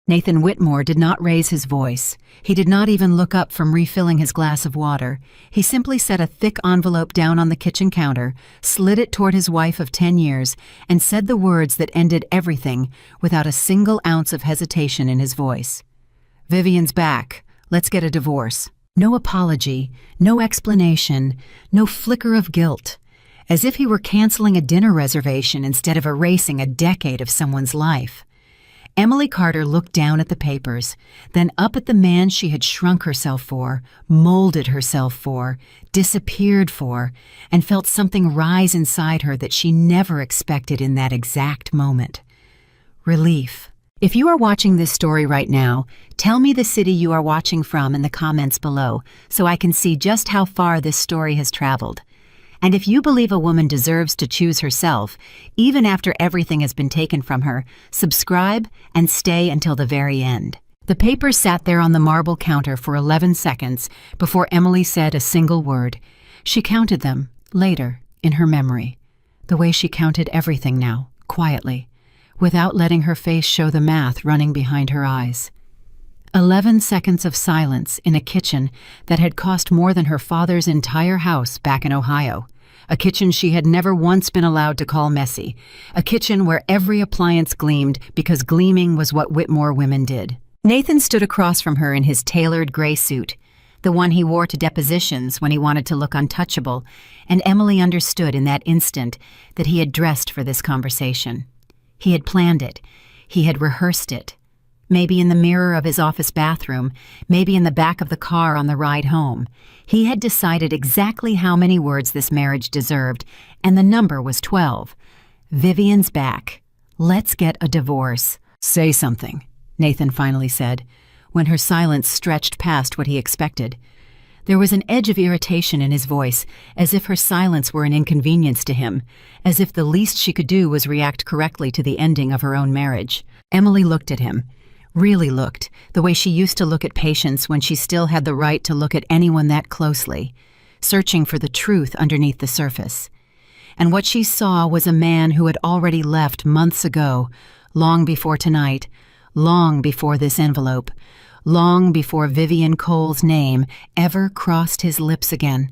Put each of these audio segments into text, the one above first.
Nathan Whitmore did not raise his voice. He did not even look up from refilling his glass of water. He simply set a thick envelope down on the kitchen counter, slid it toward his wife of 10 years, and said the words that ended everything without a single ounce of hesitation in his voice. "Vivian's back. Let's get a divorce." No apology, no explanation, no flicker of guilt. As if he were canceling a dinner reservation instead of erasing a decade of someone's life. Emily Carter looked down at the papers, then up at the man she had shrunk herself for, molded herself for, disappeared for, and felt something rise inside her that she never expected in that exact moment. Relief. If you are watching this story right now, tell me the city you are watching from in the comments below so I can see just how far this story has traveled. And if you believe a woman deserves to choose herself, even after everything has been taken from her, subscribe and stay until the very end. The papers sat there on the marble counter for 11 seconds before Emily said a single word. She counted them, later, in her memory. The way she counted everything now, quietly, without letting her face show the math running behind her eyes. 11 seconds of silence in a kitchen that had cost more than her father's entire house back in Ohio. A kitchen she had never once been allowed to call messy. A kitchen where every appliance gleamed because gleaming was what Whitmore women did. Nathan stood across from her in his tailored gray suit, the one he wore to depositions when he wanted to look untouchable, and Emily understood in that instant that he had dressed for this conversation. He had planned it. He had rehearsed it. Maybe in the mirror of his office bathroom, maybe in the back of the car on the ride home. He had decided exactly how many words this marriage deserved, and the number was 12. Vivian's back. Let's get a divorce. "Say something," Nathan finally said, when her silence stretched past what he expected. There was an edge of irritation in his voice, as if her silence were an inconvenience to him, as if the least she could do was react correctly to the ending of her own marriage. Emily looked at him. Really looked, the way she used to look at patients when she still had the right to look at anyone that closely, searching for the truth underneath the surface. And what she saw was a man who had already left months ago, long before tonight, long before this envelope, long before Vivian Cole's name ever crossed his lips again.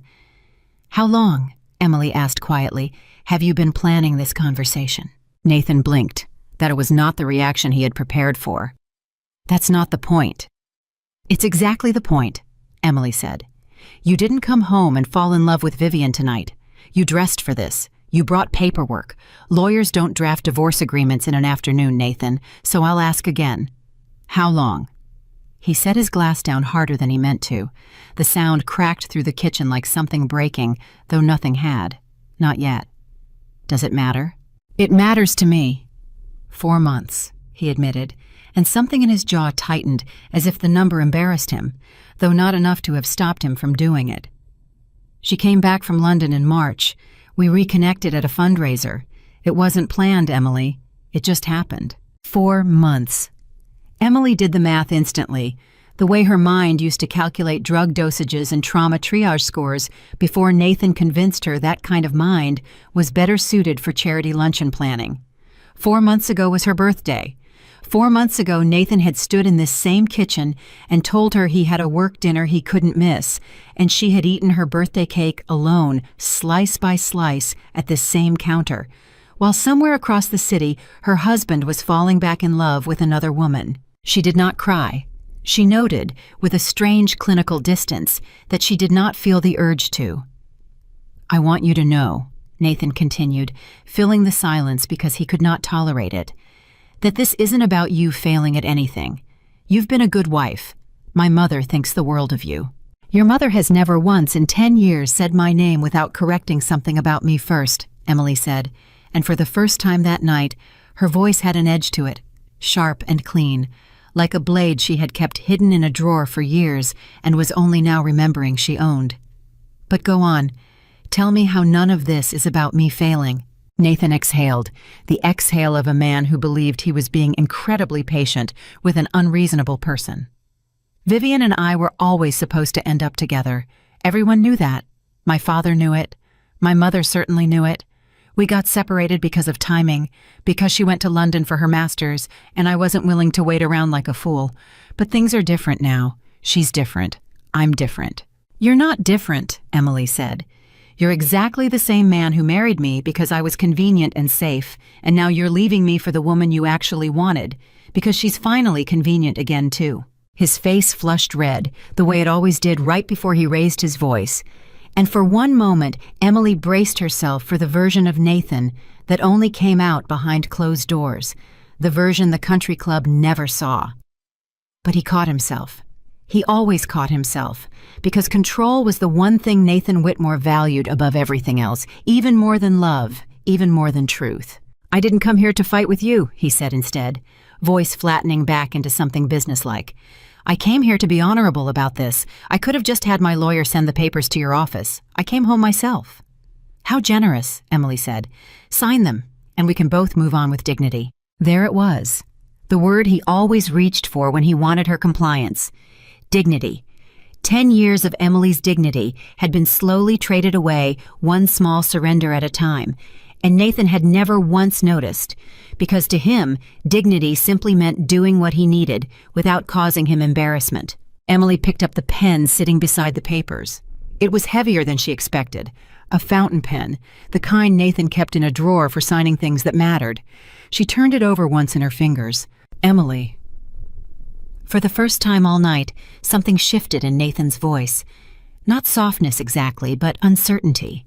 "How long," Emily asked quietly, "have you been planning this conversation?" Nathan blinked. That was not the reaction he had prepared for. "That's not the point." "It's exactly the point," Emily said. "You didn't come home and fall in love with Vivian tonight. You dressed for this. You brought paperwork. Lawyers don't draft divorce agreements in an afternoon, Nathan, so I'll ask again. How long?" He set his glass down harder than he meant to. The sound cracked through the kitchen like something breaking, though nothing had. Not yet. "Does it matter?" "It matters to me." 4 months, he admitted, and something in his jaw tightened as if the number embarrassed him, though not enough to have stopped him from doing it. "She came back from London in March. We reconnected at a fundraiser. It wasn't planned, Emily. It just happened." 4 months. Emily did the math instantly, the way her mind used to calculate drug dosages and trauma triage scores before Nathan convinced her that kind of mind was better suited for charity luncheon planning. 4 months ago was her birthday. 4 months ago, Nathan had stood in this same kitchen and told her he had a work dinner he couldn't miss, and she had eaten her birthday cake alone, slice by slice, at this same counter, while somewhere across the city, her husband was falling back in love with another woman. She did not cry. She noted, with a strange clinical distance, that she did not feel the urge to. "I want you to know," Nathan continued, filling the silence because he could not tolerate it, "that this isn't about you failing at anything. You've been a good wife. My mother thinks the world of you. Your mother has never once in 10 years said my name without correcting something about me first," Emily said, and for the first time that night, her voice had an edge to it, sharp and clean, like a blade she had kept hidden in a drawer for years and was only now remembering she owned. "But go on. Tell me how none of this is about me failing." Nathan exhaled, the exhale of a man who believed he was being incredibly patient with an unreasonable person. "Vivian and I were always supposed to end up together. Everyone knew that. My father knew it. My mother certainly knew it. We got separated because of timing, because she went to London for her master's, and I wasn't willing to wait around like a fool. But things are different now. She's different. I'm different." "You're not different," Emily said. "You're exactly the same man who married me because I was convenient and safe, and now you're leaving me for the woman you actually wanted, because she's finally convenient again, too." His face flushed red, the way it always did right before he raised his voice. And for one moment, Emily braced herself for the version of Nathan that only came out behind closed doors, the version the country club never saw. But he caught himself. He always caught himself, because control was the one thing Nathan Whitmore valued above everything else, even more than love, even more than truth. "I didn't come here to fight with you," he said instead, voice flattening back into something businesslike. "I came here to be honorable about this. I could have just had my lawyer send the papers to your office. I came home myself." "How generous," Emily said. "Sign them, and we can both move on with dignity." There it was, the word he always reached for when he wanted her compliance. Dignity. 10 years of Emily's dignity had been slowly traded away, one small surrender at a time, and Nathan had never once noticed, because to him, dignity simply meant doing what he needed without causing him embarrassment. Emily picked up the pen sitting beside the papers. It was heavier than she expected, a fountain pen, the kind Nathan kept in a drawer for signing things that mattered. She turned it over once in her fingers. "Emily." For the first time all night, something shifted in Nathan's voice. Not softness exactly, but uncertainty.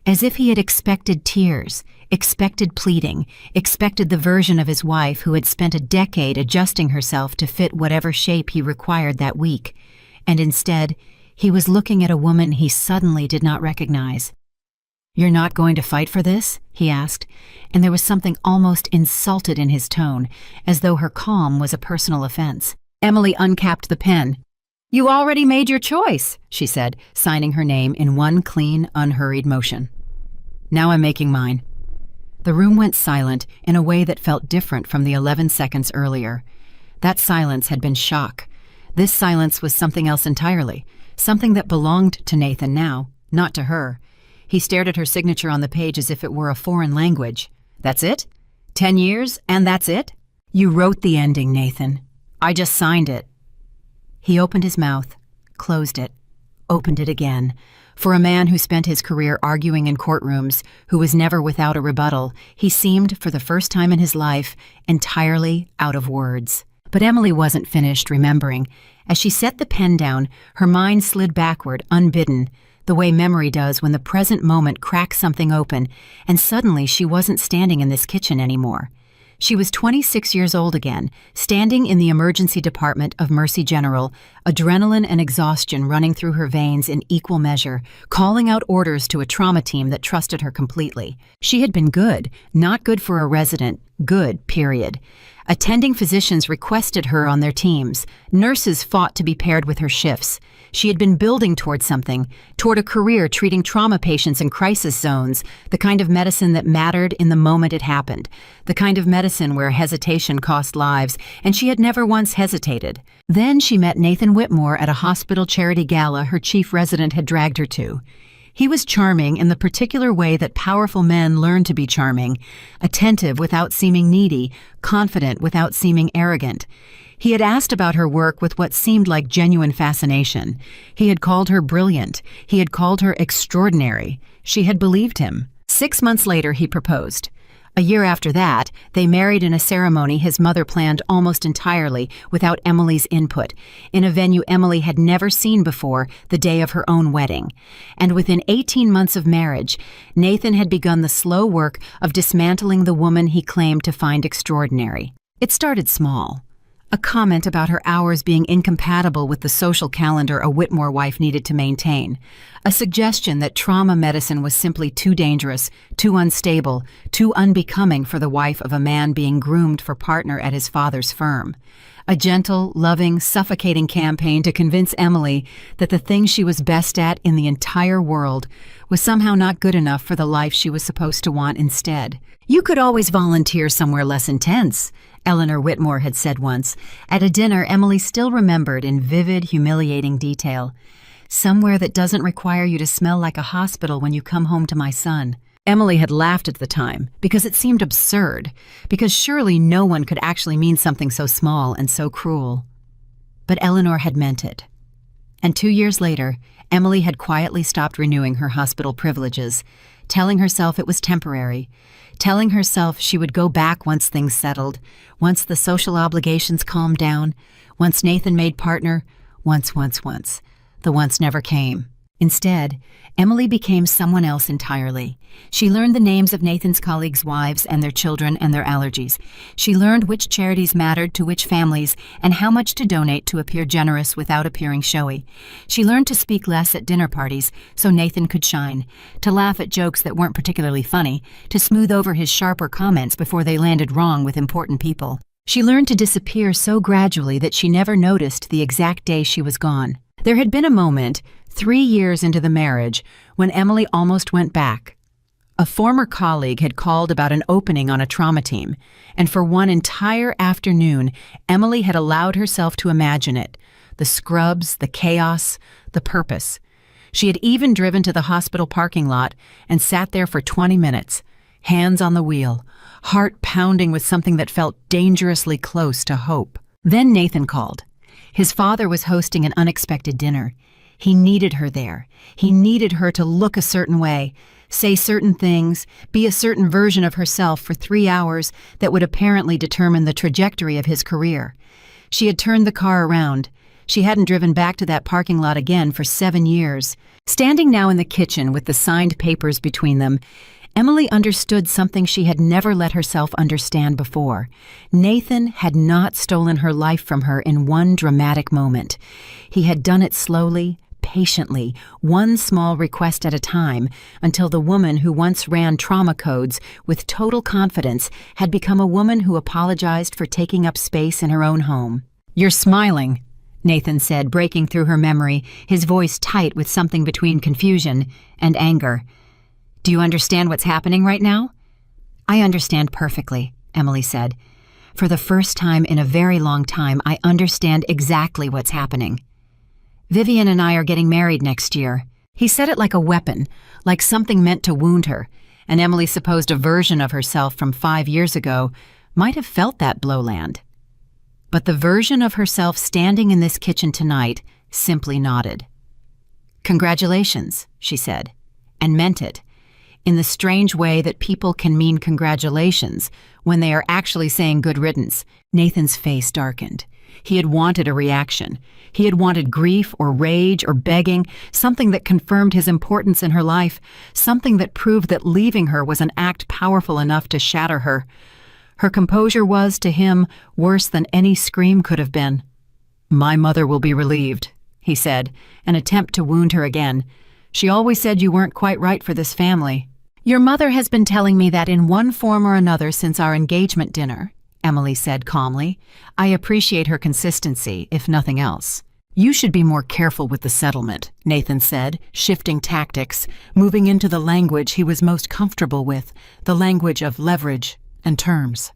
As if he had expected tears, expected pleading, expected the version of his wife who had spent a decade adjusting herself to fit whatever shape he required that week. And instead, he was looking at a woman he suddenly did not recognize. "You're not going to fight for this?" he asked, and there was something almost insulted in his tone, as though her calm was a personal offense. Emily uncapped the pen. "You already made your choice," she said, signing her name in one clean, unhurried motion. "Now I'm making mine." The room went silent in a way that felt different from the 11 seconds earlier. That silence had been shock. This silence was something else entirely, something that belonged to Nathan now, not to her. He stared at her signature on the page as if it were a foreign language. "That's it? 10 years, and that's it?" "You wrote the ending, Nathan. I just signed it." He opened his mouth, closed it, opened it again. For a man who spent his career arguing in courtrooms, who was never without a rebuttal, he seemed, for the first time in his life, entirely out of words. But Emily wasn't finished remembering. As she set the pen down, her mind slid backward, unbidden, the way memory does when the present moment cracks something open, and suddenly she wasn't standing in this kitchen anymore. She was 26 years old again, standing in the emergency department of Mercy General, adrenaline and exhaustion running through her veins in equal measure, calling out orders to a trauma team that trusted her completely. She had been good, not good for a resident, good, period. Attending physicians requested her on their teams. Nurses fought to be paired with her shifts. She had been building toward something, toward a career treating trauma patients in crisis zones, the kind of medicine that mattered in the moment it happened, the kind of medicine where hesitation cost lives, and she had never once hesitated. Then she met Nathan Whitmore at a hospital charity gala her chief resident had dragged her to. He was charming in the particular way that powerful men learn to be charming, attentive without seeming needy, confident without seeming arrogant. He had asked about her work with what seemed like genuine fascination. He had called her brilliant. He had called her extraordinary. She had believed him. 6 months later, he proposed. A year after that, they married in a ceremony his mother planned almost entirely without Emily's input, in a venue Emily had never seen before, the day of her own wedding. And within 18 months of marriage, Nathan had begun the slow work of dismantling the woman he claimed to find extraordinary. It started small. A comment about her hours being incompatible with the social calendar a Whitmore wife needed to maintain. A suggestion that trauma medicine was simply too dangerous, too unstable, too unbecoming for the wife of a man being groomed for partner at his father's firm. A gentle, loving, suffocating campaign to convince Emily that the thing she was best at in the entire world was somehow not good enough for the life she was supposed to want instead. "You could always volunteer somewhere less intense," Eleanor Whitmore had said once, at a dinner Emily still remembered in vivid, humiliating detail. "Somewhere that doesn't require you to smell like a hospital when you come home to my son." Emily had laughed at the time because it seemed absurd, because surely no one could actually mean something so small and so cruel. But Eleanor had meant it. And 2 years later, Emily had quietly stopped renewing her hospital privileges, telling herself it was temporary, telling herself she would go back once things settled, once the social obligations calmed down, once Nathan made partner, once. The once never came. Instead, Emily became someone else entirely. She learned the names of Nathan's colleagues' wives and their children and their allergies. She learned which charities mattered to which families and how much to donate to appear generous without appearing showy. She learned to speak less at dinner parties so Nathan could shine, to laugh at jokes that weren't particularly funny, to smooth over his sharper comments before they landed wrong with important people. She learned to disappear so gradually that she never noticed the exact day she was gone. There had been a moment, 3 years into the marriage, when Emily almost went back. A former colleague had called about an opening on a trauma team, and for one entire afternoon, Emily had allowed herself to imagine it: the scrubs, the chaos, the purpose. She had even driven to the hospital parking lot and sat there for 20 minutes, hands on the wheel, heart pounding with something that felt dangerously close to hope. Then Nathan called. His father was hosting an unexpected dinner. He needed her there. He needed her to look a certain way, say certain things, be a certain version of herself for 3 hours that would apparently determine the trajectory of his career. She had turned the car around. She hadn't driven back to that parking lot again for 7 years. Standing now in the kitchen with the signed papers between them, Emily understood something she had never let herself understand before. Nathan had not stolen her life from her in one dramatic moment. He had done it slowly, patiently, one small request at a time, until the woman who once ran trauma codes with total confidence had become a woman who apologized for taking up space in her own home. "You're smiling," Nathan said, breaking through her memory, his voice tight with something between confusion and anger. "Do you understand what's happening right now?" "I understand perfectly," Emily said. "For the first time in a very long time, I understand exactly what's happening. Vivian and I are getting married next year." He said it like a weapon, like something meant to wound her, and Emily supposed a version of herself from 5 years ago might have felt that blow land. But the version of herself standing in this kitchen tonight simply nodded. "Congratulations," she said, and meant it, in the strange way that people can mean congratulations when they are actually saying good riddance. Nathan's face darkened. He had wanted a reaction. He had wanted grief or rage or begging, something that confirmed his importance in her life, something that proved that leaving her was an act powerful enough to shatter her. Her composure was, to him, worse than any scream could have been. "My mother will be relieved," he said, an attempt to wound her again. "She always said you weren't quite right for this family." "Your mother has been telling me that in one form or another since our engagement dinner," Emily said calmly. "I appreciate her consistency, if nothing else." "You should be more careful with the settlement," Nathan said, shifting tactics, moving into the language he was most comfortable with, the language of leverage and terms.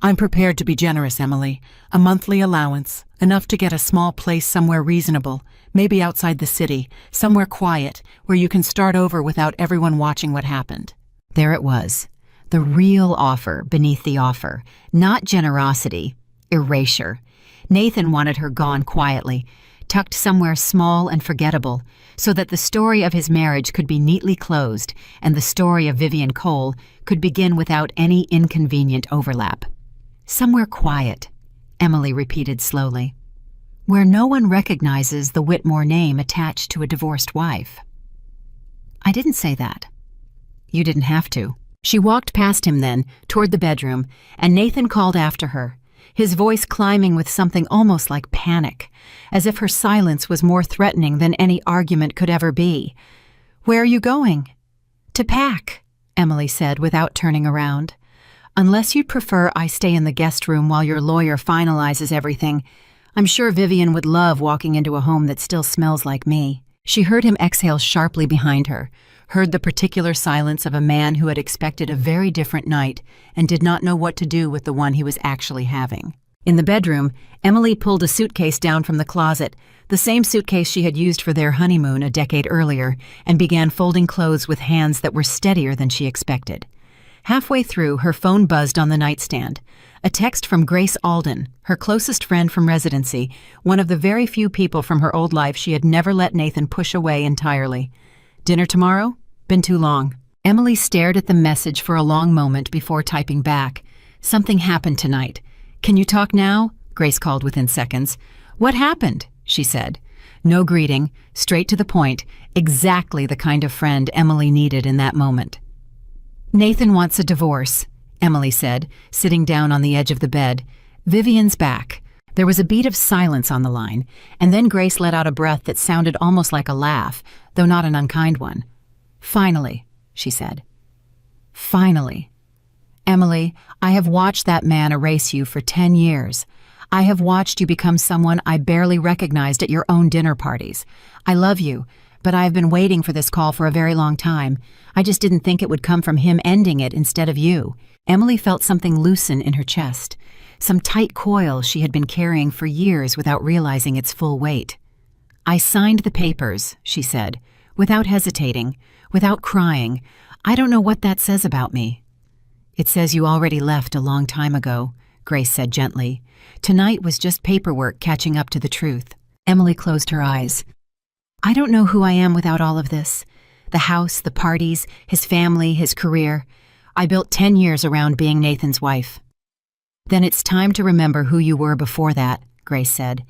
"I'm prepared to be generous, Emily. A monthly allowance, enough to get a small place somewhere reasonable, maybe outside the city, somewhere quiet, where you can start over without everyone watching what happened." There it was, the real offer beneath the offer, not generosity, erasure. Nathan wanted her gone quietly, tucked somewhere small and forgettable, so that the story of his marriage could be neatly closed and the story of Vivian Cole could begin without any inconvenient overlap. "Somewhere quiet," Emily repeated slowly, "where no one recognizes the Whitmore name attached to a divorced wife." "I didn't say that." "You didn't have to." She walked past him then, toward the bedroom, and Nathan called after her, his voice climbing with something almost like panic, as if her silence was more threatening than any argument could ever be. "Where are you going?" "To pack," Emily said without turning around. "Unless you'd prefer I stay in the guest room while your lawyer finalizes everything. I'm sure Vivian would love walking into a home that still smells like me." She heard him exhale sharply behind her, heard the particular silence of a man who had expected a very different night and did not know what to do with the one he was actually having. In the bedroom, Emily pulled a suitcase down from the closet, the same suitcase she had used for their honeymoon a decade earlier, and began folding clothes with hands that were steadier than she expected. Halfway through, her phone buzzed on the nightstand. A text from Grace Alden, her closest friend from residency, one of the very few people from her old life she had never let Nathan push away entirely. "Dinner tomorrow? Been too long." Emily stared at the message for a long moment before typing back. "Something happened tonight. Can you talk now?" Grace called within seconds. "What happened?" she said. No greeting, straight to the point, exactly the kind of friend Emily needed in that moment. "Nathan wants a divorce," Emily said, sitting down on the edge of the bed. "Vivian's back." There was a beat of silence on the line, and then Grace let out a breath that sounded almost like a laugh, though not an unkind one. "Finally," she said. "Finally. Emily, I have watched that man erase you for 10 years. I have watched you become someone I barely recognized at your own dinner parties. I love you, but I have been waiting for this call for a very long time. I just didn't think it would come from him ending it instead of you." Emily felt something loosen in her chest, some tight coil she had been carrying for years without realizing its full weight. "I signed the papers," she said, without hesitating, without crying. "I don't know what that says about me." "It says you already left a long time ago," Grace said gently. "Tonight was just paperwork catching up to the truth." Emily closed her eyes. "I don't know who I am without all of this. The house, the parties, his family, his career. I built 10 years around being Nathan's wife." "Then it's time to remember who you were before that," Grace said.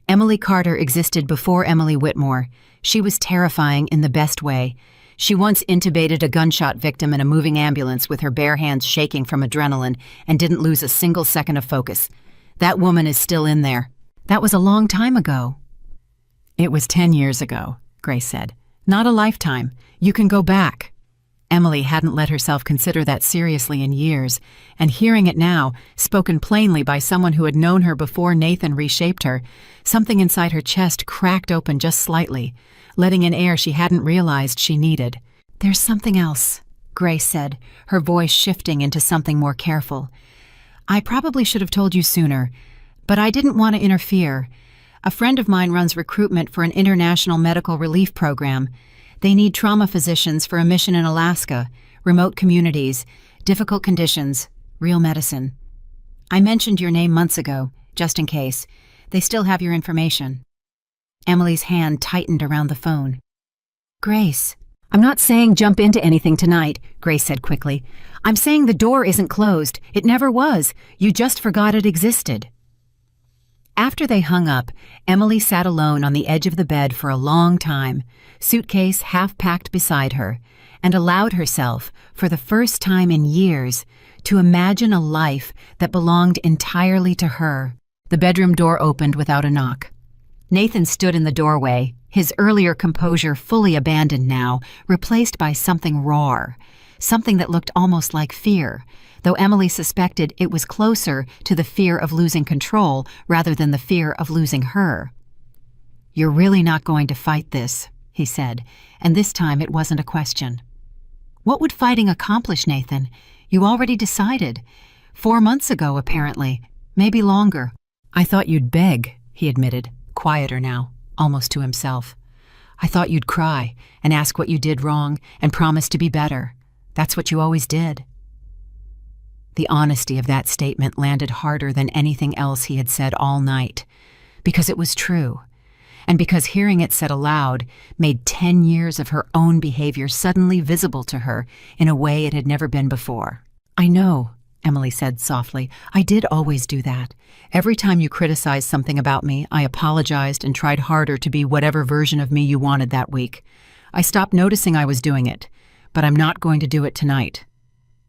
"Emily Carter existed before Emily Whitmore. She was terrifying in the best way. She once intubated a gunshot victim in a moving ambulance with her bare hands shaking from adrenaline and didn't lose a single second of focus. That woman is still in there." "That was a long time ago." "It was 10 years ago," Grace said. "Not a lifetime. You can go back." Emily hadn't let herself consider that seriously in years, and hearing it now, spoken plainly by someone who had known her before Nathan reshaped her, something inside her chest cracked open just slightly, letting in air she hadn't realized she needed. "There's something else," Grace said, her voice shifting into something more careful. "I probably should have told you sooner, but I didn't want to interfere. A friend of mine runs recruitment for an international medical relief program. They need trauma physicians for a mission in Alaska, remote communities, difficult conditions, real medicine. I mentioned your name months ago, just in case. They still have your information." Emily's hand tightened around the phone. "Grace, I'm not saying jump into anything tonight," Grace said quickly. "I'm saying the door isn't closed. It never was. You just forgot it existed." After they hung up, Emily sat alone on the edge of the bed for a long time, suitcase half packed beside her, and allowed herself, for the first time in years, to imagine a life that belonged entirely to her. The bedroom door opened without a knock. Nathan stood in the doorway, his earlier composure fully abandoned now, replaced by something raw, something that looked almost like fear, though Emily suspected it was closer to the fear of losing control rather than the fear of losing her. "You're really not going to fight this," he said, and this time it wasn't a question. "What would fighting accomplish, Nathan? You already decided. 4 months ago, apparently. Maybe longer." "I thought you'd beg," he admitted, quieter now, almost to himself. "I thought you'd cry and ask what you did wrong and promise to be better. That's what you always did." The honesty of that statement landed harder than anything else he had said all night, because it was true, and because hearing it said aloud made 10 years of her own behavior suddenly visible to her in a way it had never been before. "I know," Emily said softly. "I did always do that. Every time you criticized something about me, I apologized and tried harder to be whatever version of me you wanted that week. I stopped noticing I was doing it, but I'm not going to do it tonight."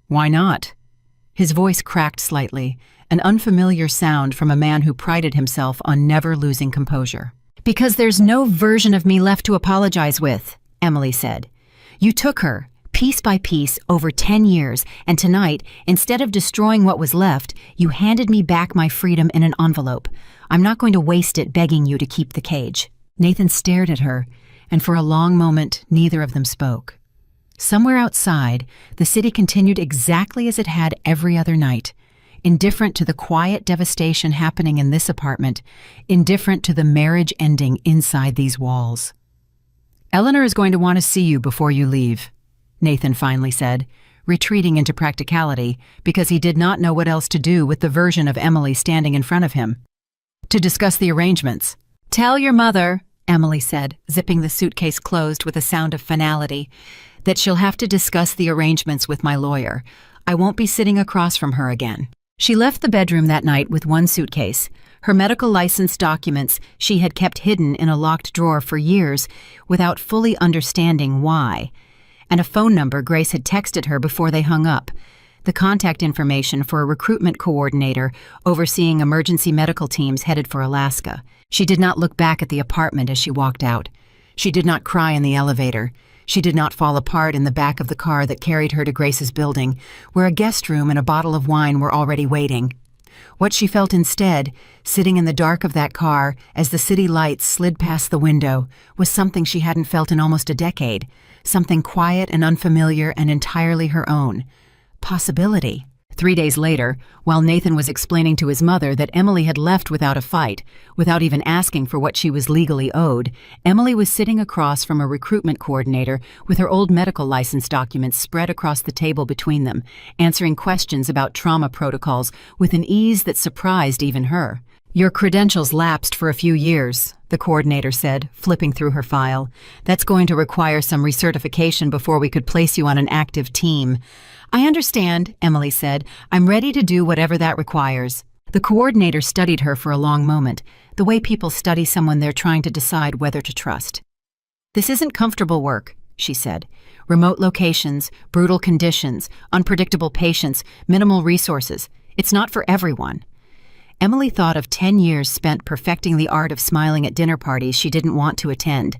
"Why not?" His voice cracked slightly, an unfamiliar sound from a man who prided himself on never losing composure. "Because there's no version of me left to apologize with," Emily said. "You took her, piece by piece, over 10 years, and tonight, instead of destroying what was left, you handed me back my freedom in an envelope. I'm not going to waste it begging you to keep the cage." Nathan stared at her, and for a long moment, neither of them spoke. Somewhere outside, the city continued exactly as it had every other night, indifferent to the quiet devastation happening in this apartment, indifferent to the marriage ending inside these walls. "Eleanor is going to want to see you before you leave," Nathan finally said, retreating into practicality because he did not know what else to do with the version of Emily standing in front of him. "To discuss the arrangements." "Tell your mother," Emily said, zipping the suitcase closed with a sound of finality, "that she'll have to discuss the arrangements with my lawyer. I won't be sitting across from her again." She left the bedroom that night with one suitcase, her medical license documents she had kept hidden in a locked drawer for years without fully understanding why, and a phone number Grace had texted her before they hung up, the contact information for a recruitment coordinator overseeing emergency medical teams headed for Alaska. She did not look back at the apartment as she walked out. She did not cry in the elevator. She did not fall apart in the back of the car that carried her to Grace's building, where a guest room and a bottle of wine were already waiting. What she felt instead, sitting in the dark of that car as the city lights slid past the window, was something she hadn't felt in almost a decade, something quiet and unfamiliar and entirely her own. Possibility. 3 days later, while Nathan was explaining to his mother that Emily had left without a fight, without even asking for what she was legally owed, Emily was sitting across from a recruitment coordinator with her old medical license documents spread across the table between them, answering questions about trauma protocols with an ease that surprised even her. "Your credentials lapsed for a few years," the coordinator said, flipping through her file. "That's going to require some recertification before we could place you on an active team." "I understand," Emily said. "I'm ready to do whatever that requires." The coordinator studied her for a long moment, the way people study someone they're trying to decide whether to trust. "This isn't comfortable work," she said. "Remote locations, brutal conditions, unpredictable patients, minimal resources. It's not for everyone." Emily thought of 10 years spent perfecting the art of smiling at dinner parties she didn't want to attend.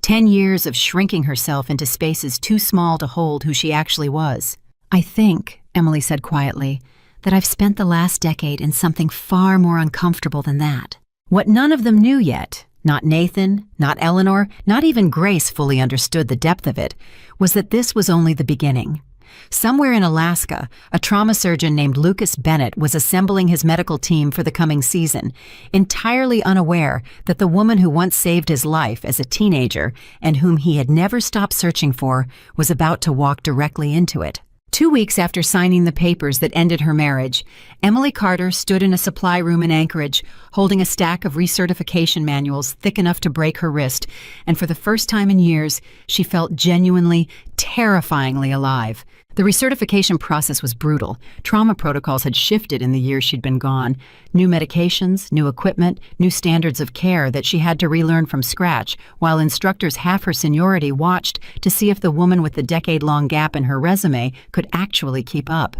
10 years of shrinking herself into spaces too small to hold who she actually was. "I think," Emily said quietly, "that I've spent the last decade in something far more uncomfortable than that." What none of them knew yet, not Nathan, not Eleanor, not even Grace fully understood the depth of it, was that this was only the beginning. Somewhere in Alaska, a trauma surgeon named Lucas Bennett was assembling his medical team for the coming season, entirely unaware that the woman who once saved his life as a teenager and whom he had never stopped searching for was about to walk directly into it. 2 weeks after signing the papers that ended her marriage, Emily Carter stood in a supply room in Anchorage, holding a stack of recertification manuals thick enough to break her wrist, and for the first time in years, she felt genuinely, terrifyingly alive. The recertification process was brutal. Trauma protocols had shifted in the years she'd been gone. New medications, new equipment, new standards of care that she had to relearn from scratch, while instructors half her seniority watched to see if the woman with the decade-long gap in her resume could actually keep up.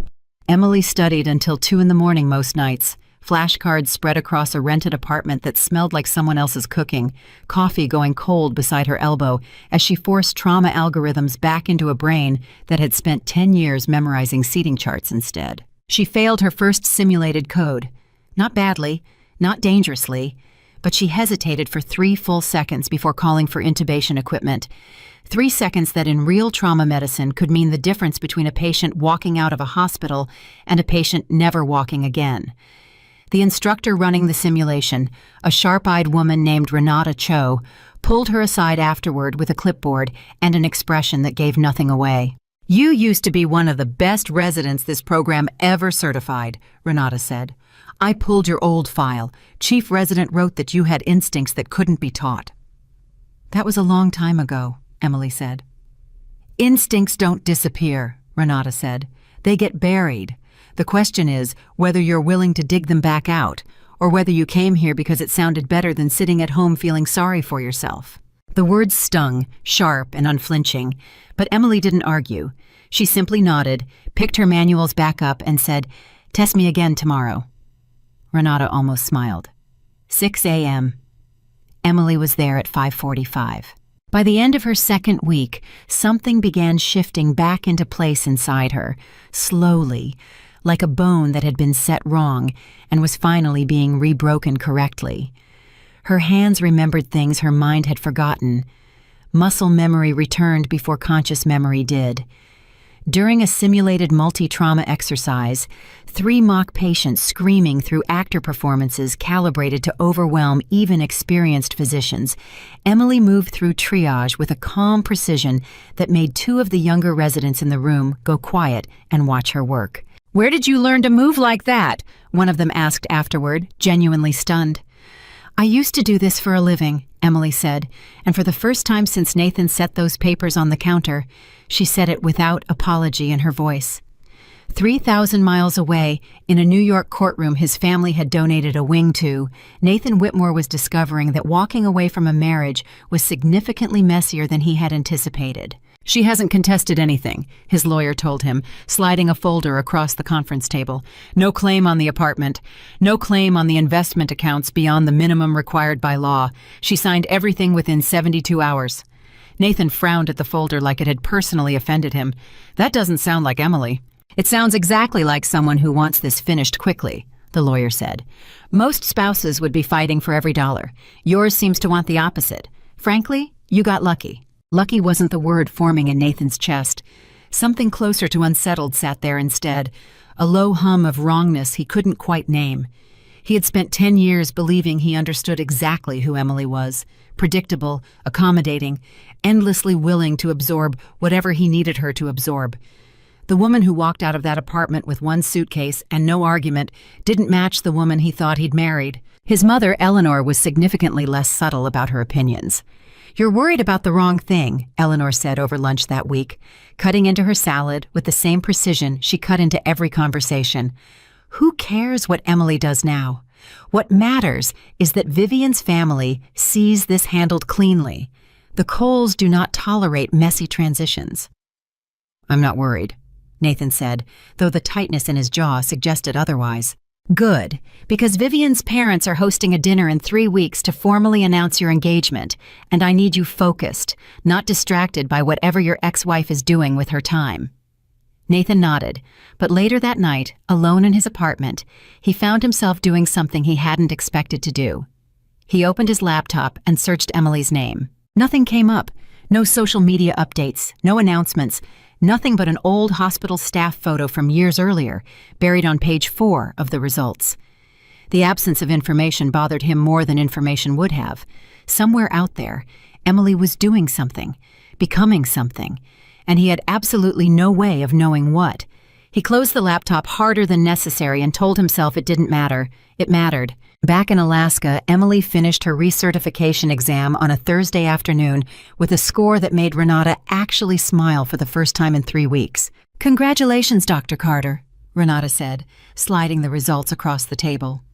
Emily studied until 2 a.m. most nights. Flashcards spread across a rented apartment that smelled like someone else's cooking, coffee going cold beside her elbow as she forced trauma algorithms back into a brain that had spent 10 years memorizing seating charts instead. She failed her first simulated code. Not badly, not dangerously, but she hesitated for 3 full seconds before calling for intubation equipment. 3 seconds that in real trauma medicine could mean the difference between a patient walking out of a hospital and a patient never walking again. The instructor running the simulation, a sharp-eyed woman named Renata Cho, pulled her aside afterward with a clipboard and an expression that gave nothing away. "You used to be one of the best residents this program ever certified," Renata said. "I pulled your old file. Chief resident wrote that you had instincts that couldn't be taught." "That was a long time ago," Emily said. "Instincts don't disappear," Renata said. "They get buried. The question is whether you're willing to dig them back out, or whether you came here because it sounded better than sitting at home feeling sorry for yourself." The words stung, sharp and unflinching, but Emily didn't argue. She simply nodded, picked her manuals back up, and said, "Test me again tomorrow." Renata almost smiled. 6 a.m. Emily was there at 5:45. By the end of her second week, something began shifting back into place inside her, slowly, like a bone that had been set wrong and was finally being rebroken correctly. Her hands remembered things her mind had forgotten. Muscle memory returned before conscious memory did. During a simulated multi-trauma exercise, 3 mock patients screaming through actor performances calibrated to overwhelm even experienced physicians, Emily moved through triage with a calm precision that made 2 of the younger residents in the room go quiet and watch her work. "Where did you learn to move like that?" one of them asked afterward, genuinely stunned. "I used to do this for a living," Emily said, and for the first time since Nathan set those papers on the counter, she said it without apology in her voice. 3,000 miles away, in a New York courtroom his family had donated a wing to, Nathan Whitmore was discovering that walking away from a marriage was significantly messier than he had anticipated. "She hasn't contested anything," his lawyer told him, sliding a folder across the conference table. "No claim on the apartment. No claim on the investment accounts beyond the minimum required by law. She signed everything within 72 hours. Nathan frowned at the folder like it had personally offended him. "That doesn't sound like Emily." "It sounds exactly like someone who wants this finished quickly," the lawyer said. "Most spouses would be fighting for every dollar. Yours seems to want the opposite. Frankly, you got lucky." Lucky wasn't the word forming in Nathan's chest. Something closer to unsettled sat there instead, a low hum of wrongness he couldn't quite name. He had spent 10 years believing he understood exactly who Emily was, predictable, accommodating, endlessly willing to absorb whatever he needed her to absorb. The woman who walked out of that apartment with 1 suitcase and no argument didn't match the woman he thought he'd married. His mother, Eleanor, was significantly less subtle about her opinions. "You're worried about the wrong thing," Eleanor said over lunch that week, cutting into her salad with the same precision she cut into every conversation. "Who cares what Emily does now? What matters is that Vivian's family sees this handled cleanly. The Coles do not tolerate messy transitions." "I'm not worried," Nathan said, though the tightness in his jaw suggested otherwise. "Good, because Vivian's parents are hosting a dinner in 3 weeks to formally announce your engagement, and I need you focused, not distracted by whatever your ex-wife is doing with her time." Nathan nodded, but later that night, alone in his apartment, he found himself doing something he hadn't expected to do. He opened his laptop and searched Emily's name. Nothing came up. No social media updates, no announcements, nothing but an old hospital staff photo from years earlier, buried on page 4 of the results. The absence of information bothered him more than information would have. Somewhere out there, Emily was doing something, becoming something, and he had absolutely no way of knowing what. He closed the laptop harder than necessary and told himself it didn't matter. It mattered. Back in Alaska, Emily finished her recertification exam on a Thursday afternoon with a score that made Renata actually smile for the first time in 3 weeks. "Congratulations, Dr. Carter," Renata said, sliding the results across the table.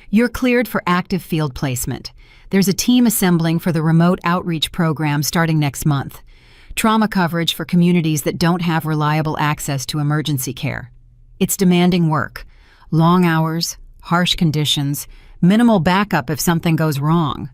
"You're cleared for active field placement. There's a team assembling for the remote outreach program starting next month. Trauma coverage for communities that don't have reliable access to emergency care. It's demanding work. Long hours, harsh conditions, minimal backup if something goes wrong."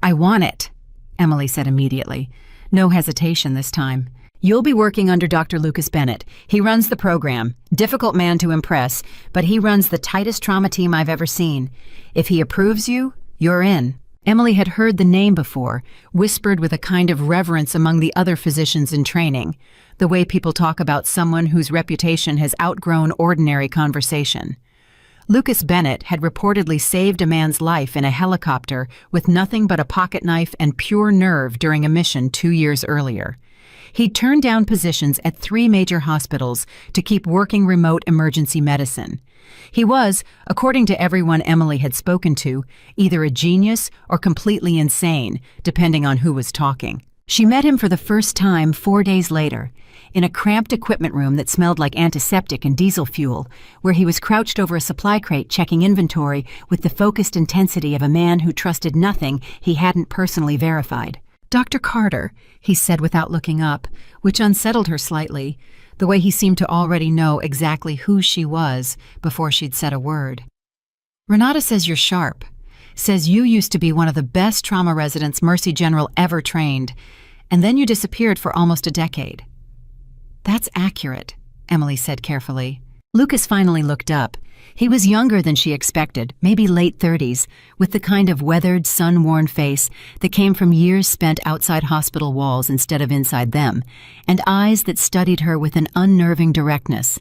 "I want it," Emily said immediately. No hesitation this time. "You'll be working under Dr. Lucas Bennett. He runs the program. Difficult man to impress, but he runs the tightest trauma team I've ever seen. If he approves you, you're in." Emily had heard the name before, whispered with a kind of reverence among the other physicians in training, the way people talk about someone whose reputation has outgrown ordinary conversation. Lucas Bennett had reportedly saved a man's life in a helicopter with nothing but a pocket knife and pure nerve during a mission 2 years earlier. He'd turned down positions at 3 major hospitals to keep working remote emergency medicine. He was, according to everyone Emily had spoken to, either a genius or completely insane, depending on who was talking. She met him for the first time 4 days later, in a cramped equipment room that smelled like antiseptic and diesel fuel, where he was crouched over a supply crate checking inventory with the focused intensity of a man who trusted nothing he hadn't personally verified. "Dr. Carter," he said without looking up, which unsettled her slightly, the way he seemed to already know exactly who she was before she'd said a word. "Renata says you're sharp. Says you used to be one of the best trauma residents Mercy General ever trained, and then you disappeared for almost a decade." "That's accurate," Emily said carefully. Lucas finally looked up. He was younger than she expected, maybe late 30s, with the kind of weathered, sun-worn face that came from years spent outside hospital walls instead of inside them, and eyes that studied her with an unnerving directness,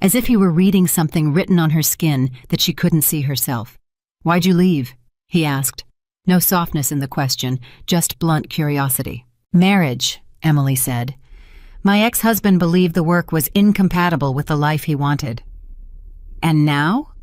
as if he were reading something written on her skin that she couldn't see herself. "Why'd you leave?" he asked. No softness in the question, just blunt curiosity. "Marriage," Emily said. "My ex-husband believed the work was incompatible with the life he wanted." "And now?"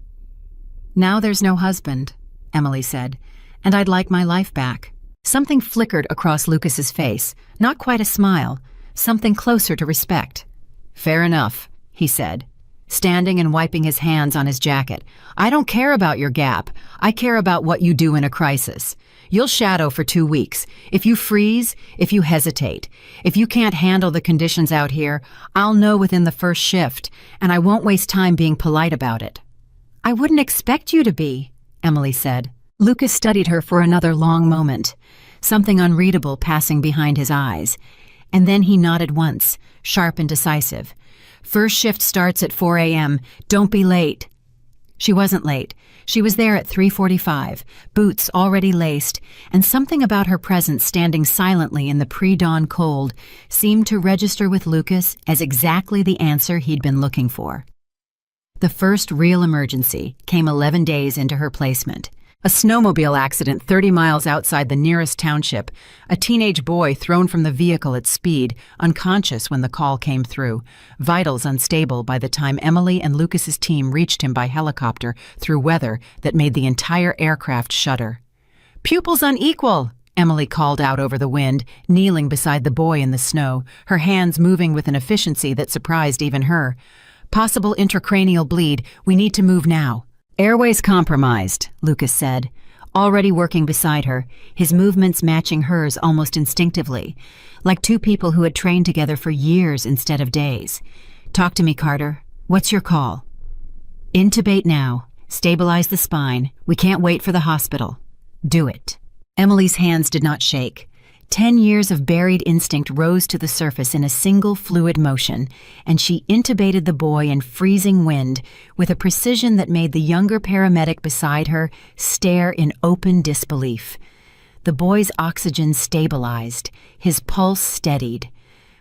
"Now there's no husband," Emily said, "and I'd like my life back." Something flickered across Lucas's face, not quite a smile, something closer to respect. "Fair enough," he said, standing and wiping his hands on his jacket. "I don't care about your gap. I care about what you do in a crisis. You'll shadow for 2 weeks. If you freeze, if you hesitate, if you can't handle the conditions out here, I'll know within the first shift, and I won't waste time being polite about it." "I wouldn't expect you to be," Emily said. Lucas studied her for another long moment, something unreadable passing behind his eyes, and then he nodded once, sharp and decisive. "First shift starts at 4 a.m. Don't be late." She wasn't late. She was there at 3:45, boots already laced, and something about her presence standing silently in the pre-dawn cold seemed to register with Lucas as exactly the answer he'd been looking for. The first real emergency came 11 days into her placement. A snowmobile accident 30 miles outside the nearest township, a teenage boy thrown from the vehicle at speed, unconscious when the call came through, vitals unstable by the time Emily and Lucas's team reached him by helicopter through weather that made the entire aircraft shudder. "Pupils unequal," Emily called out over the wind, kneeling beside the boy in the snow, her hands moving with an efficiency that surprised even her. "Possible intracranial bleed. We need to move now." "Airways compromised," Lucas said, already working beside her, his movements matching hers almost instinctively, like two people who had trained together for years instead of days. "Talk to me, Carter. What's your call?" "Intubate now. Stabilize the spine. We can't wait for the hospital." "Do it." Emily's hands did not shake. 10 years of buried instinct rose to the surface in a single fluid motion, and she intubated the boy in freezing wind with a precision that made the younger paramedic beside her stare in open disbelief. The boy's oxygen stabilized, his pulse steadied.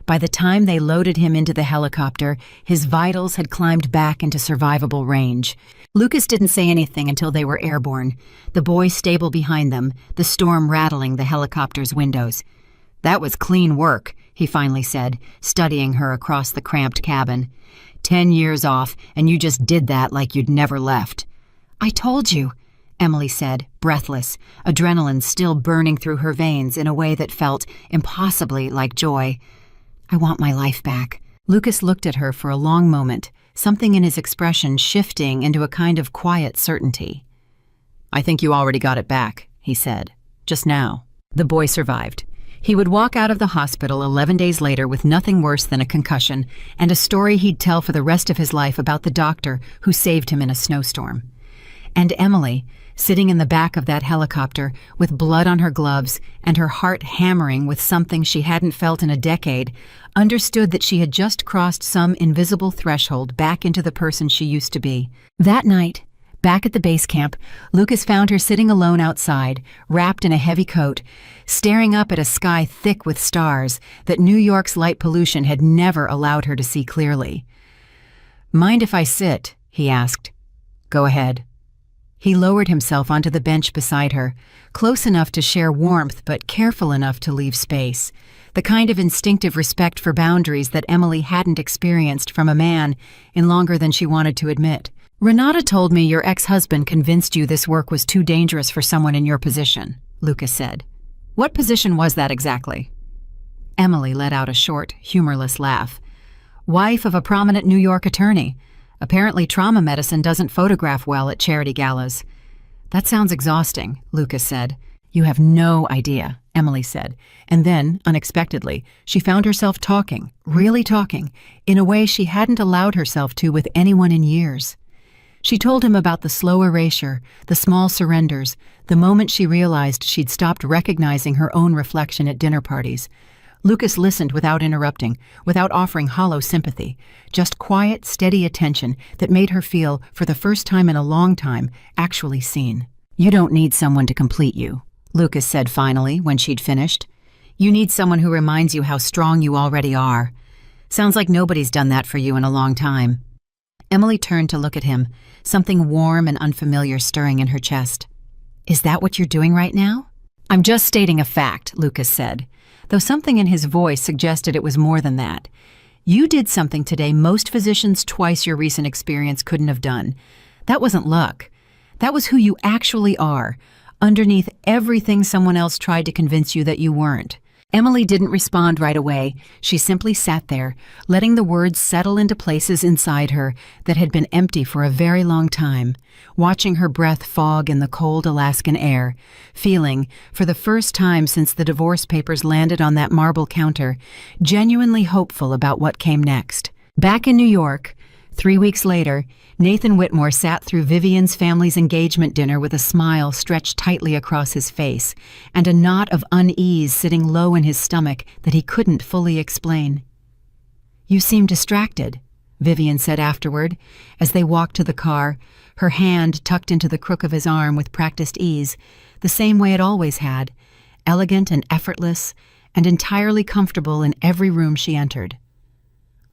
By the time they loaded him into the helicopter, his vitals had climbed back into survivable range. Lucas didn't say anything until they were airborne, the boy stable behind them, the storm rattling the helicopter's windows. "That was clean work," he finally said, studying her across the cramped cabin. 10 years off, and you just did that like you'd never left." "I told you," Emily said, breathless, adrenaline still burning through her veins in a way that felt impossibly like joy. "I want my life back." Lucas looked at her for a long moment, something in his expression shifting into a kind of quiet certainty. "I think you already got it back," he said. "Just now." The boy survived. He would walk out of the hospital 11 days later with nothing worse than a concussion and a story he'd tell for the rest of his life about the doctor who saved him in a snowstorm. And Emily, sitting in the back of that helicopter with blood on her gloves and her heart hammering with something she hadn't felt in a decade, understood that she had just crossed some invisible threshold back into the person she used to be. That night, back at the base camp, Lucas found her sitting alone outside, wrapped in a heavy coat, staring up at a sky thick with stars that New York's light pollution had never allowed her to see clearly. "Mind if I sit?" he asked. "Go ahead." He lowered himself onto the bench beside her, close enough to share warmth but careful enough to leave space, the kind of instinctive respect for boundaries that Emily hadn't experienced from a man in longer than she wanted to admit. "Renata told me your ex-husband convinced you this work was too dangerous for someone in your position," Lucas said. "What position was that exactly?" Emily let out a short, humorless laugh. "Wife of a prominent New York attorney. Apparently trauma medicine doesn't photograph well at charity galas." "That sounds exhausting," Lucas said. "You have no idea," Emily said. And then, unexpectedly, she found herself talking, really talking, in a way she hadn't allowed herself to with anyone in years. She told him about the slow erasure, the small surrenders, the moment she realized she'd stopped recognizing her own reflection at dinner parties. Lucas listened without interrupting, without offering hollow sympathy, just quiet, steady attention that made her feel, for the first time in a long time, actually seen. "You don't need someone to complete you," Lucas said finally when she'd finished. "You need someone who reminds you how strong you already are. Sounds like nobody's done that for you in a long time." Emily turned to look at him, something warm and unfamiliar stirring in her chest. "Is that what you're doing right now?" "I'm just stating a fact," Lucas said, though something in his voice suggested it was more than that. "You did something today most physicians twice your recent experience couldn't have done. That wasn't luck. That was who you actually are, underneath everything someone else tried to convince you that you weren't." Emily didn't respond right away. She simply sat there, letting the words settle into places inside her that had been empty for a very long time, watching her breath fog in the cold Alaskan air, feeling, for the first time since the divorce papers landed on that marble counter, genuinely hopeful about what came next. Back in New York, 3 weeks later, Nathan Whitmore sat through Vivian's family's engagement dinner with a smile stretched tightly across his face and a knot of unease sitting low in his stomach that he couldn't fully explain. "You seem distracted," Vivian said afterward, as they walked to the car, her hand tucked into the crook of his arm with practiced ease, the same way it always had, elegant and effortless, and entirely comfortable in every room she entered.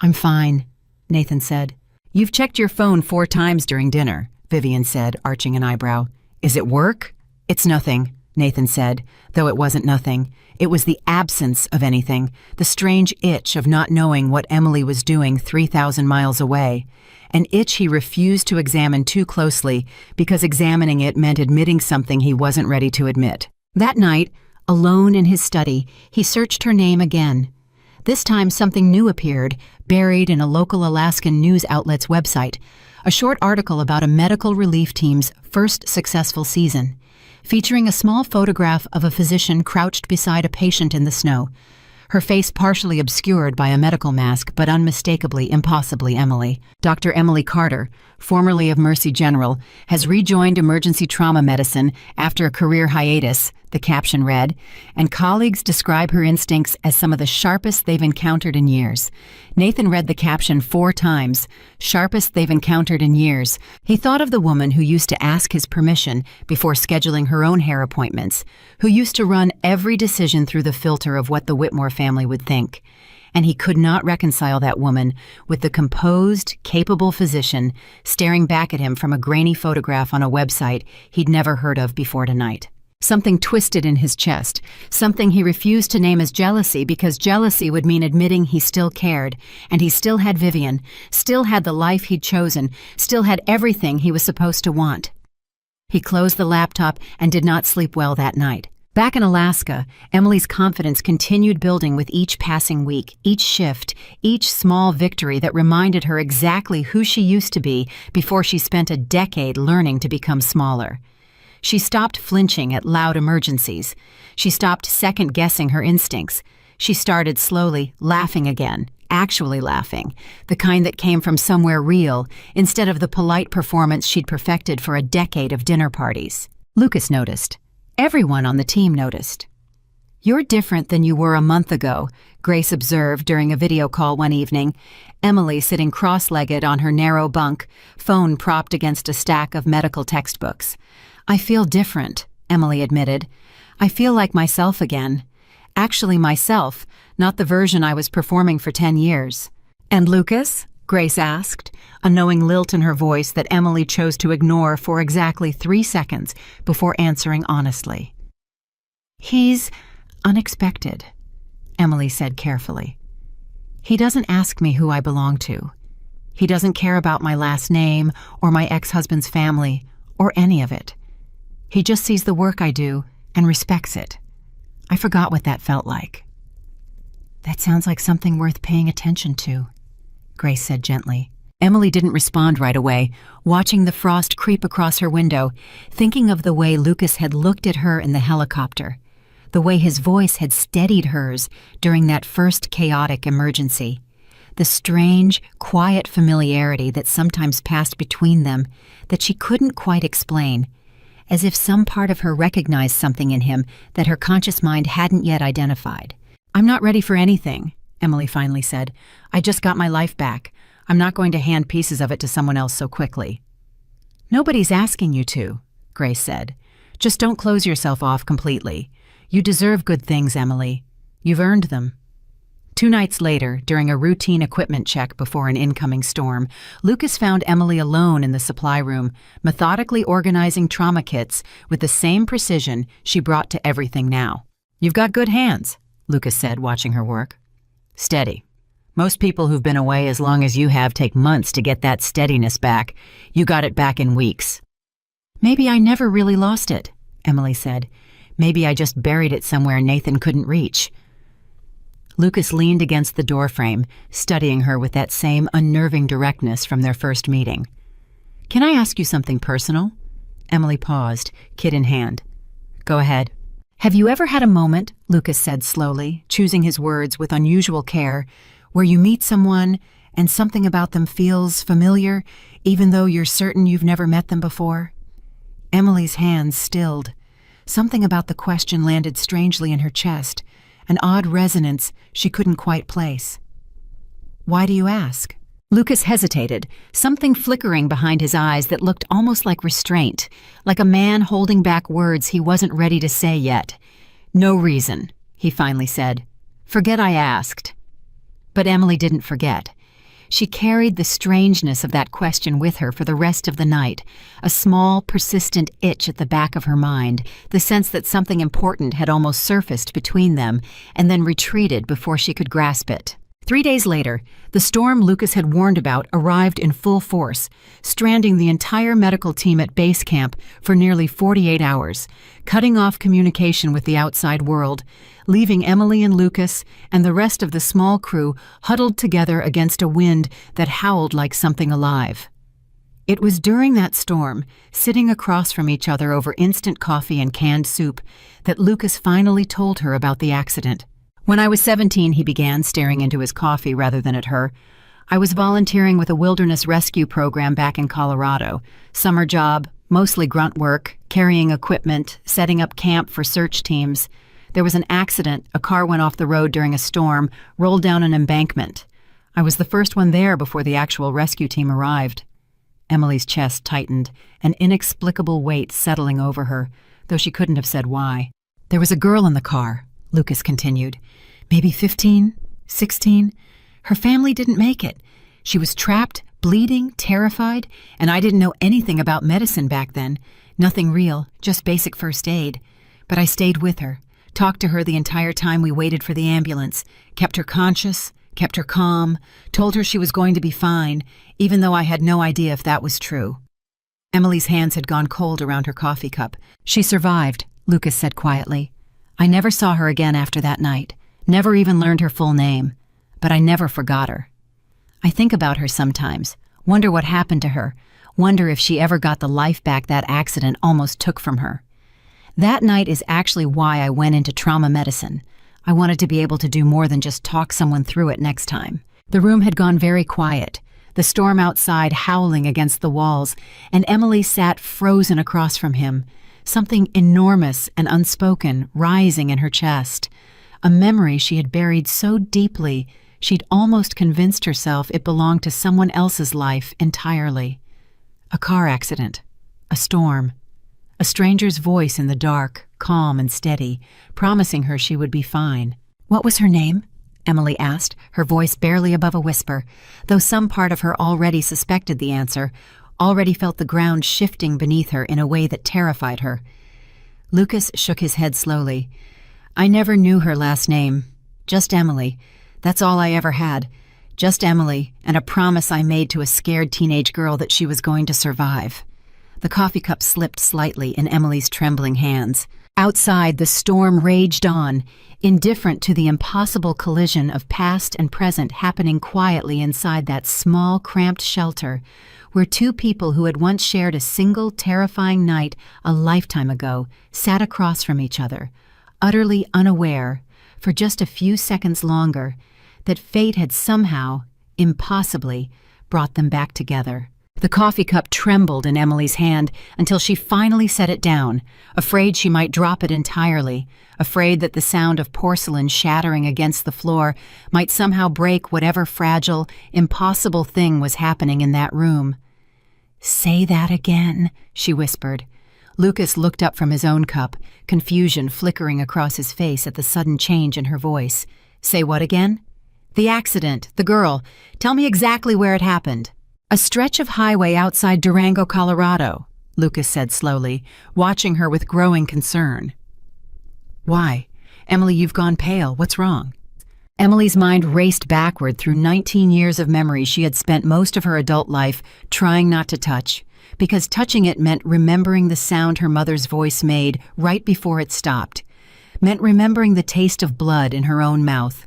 "I'm fine," Nathan said. "You've checked your phone 4 times during dinner," Vivian said, arching an eyebrow. "Is it work?" "It's nothing," Nathan said, though it wasn't nothing. It was the absence of anything, the strange itch of not knowing what Emily was doing 3,000 miles away, an itch he refused to examine too closely because examining it meant admitting something he wasn't ready to admit. That night, alone in his study, he searched her name again. This time something new appeared, buried in a local Alaskan news outlet's website, a short article about a medical relief team's first successful season, featuring a small photograph of a physician crouched beside a patient in the snow, her face partially obscured by a medical mask, but unmistakably, impossibly Emily. Dr. Emily Carter, formerly of Mercy General, has rejoined emergency trauma medicine after a career hiatus, the caption read, and colleagues describe her instincts as some of the sharpest they've encountered in years. Nathan read the caption 4 times, sharpest they've encountered in years. He thought of the woman who used to ask his permission before scheduling her own hair appointments, who used to run every decision through the filter of what the Whitmore family would think. And he could not reconcile that woman with the composed, capable physician staring back at him from a grainy photograph on a website he'd never heard of before tonight. Something twisted in his chest, something he refused to name as jealousy because jealousy would mean admitting he still cared, and he still had Vivian, still had the life he'd chosen, still had everything he was supposed to want. He closed the laptop and did not sleep well that night. Back in Alaska, Emily's confidence continued building with each passing week, each shift, each small victory that reminded her exactly who she used to be before she spent a decade learning to become smaller. She stopped flinching at loud emergencies. She stopped second-guessing her instincts. She started slowly laughing again, actually laughing, the kind that came from somewhere real, instead of the polite performance she'd perfected for a decade of dinner parties. Lucas noticed. Everyone on the team noticed. "You're different than you were a month ago," Grace observed during a video call one evening, Emily sitting cross-legged on her narrow bunk, phone propped against a stack of medical textbooks. "I feel different," Emily admitted. "I feel like myself again. Actually myself, not the version I was performing for 10 years. "And Lucas?" Grace asked, a knowing lilt in her voice that Emily chose to ignore for exactly 3 seconds before answering honestly. "He's unexpected," Emily said carefully. "He doesn't ask me who I belong to. He doesn't care about my last name or my ex-husband's family or any of it. He just sees the work I do and respects it. I forgot what that felt like." "That sounds like something worth paying attention to," Grace said gently. Emily didn't respond right away, watching the frost creep across her window, thinking of the way Lucas had looked at her in the helicopter, the way his voice had steadied hers during that first chaotic emergency, the strange, quiet familiarity that sometimes passed between them that she couldn't quite explain, as if some part of her recognized something in him that her conscious mind hadn't yet identified. "I'm not ready for anything," Emily finally said. "I just got my life back. I'm not going to hand pieces of it to someone else so quickly." "Nobody's asking you to," Grace said. "Just don't close yourself off completely. You deserve good things, Emily. You've earned them." 2 nights later, during a routine equipment check before an incoming storm, Lucas found Emily alone in the supply room, methodically organizing trauma kits with the same precision she brought to everything now. "You've got good hands," Lucas said, watching her work. "Steady. Most people who've been away as long as you have take months to get that steadiness back. You got it back in weeks." "Maybe I never really lost it," Emily said. "Maybe I just buried it somewhere Nathan couldn't reach." Lucas leaned against the doorframe, studying her with that same unnerving directness from their first meeting. "Can I ask you something personal?" Emily paused, kit in hand. "Go ahead." "Have you ever had a moment," Lucas said slowly, choosing his words with unusual care, "where you meet someone and something about them feels familiar, even though you're certain you've never met them before?" Emily's hands stilled. Something about the question landed strangely in her chest, an odd resonance she couldn't quite place. "Why do you ask?" Lucas hesitated, something flickering behind his eyes that looked almost like restraint, like a man holding back words he wasn't ready to say yet. "No reason," he finally said. "Forget I asked." But Emily didn't forget. She carried the strangeness of that question with her for the rest of the night, a small, persistent itch at the back of her mind, the sense that something important had almost surfaced between them and then retreated before she could grasp it. 3 days later, the storm Lucas had warned about arrived in full force, stranding the entire medical team at base camp for nearly 48 hours, cutting off communication with the outside world, leaving Emily and Lucas and the rest of the small crew huddled together against a wind that howled like something alive. It was during that storm, sitting across from each other over instant coffee and canned soup, that Lucas finally told her about the accident. "When I was 17, he began, staring into his coffee rather than at her. "I was volunteering with a wilderness rescue program back in Colorado. Summer job, mostly grunt work, carrying equipment, setting up camp for search teams. There was an accident. A car went off the road during a storm, rolled down an embankment. I was the first one there before the actual rescue team arrived." Emily's chest tightened, an inexplicable weight settling over her, though she couldn't have said why. "There was a girl in the car," Lucas continued. "Maybe 15, 16. Her family didn't make it. She was trapped, bleeding, terrified, and I didn't know anything about medicine back then. Nothing real, just basic first aid. But I stayed with her, talked to her the entire time we waited for the ambulance, kept her conscious, kept her calm, told her she was going to be fine, even though I had no idea if that was true." Emily's hands had gone cold around her coffee cup. "She survived," Lucas said quietly. "I never saw her again after that night, never even learned her full name, but I never forgot her. I think about her sometimes, wonder what happened to her, wonder if she ever got the life back that accident almost took from her. That night is actually why I went into trauma medicine. I wanted to be able to do more than just talk someone through it next time." The room had gone very quiet, the storm outside howling against the walls, and Emily sat frozen across from him, something enormous and unspoken rising in her chest, a memory she had buried so deeply she'd almost convinced herself it belonged to someone else's life entirely. A car accident, a storm, a stranger's voice in the dark, calm and steady, promising her she would be fine. "What was her name?" Emily asked, her voice barely above a whisper, though some part of her already suspected the answer, already felt the ground shifting beneath her in a way that terrified her. Lucas shook his head slowly. "I never knew her last name. Just Emily. That's all I ever had. Just Emily, and a promise I made to a scared teenage girl that she was going to survive." The coffee cup slipped slightly in Emily's trembling hands. Outside, the storm raged on, indifferent to the impossible collision of past and present happening quietly inside that small, cramped shelter, where 2 people who had once shared a single, terrifying night a lifetime ago sat across from each other, utterly unaware, for just a few seconds longer, that fate had somehow, impossibly, brought them back together. The coffee cup trembled in Emily's hand until she finally set it down, afraid she might drop it entirely, afraid that the sound of porcelain shattering against the floor might somehow break whatever fragile, impossible thing was happening in that room. "Say that again," she whispered. Lucas looked up from his own cup, confusion flickering across his face at the sudden change in her voice. "Say what again?" "The accident, the girl. Tell me exactly where it happened." "A stretch of highway outside Durango, Colorado," Lucas said slowly, watching her with growing concern. "Why? Emily, you've gone pale. What's wrong?" Emily's mind raced backward through 19 years of memory she had spent most of her adult life trying not to touch, because touching it meant remembering the sound her mother's voice made right before it stopped, meant remembering the taste of blood in her own mouth,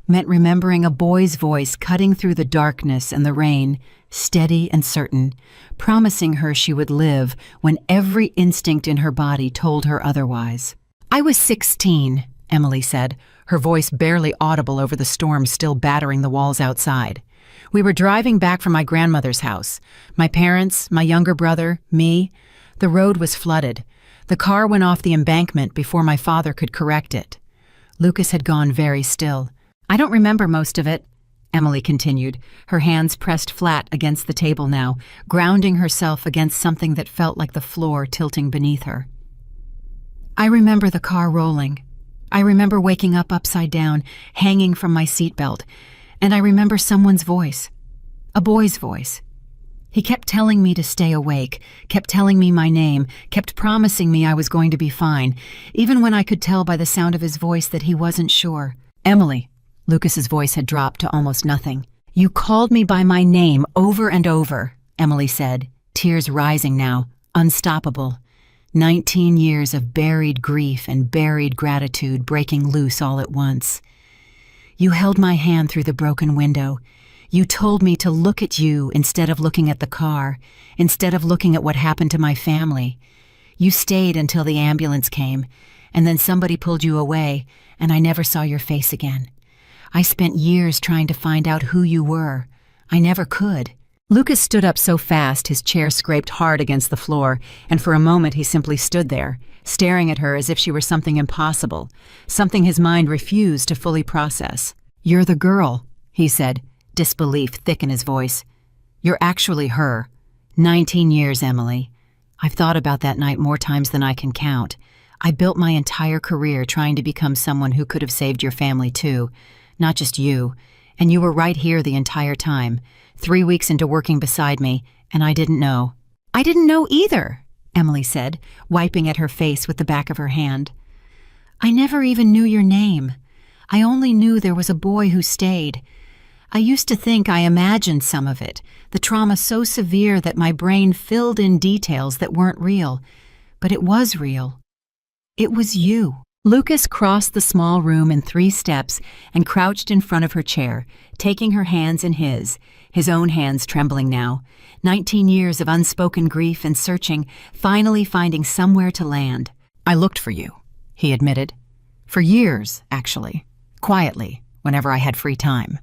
meant remembering a boy's voice cutting through the darkness and the rain, steady and certain, promising her she would live when every instinct in her body told her otherwise. "I was 16, Emily said, her voice barely audible over the storm still battering the walls outside. "We were driving back from my grandmother's house. My parents, my younger brother, me. The road was flooded. The car went off the embankment before my father could correct it." Lucas had gone very still. "I don't remember most of it," Emily continued, her hands pressed flat against the table now, grounding herself against something that felt like the floor tilting beneath her. "I remember the car rolling. I remember waking up upside down, hanging from my seatbelt, and I remember someone's voice, a boy's voice. He kept telling me to stay awake, kept telling me my name, kept promising me I was going to be fine, even when I could tell by the sound of his voice that he wasn't sure. Emily." Lucas's voice had dropped to almost nothing. "You called me by my name over and over," Emily said, tears rising now, unstoppable. 19 years of buried grief and buried gratitude breaking loose all at once. "You held my hand through the broken window. You told me to look at you instead of looking at the car, instead of looking at what happened to my family. You stayed until the ambulance came, and then somebody pulled you away, and I never saw your face again. I spent years trying to find out who you were. I never could." Lucas stood up so fast his chair scraped hard against the floor, and for a moment he simply stood there, staring at her as if she were something impossible, something his mind refused to fully process. "You're the girl," he said, disbelief thick in his voice. "You're actually her. 19 years, Emily. I've thought about that night more times than I can count. I built my entire career trying to become someone who could have saved your family too. Not just you. And you were right here the entire time, 3 weeks into working beside me, and I didn't know." "I didn't know either," Emily said, wiping at her face with the back of her hand. "I never even knew your name. I only knew there was a boy who stayed. I used to think I imagined some of it, the trauma so severe that my brain filled in details that weren't real. But it was real. It was you." Lucas crossed the small room in 3 steps and crouched in front of her chair, taking her hands in his own hands trembling now. 19 years of unspoken grief and searching, finally finding somewhere to land. "I looked for you," he admitted. "For years, actually. Quietly, whenever I had free time.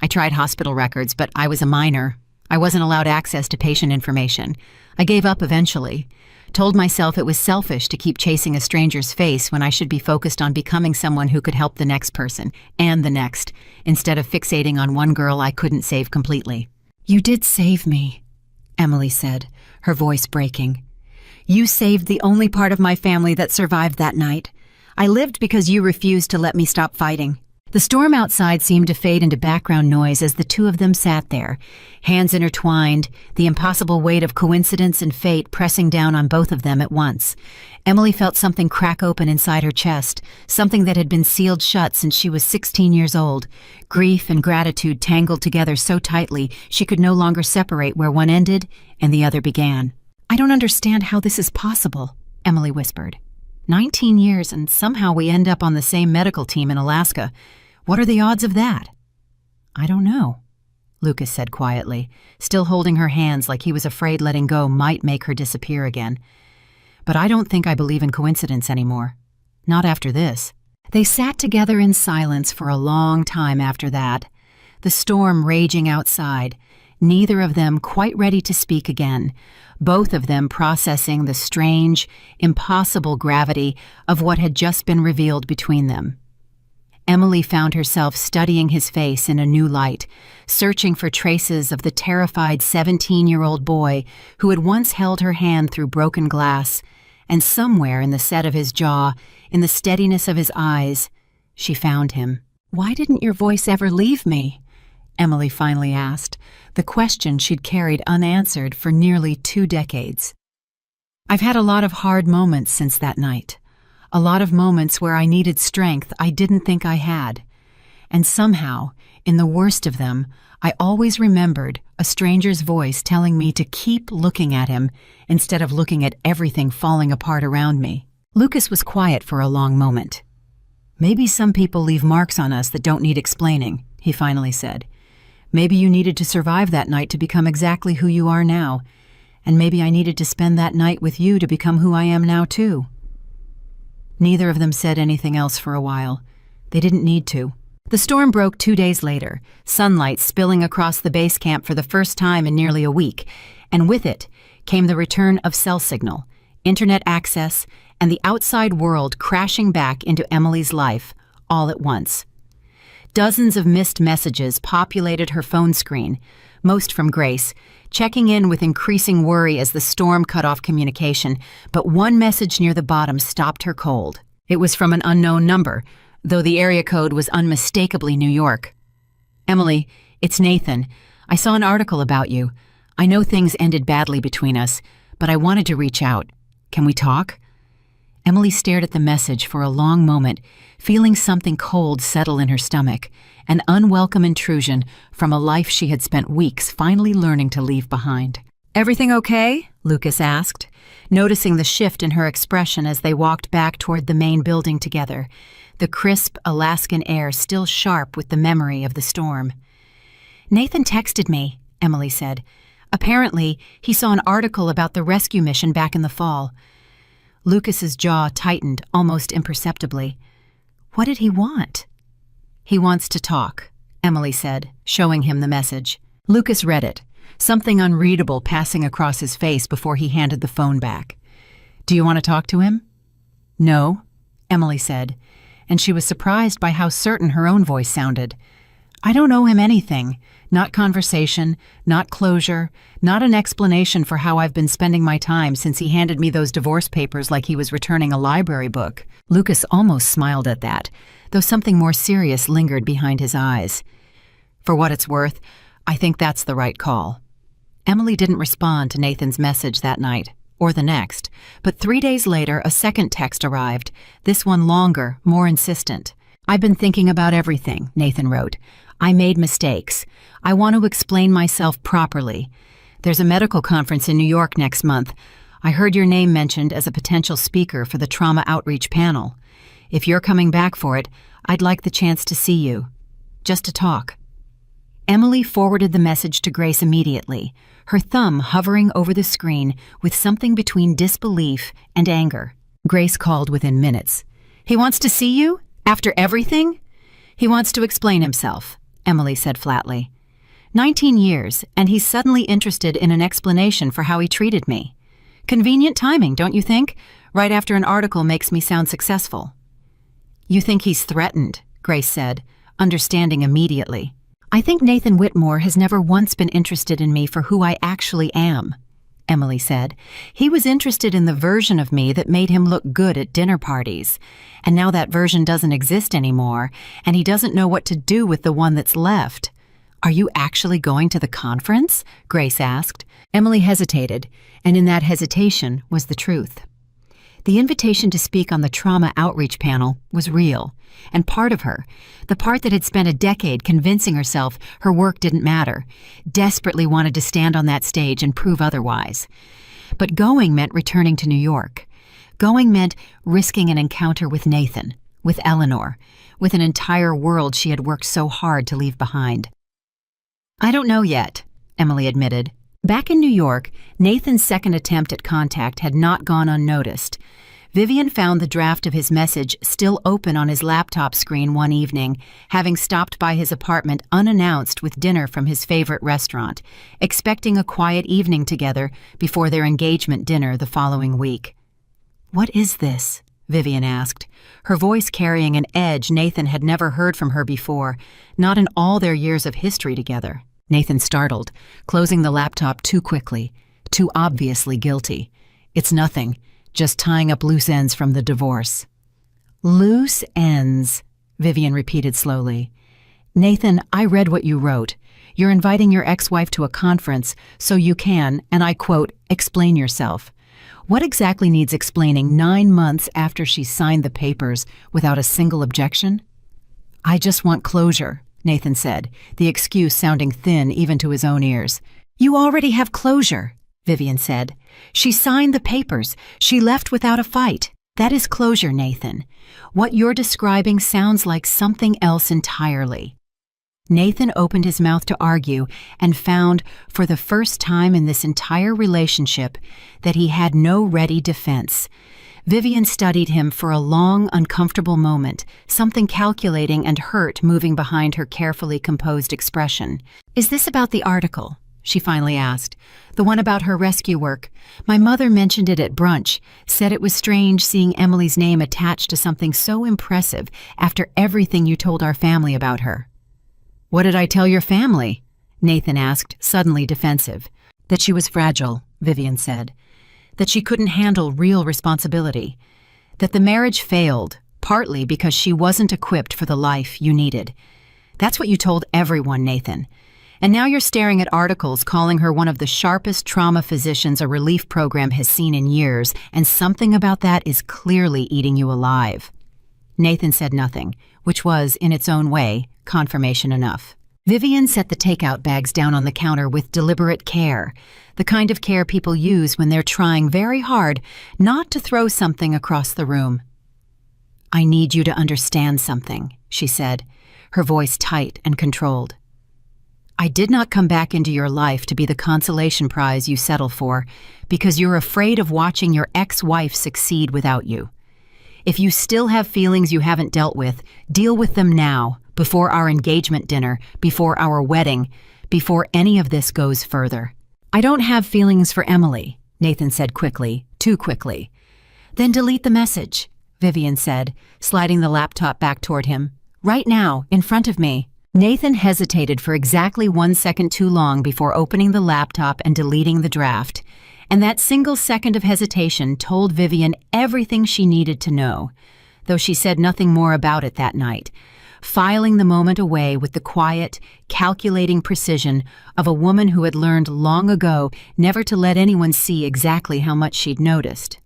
I tried hospital records, but I was a minor. I wasn't allowed access to patient information. I gave up eventually. Told myself it was selfish to keep chasing a stranger's face when I should be focused on becoming someone who could help the next person, and the next, instead of fixating on one girl I couldn't save completely." "You did save me," Emily said, her voice breaking. "You saved the only part of my family that survived that night. I lived because you refused to let me stop fighting." The storm outside seemed to fade into background noise as the two of them sat there, hands intertwined, the impossible weight of coincidence and fate pressing down on both of them at once. Emily felt something crack open inside her chest, something that had been sealed shut since she was 16 years old. Grief and gratitude tangled together so tightly she could no longer separate where one ended and the other began. "I don't understand how this is possible," Emily whispered. 19 years and somehow we end up on the same medical team in Alaska. What are the odds of that?" "I don't know," Lucas said quietly, still holding her hands like he was afraid letting go might make her disappear again. "But I don't think I believe in coincidence anymore. Not after this." They sat together in silence for a long time after that, the storm raging outside, neither of them quite ready to speak again, both of them processing the strange, impossible gravity of what had just been revealed between them. Emily found herself studying his face in a new light, searching for traces of the terrified 17-year-old boy who had once held her hand through broken glass, and somewhere in the set of his jaw, in the steadiness of his eyes, she found him. "Why didn't your voice ever leave me?" Emily finally asked, the question she'd carried unanswered for nearly 2 decades. "I've had a lot of hard moments since that night. A lot of moments where I needed strength I didn't think I had. And somehow, in the worst of them, I always remembered a stranger's voice telling me to keep looking at him instead of looking at everything falling apart around me." Lucas was quiet for a long moment. "Maybe some people leave marks on us that don't need explaining," he finally said. "Maybe you needed to survive that night to become exactly who you are now, and maybe I needed to spend that night with you to become who I am now too." Neither of them said anything else for a while. They didn't need to. The storm broke 2 days later, sunlight spilling across the base camp for the first time in nearly a week, and with it came the return of cell signal, internet access, and the outside world crashing back into Emily's life all at once. Dozens of missed messages populated her phone screen, most from Grace, checking in with increasing worry as the storm cut off communication, but one message near the bottom stopped her cold. It was from an unknown number, though the area code was unmistakably New York. "Emily, it's Nathan. I saw an article about you. I know things ended badly between us, but I wanted to reach out. Can we talk?" Emily stared at the message for a long moment, feeling something cold settle in her stomach, an unwelcome intrusion from a life she had spent weeks finally learning to leave behind. "Everything okay?" Lucas asked, noticing the shift in her expression as they walked back toward the main building together, the crisp Alaskan air still sharp with the memory of the storm. "Nathan texted me," Emily said. "Apparently, he saw an article about the rescue mission back in the fall." Lucas's jaw tightened almost imperceptibly. What did he want? "He wants to talk," Emily said, showing him the message. Lucas read it, something unreadable passing across his face before he handed the phone back. "Do you want to talk to him?" "No," Emily said, and she was surprised by how certain her own voice sounded. "I don't owe him anything. Not conversation, not closure, not an explanation for how I've been spending my time since he handed me those divorce papers like he was returning a library book." Lucas almost smiled at that, though something more serious lingered behind his eyes. "For what it's worth, I think that's the right call." Emily didn't respond to Nathan's message that night, or the next, but 3 days later a second text arrived, this one longer, more insistent. "I've been thinking about everything," Nathan wrote. "I made mistakes. I want to explain myself properly. There's a medical conference in New York next month. I heard your name mentioned as a potential speaker for the trauma outreach panel. If you're coming back for it, I'd like the chance to see you. Just to talk." Emily forwarded the message to Grace immediately, her thumb hovering over the screen with something between disbelief and anger. Grace called within minutes. "He wants to see you? After everything?" "He wants to explain himself," Emily said flatly. 19 years, and he's suddenly interested in an explanation for how he treated me. Convenient timing, don't you think? Right after an article makes me sound successful." "You think he's threatened," Grace said, understanding immediately. "I think Nathan Whitmore has never once been interested in me for who I actually am," Emily said. "He was interested in the version of me that made him look good at dinner parties. And now that version doesn't exist anymore, and he doesn't know what to do with the one that's left." "Are you actually going to the conference?" Grace asked. Emily hesitated, and in that hesitation was the truth. The invitation to speak on the trauma outreach panel was real, and part of her, the part that had spent a decade convincing herself her work didn't matter, desperately wanted to stand on that stage and prove otherwise. But going meant returning to New York. Going meant risking an encounter with Nathan, with Eleanor, with an entire world she had worked so hard to leave behind. "I don't know yet," Emily admitted. Back in New York, Nathan's second attempt at contact had not gone unnoticed. Vivian found the draft of his message still open on his laptop screen one evening, having stopped by his apartment unannounced with dinner from his favorite restaurant, expecting a quiet evening together before their engagement dinner the following week. "What is this?" Vivian asked, her voice carrying an edge Nathan had never heard from her before, not in all their years of history together. Nathan startled, closing the laptop too quickly, too obviously guilty. "It's nothing. Just tying up loose ends from the divorce." "Loose ends," Vivian repeated slowly. "Nathan, I read what you wrote. You're inviting your ex-wife to a conference so you can, and I quote, explain yourself. What exactly needs explaining 9 months after she signed the papers without a single objection?" "I just want closure," Nathan said, the excuse sounding thin even to his own ears. "You already have closure," Vivian said. "She signed the papers. She left without a fight. That is closure, Nathan. What you're describing sounds like something else entirely." Nathan opened his mouth to argue and found, for the first time in this entire relationship, that he had no ready defense. Vivian studied him for a long, uncomfortable moment, something calculating and hurt moving behind her carefully composed expression. "Is this about the article?" she finally asked. "The one about her rescue work. My mother mentioned it at brunch, said it was strange seeing Emily's name attached to something so impressive after everything you told our family about her." "What did I tell your family?" Nathan asked, suddenly defensive. "That she was fragile," Vivian said. "That she couldn't handle real responsibility. That the marriage failed, partly because she wasn't equipped for the life you needed. That's what you told everyone, Nathan. And now you're staring at articles calling her one of the sharpest trauma physicians a relief program has seen in years, and something about that is clearly eating you alive." Nathan said nothing, which was, in its own way, confirmation enough. Vivian set the takeout bags down on the counter with deliberate care, the kind of care people use when they're trying very hard not to throw something across the room. "I need you to understand something," she said, her voice tight and controlled. "I did not come back into your life to be the consolation prize you settle for because you're afraid of watching your ex-wife succeed without you. If you still have feelings you haven't dealt with, deal with them now, before our engagement dinner, before our wedding, before any of this goes further." "I don't have feelings for Emily," Nathan said quickly, too quickly. "Then delete the message," Vivian said, sliding the laptop back toward him. "Right now, in front of me." Nathan hesitated for exactly 1 second too long before opening the laptop and deleting the draft, and that single second of hesitation told Vivian everything she needed to know, though she said nothing more about it that night, filing the moment away with the quiet, calculating precision of a woman who had learned long ago never to let anyone see exactly how much she'd noticed.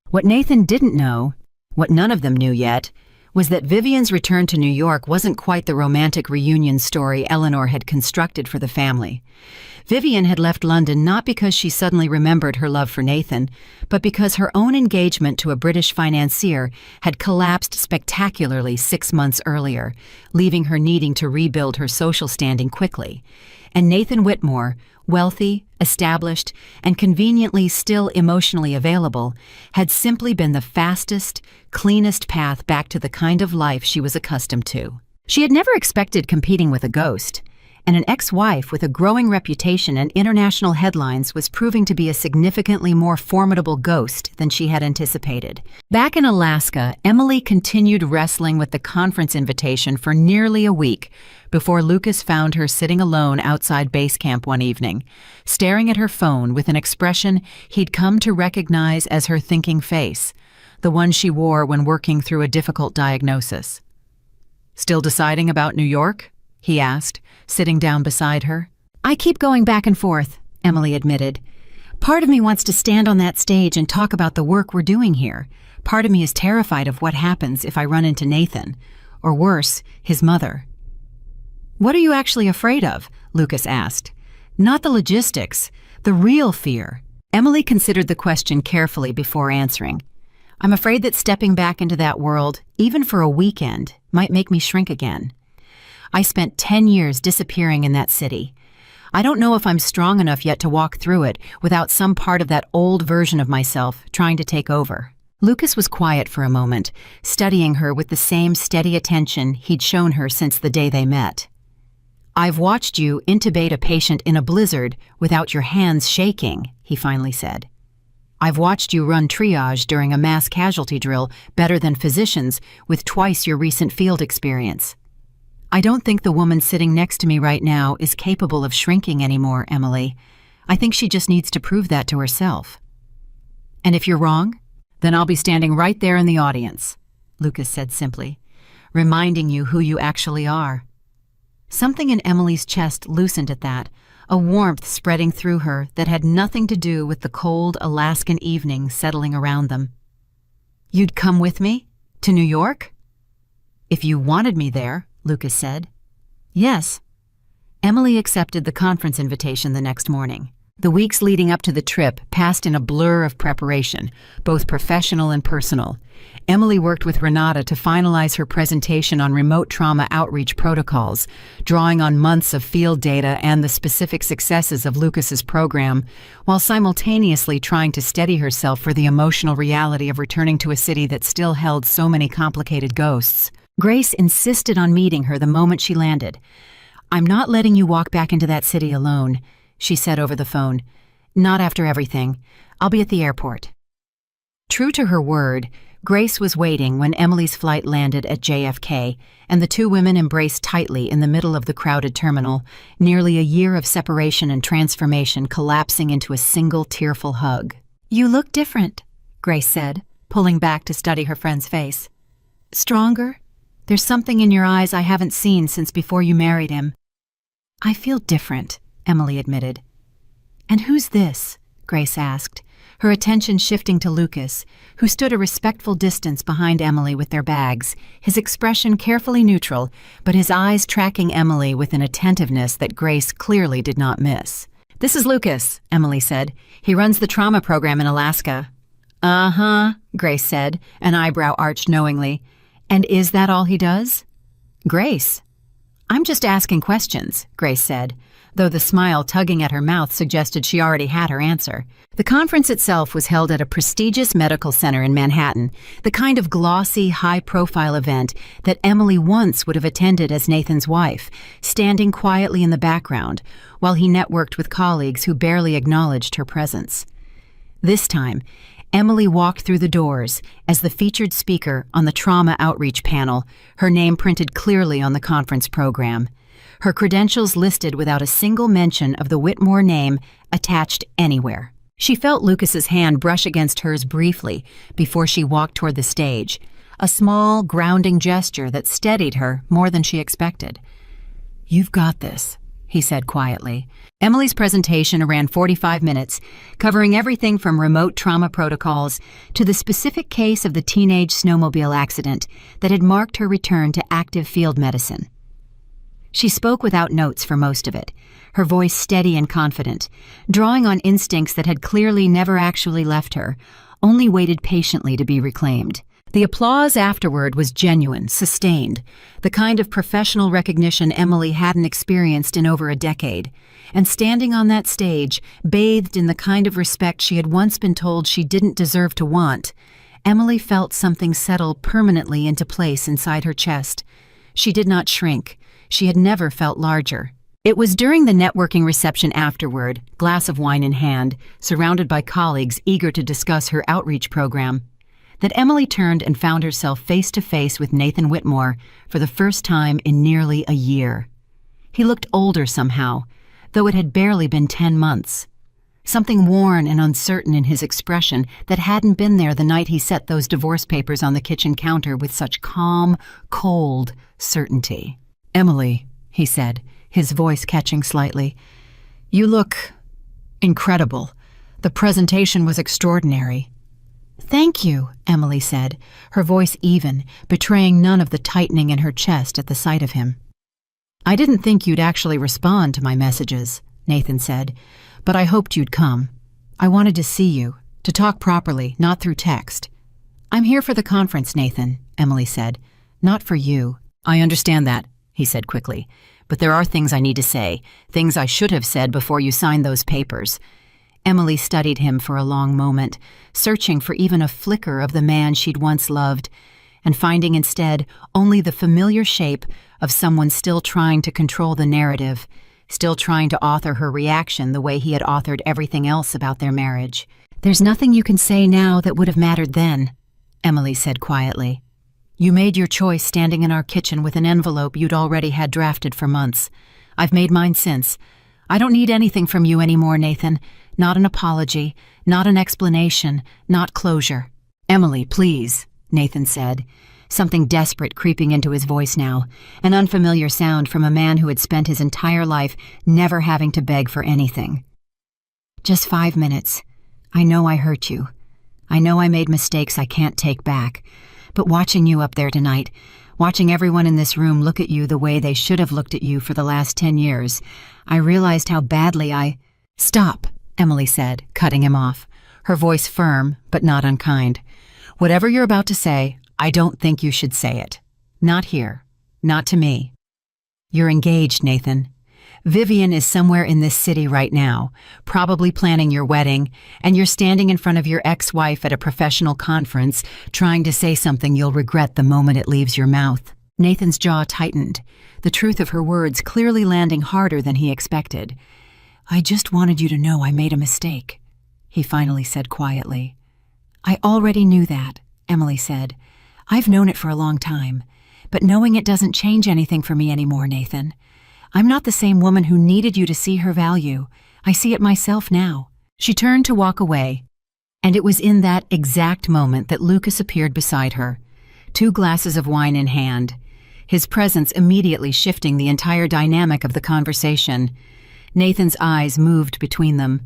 What Nathan didn't know, what none of them knew yet, was that Vivian's return to New York wasn't quite the romantic reunion story Eleanor had constructed for the family. Vivian had left London not because she suddenly remembered her love for Nathan, but because her own engagement to a British financier had collapsed spectacularly 6 months earlier, leaving her needing to rebuild her social standing quickly. And Nathan Whitmore, wealthy, established, and conveniently still emotionally available, had simply been the fastest, cleanest path back to the kind of life she was accustomed to. She had never expected competing with a ghost, and an ex-wife with a growing reputation and international headlines was proving to be a significantly more formidable ghost than she had anticipated. Back in Alaska, Emily continued wrestling with the conference invitation for nearly a week before Lucas found her sitting alone outside base camp one evening, staring at her phone with an expression he'd come to recognize as her thinking face, the one she wore when working through a difficult diagnosis. "Still deciding about New York?" he asked, sitting down beside her. "I keep going back and forth," Emily admitted. "Part of me wants to stand on that stage and talk about the work we're doing here. Part of me is terrified of what happens if I run into Nathan, or worse, his mother." "What are you actually afraid of?" Lucas asked. "Not the logistics, the real fear." Emily considered the question carefully before answering. "I'm afraid that stepping back into that world, even for a weekend, might make me shrink again. I spent 10 years disappearing in that city. I don't know if I'm strong enough yet to walk through it without some part of that old version of myself trying to take over." Lucas was quiet for a moment, studying her with the same steady attention he'd shown her since the day they met. "I've watched you intubate a patient in a blizzard without your hands shaking," he finally said. "I've watched you run triage during a mass casualty drill better than physicians with twice your recent field experience. I don't think the woman sitting next to me right now is capable of shrinking anymore, Emily. I think she just needs to prove that to herself. And if you're wrong, then I'll be standing right there in the audience," Lucas said simply, "reminding you who you actually are." Something in Emily's chest loosened at that, a warmth spreading through her that had nothing to do with the cold Alaskan evening settling around them. "You'd come with me? To New York?" "If you wanted me there," Lucas said. "Yes." Emily accepted the conference invitation the next morning. The weeks leading up to the trip passed in a blur of preparation, both professional and personal. Emily worked with Renata to finalize her presentation on remote trauma outreach protocols, drawing on months of field data and the specific successes of Lucas's program, while simultaneously trying to steady herself for the emotional reality of returning to a city that still held so many complicated ghosts. Grace insisted on meeting her the moment she landed. "I'm not letting you walk back into that city alone," she said over the phone. "Not after everything. I'll be at the airport." True to her word, Grace was waiting when Emily's flight landed at JFK, and the two women embraced tightly in the middle of the crowded terminal, nearly a year of separation and transformation collapsing into a single tearful hug. "You look different," Grace said, pulling back to study her friend's face. "Stronger? There's something in your eyes I haven't seen since before you married him." "I feel different," Emily admitted. "And who's this?" Grace asked, her attention shifting to Lucas, who stood a respectful distance behind Emily with their bags, his expression carefully neutral, but his eyes tracking Emily with an attentiveness that Grace clearly did not miss. "This is Lucas," Emily said. "He runs the trauma program in Alaska." "Uh-huh," Grace said, an eyebrow arched knowingly. "And is that all he does?" "Grace?" "I'm just asking questions," Grace said, though the smile tugging at her mouth suggested she already had her answer. The conference itself was held at a prestigious medical center in Manhattan, the kind of glossy, high-profile event that Emily once would have attended as Nathan's wife, standing quietly in the background while he networked with colleagues who barely acknowledged her presence. This time, Emily walked through the doors as the featured speaker on the trauma outreach panel, her name printed clearly on the conference program. Her credentials listed without a single mention of the Whitmore name attached anywhere. She felt Lucas's hand brush against hers briefly before she walked toward the stage, a small, grounding gesture that steadied her more than she expected. "You've got this," he said quietly. Emily's presentation ran 45 minutes, covering everything from remote trauma protocols to the specific case of the teenage snowmobile accident that had marked her return to active field medicine. She spoke without notes for most of it, her voice steady and confident, drawing on instincts that had clearly never actually left her, only waited patiently to be reclaimed. The applause afterward was genuine, sustained, the kind of professional recognition Emily hadn't experienced in over a decade. And standing on that stage, bathed in the kind of respect she had once been told she didn't deserve to want, Emily felt something settle permanently into place inside her chest. She did not shrink. She had never felt larger. It was during the networking reception afterward, glass of wine in hand, surrounded by colleagues eager to discuss her outreach program, that Emily turned and found herself face to face with Nathan Whitmore for the first time in nearly a year. He looked older somehow, though it had barely been 10 months. Something worn and uncertain in his expression that hadn't been there the night he set those divorce papers on the kitchen counter with such calm, cold certainty. "Emily," he said, his voice catching slightly, "you look incredible. The presentation was extraordinary." "Thank you," Emily said, her voice even, betraying none of the tightening in her chest at the sight of him. "I didn't think you'd actually respond to my messages," Nathan said, "but I hoped you'd come. I wanted to see you, to talk properly, not through text." "I'm here for the conference, Nathan," Emily said, "not for you." "I understand that," he said quickly, "but there are things I need to say, things I should have said before you signed those papers. Emily studied him for a long moment, searching for even a flicker of the man she'd once loved, and finding instead only the familiar shape of someone still trying to control the narrative, still trying to author her reaction the way he had authored everything else about their marriage. "There's nothing you can say now that would have mattered then," Emily said quietly. "You made your choice standing in our kitchen with an envelope you'd already had drafted for months. I've made mine since. I don't need anything from you anymore, Nathan. Not an apology, not an explanation, not closure." "Emily, please," Nathan said, something desperate creeping into his voice now, an unfamiliar sound from a man who had spent his entire life never having to beg for anything. "Just 5 minutes. I know I hurt you. I know I made mistakes I can't take back. But watching you up there tonight, watching everyone in this room look at you the way they should have looked at you for the last 10 years, I realized how badly I—" "Stop," Emily said, cutting him off, her voice firm but not unkind. "Whatever you're about to say, I don't think you should say it. Not here. Not to me. You're engaged, Nathan. Vivian is somewhere in this city right now, probably planning your wedding, and you're standing in front of your ex-wife at a professional conference, trying to say something you'll regret the moment it leaves your mouth." Nathan's jaw tightened, the truth of her words clearly landing harder than he expected. "I just wanted you to know I made a mistake," he finally said quietly. "I already knew that," Emily said. "I've known it for a long time, but knowing it doesn't change anything for me anymore, Nathan. I'm not the same woman who needed you to see her value. I see it myself now." She turned to walk away, and it was in that exact moment that Lucas appeared beside her, 2 glasses of wine in hand, his presence immediately shifting the entire dynamic of the conversation. Nathan's eyes moved between them,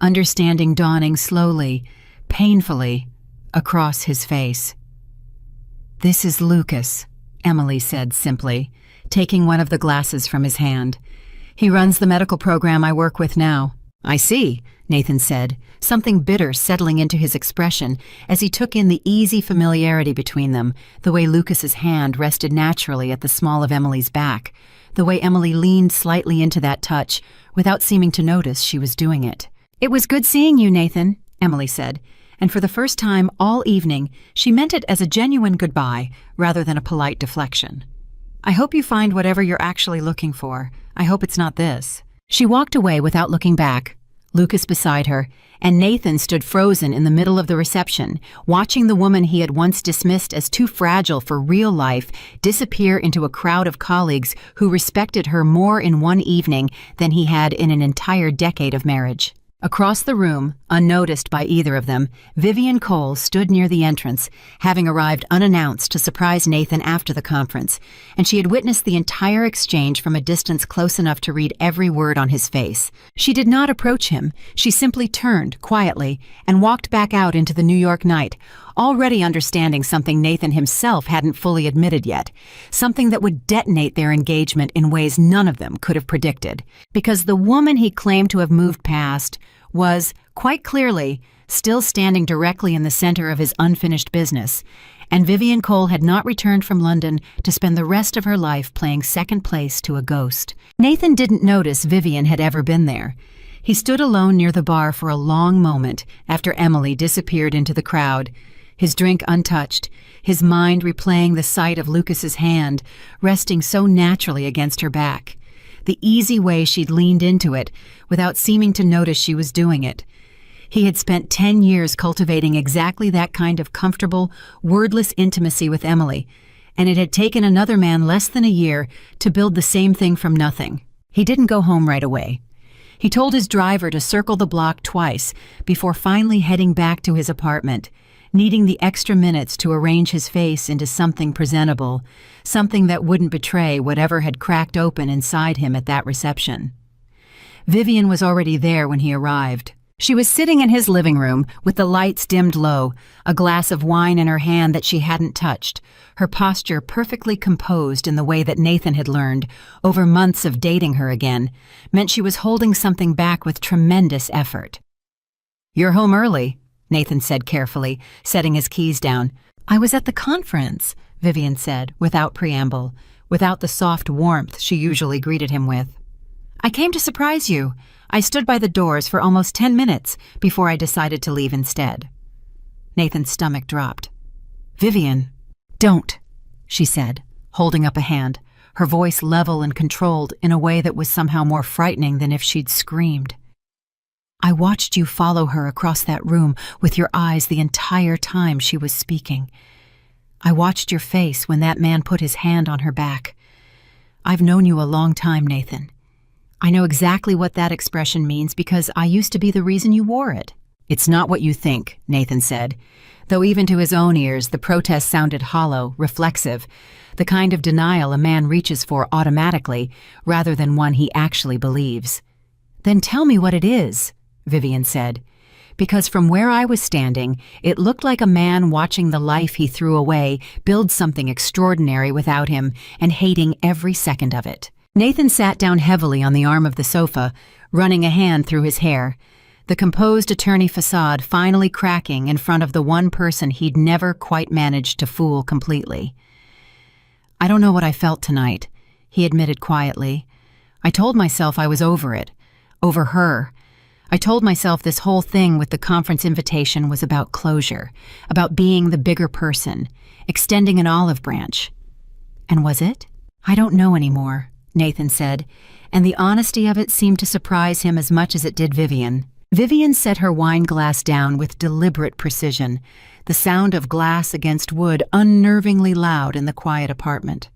understanding dawning slowly, painfully, across his face. "This is Lucas," Emily said simply, taking one of the glasses from his hand. "He runs the medical program I work with now." "I see," Nathan said, something bitter settling into his expression as he took in the easy familiarity between them, the way Lucas's hand rested naturally at the small of Emily's back, the way Emily leaned slightly into that touch without seeming to notice she was doing it. "It was good seeing you, Nathan," Emily said, and for the first time all evening she meant it as a genuine goodbye rather than a polite deflection. "I hope you find whatever you're actually looking for. I hope it's not this." She walked away without looking back, Lucas beside her, and Nathan stood frozen in the middle of the reception, watching the woman he had once dismissed as too fragile for real life disappear into a crowd of colleagues who respected her more in one evening than he had in an entire decade of marriage. Across the room, unnoticed by either of them, Vivian Cole stood near the entrance, having arrived unannounced to surprise Nathan after the conference, and she had witnessed the entire exchange from a distance close enough to read every word on his face. She did not approach him. She simply turned, quietly, and walked back out into the New York night, already understanding something Nathan himself hadn't fully admitted yet, something that would detonate their engagement in ways none of them could have predicted. Because the woman he claimed to have moved past was, quite clearly, still standing directly in the center of his unfinished business, and Vivian Cole had not returned from London to spend the rest of her life playing second place to a ghost. Nathan didn't notice Vivian had ever been there. He stood alone near the bar for a long moment after Emily disappeared into the crowd, his drink untouched, his mind replaying the sight of Lucas's hand resting so naturally against her back, the easy way she'd leaned into it without seeming to notice she was doing it. He had spent 10 years cultivating exactly that kind of comfortable, wordless intimacy with Emily, and it had taken another man less than a year to build the same thing from nothing. He didn't go home right away. He told his driver to circle the block twice before finally heading back to his apartment, needing the extra minutes to arrange his face into something presentable, something that wouldn't betray whatever had cracked open inside him at that reception. Vivian was already there when he arrived. She was sitting in his living room with the lights dimmed low, a glass of wine in her hand that she hadn't touched, her posture perfectly composed in the way that Nathan had learned, over months of dating her again, meant she was holding something back with tremendous effort. "You're home early," Nathan said carefully, setting his keys down. "I was at the conference," Vivian said, without preamble, without the soft warmth she usually greeted him with. "I came to surprise you. I stood by the doors for almost 10 minutes before I decided to leave instead. Nathan's stomach dropped. Vivian, don't, she said, holding up a hand, her voice level and controlled in a way that was somehow more frightening than if she'd screamed. I watched you follow her across that room with your eyes the entire time she was speaking. I watched your face when that man put his hand on her back. I've known you a long time, Nathan. I know exactly what that expression means because I used to be the reason you wore it. It's not what you think, Nathan said, though even to his own ears the protest sounded hollow, reflexive, the kind of denial a man reaches for automatically rather than one he actually believes. Then tell me what it is, Vivian said, because from where I was standing, it looked like a man watching the life he threw away build something extraordinary without him and hating every second of it. Nathan sat down heavily on the arm of the sofa, running a hand through his hair, the composed attorney facade finally cracking in front of the one person he'd never quite managed to fool completely. I don't know what I felt tonight, he admitted quietly. I told myself I was over it, over her. I told myself this whole thing with the conference invitation was about closure, about being the bigger person, extending an olive branch. And was it? I don't know anymore, Nathan said, and the honesty of it seemed to surprise him as much as it did Vivian. Vivian set her wine glass down with deliberate precision, the sound of glass against wood unnervingly loud in the quiet apartment.